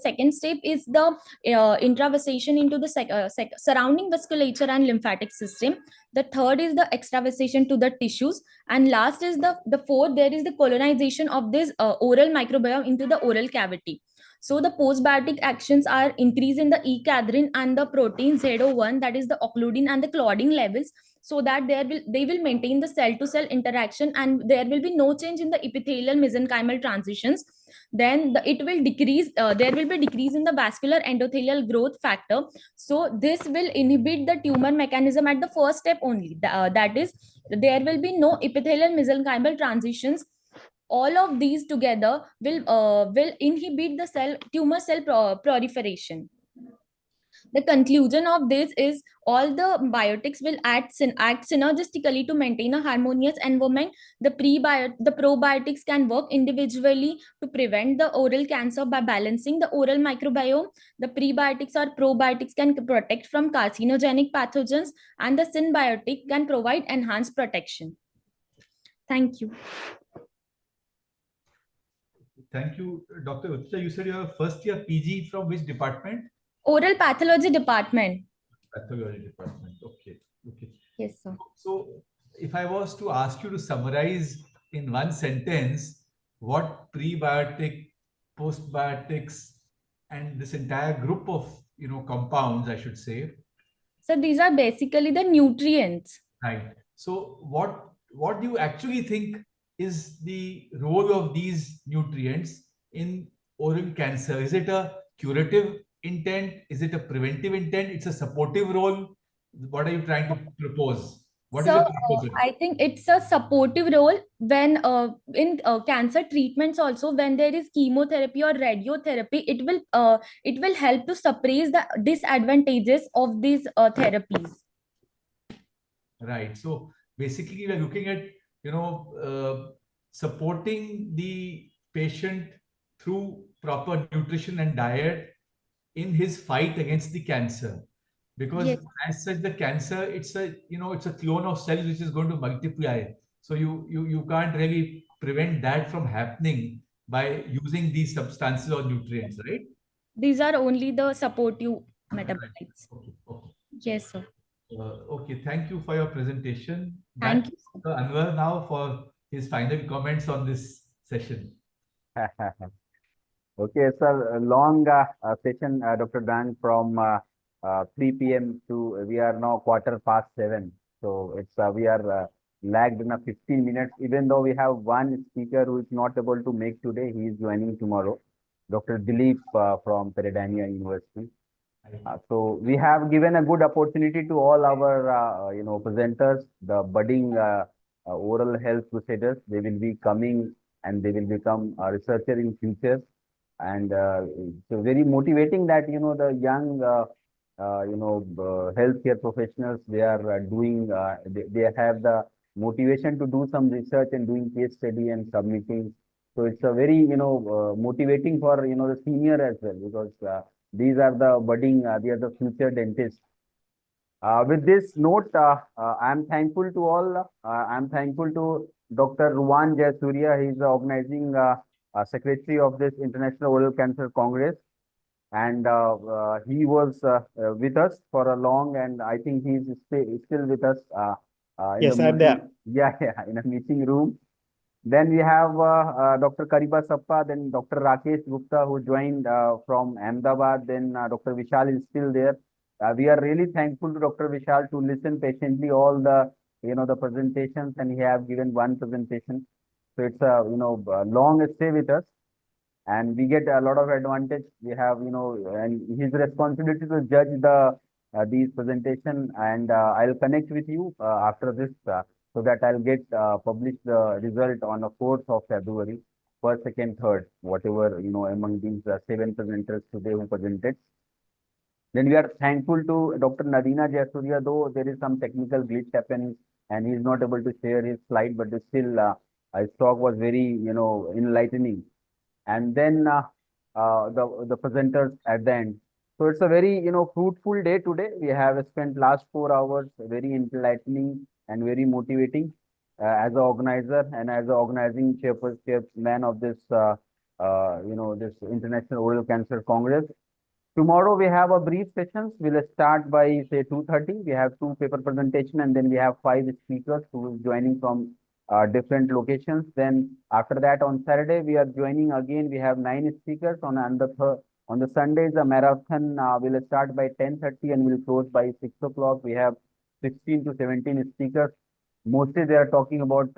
second step is the intravasation into the surrounding vasculature and lymphatic system. The third is the extravasation to the tissues, and last is the fourth. There is the colonization of this oral microbiome into the oral cavity. So the postbiotic actions are increase in the E-cadherin and the protein Z01, that is the occludin and the claudin levels, so that they will maintain the cell to cell interaction and there will be no change in the epithelial mesenchymal transitions. Then it will decrease, there will be decrease in the vascular endothelial growth factor. So this will inhibit the tumor mechanism at the first step only. That is, there will be no epithelial mesenchymal transitions. All of these together will inhibit the tumor cell proliferation. The conclusion of this is all the biotics will act synergistically to maintain a harmonious environment. The probiotics can work individually to prevent the oral cancer by balancing the oral microbiome. The prebiotics or probiotics can protect from carcinogenic pathogens, and the symbiotic can provide enhanced protection. Thank you. Thank you, Dr. Utsa. You said you are first year PG from which department? Oral pathology department. Pathology department. Okay. Okay. Yes, sir. So if I was to ask you to summarize in one sentence what prebiotic, postbiotics, and this entire group of compounds, I should say. So these are basically the nutrients. Right. So what do you actually think is the role of these nutrients in oral cancer? Is it a curative intent? Is it a preventive intent? It's a supportive role? What are you trying to propose? What is So your proposal? I think it's a supportive role when in cancer treatments also, when there is chemotherapy or radiotherapy, it will help to suppress the disadvantages of these therapies. Right. So basically, we're looking at supporting the patient through proper nutrition and diet in his fight against the cancer. Because Yes. as such, the cancer, it's a clone of cells which is going to multiply. So you can't really prevent that from happening by using these substances or nutrients, right? These are only the supportive metabolites. Okay. Okay. Yes, sir. Okay, thank you for your presentation. Thank Back you, to Anwar now for his final comments on this session. Okay, sir. A long session, Dr. Dan, from 3 p.m. to we are now 7:15. So it's we are lagged in a 15 minutes. Even though we have one speaker who is not able to make today, he is joining tomorrow, Dr. Dilip from Peradeniya University. So we have given a good opportunity to all our presenters, the budding oral health crusaders. They will be coming and they will become a researcher in future. And so very motivating that the young healthcare professionals, they are doing they have the motivation to do some research and doing case study and submitting. So it's a very motivating for the senior as well, because these are the budding they are the future dentists. With this note, I'm thankful to all. I'm thankful to Dr. Ruwan Jayasuriya. He is the organizing secretary of this International Oral Cancer Congress, and he was with us for a long, and I think he's still with us. In Yes, the I'm there. Yeah, yeah, in a meeting room. Then we have Dr. Kariba Sappa, then Dr. Rakesh Gupta, who joined from Ahmedabad. Then Dr. Vishal is still there. We are really thankful to Dr. Vishal to listen patiently all the the presentations, and he have given one presentation. So it's a long stay with us, and we get a lot of advantage. We have and his responsibility to judge the these presentation, and I'll connect with you after this. So that I'll get publish the result on the 4th of February, first, second, third, whatever among these 7 presenters today who presented. Then we are thankful to Dr. Nadina Jayasuriya, though there is some technical glitch happened and he is not able to share his slide, but still his talk was very enlightening. And then the presenters at the end. So it's a very fruitful day today. We have spent last 4 hours very enlightening and very motivating as an organizer and as an organizing chairman of this this International Oral Cancer Congress. Tomorrow we have a brief sessions. We'll start by say 2:30. We have 2 paper presentation, and then we have 5 speakers who is joining from different locations. Then after that, on Saturday, we are joining again. We have 9 speakers on the Sundays. The marathon will start by 10:30 and will close by 6 o'clock. We have 16 to 17 speakers. Mostly they are talking about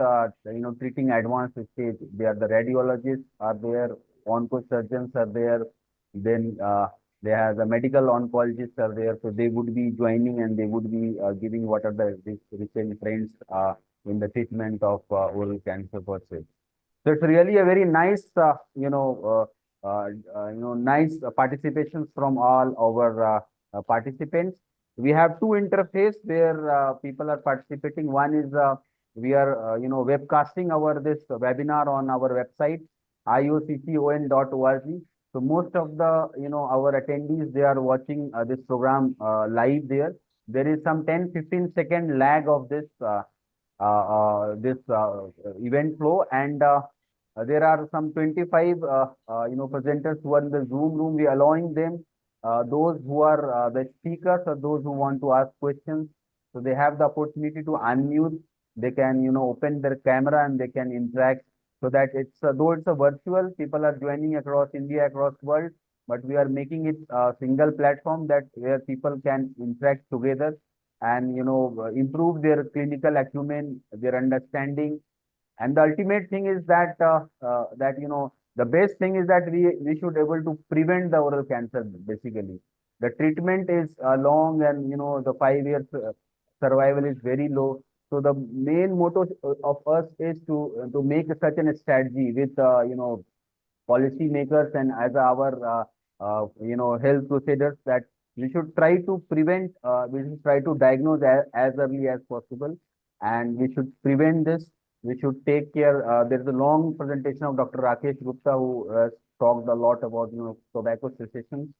treating advanced stage. They are the radiologists are there, onco surgeons are there, then they have the medical oncologists are there. So they would be joining and they would be giving what are the recent trends in the treatment of oral cancer per se. So it's really a very nice, nice participations from all our participants. We have two interface where people are participating. One is we are, webcasting this webinar on our website, ioccon.org. So most of the, our attendees, they are watching this program live there. There is some 10-15 second lag of this event flow, and there are some 25 presenters who are in the Zoom room. We are allowing them, those who are the speakers or those who want to ask questions, so they have the opportunity to unmute. They can open their camera and they can interact, so that it's though it's a virtual, people are joining across India, across world, but we are making it a single platform that where people can interact together and improve their clinical acumen, their understanding. And the ultimate thing is that the best thing is that we should able to prevent the oral cancer. Basically, the treatment is long, and the 5 years survival is very low. So the main motto of us is to make such a strategy with policy makers and as our health procedures, that we should try to prevent, we should try to diagnose as early as possible, and we should prevent this. We should take care. There is a long presentation of Dr. Rakesh Gupta, who talked a lot about tobacco cessation.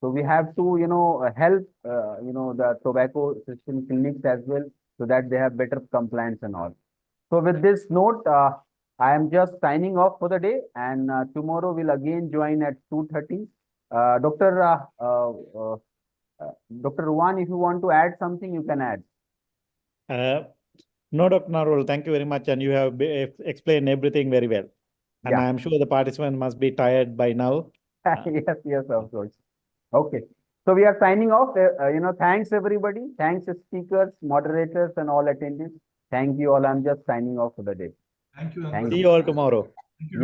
So we have to help the tobacco cessation clinics as well, so that they have better compliance and all. So with this note, I am just signing off for the day, and tomorrow we'll again join at 2:30. Dr. Ruwan, if you want to add something, you can add. No, Dr. Narwal, thank you very much. And you have explained everything very well. And Yeah. I'm sure the participant must be tired by now. Yes, of course. Okay. So we are signing off. Thanks everybody. Thanks speakers, moderators, and all attendees. Thank you all. I'm just signing off for the day. Thank you. Thank See you. you all tomorrow. Thank you.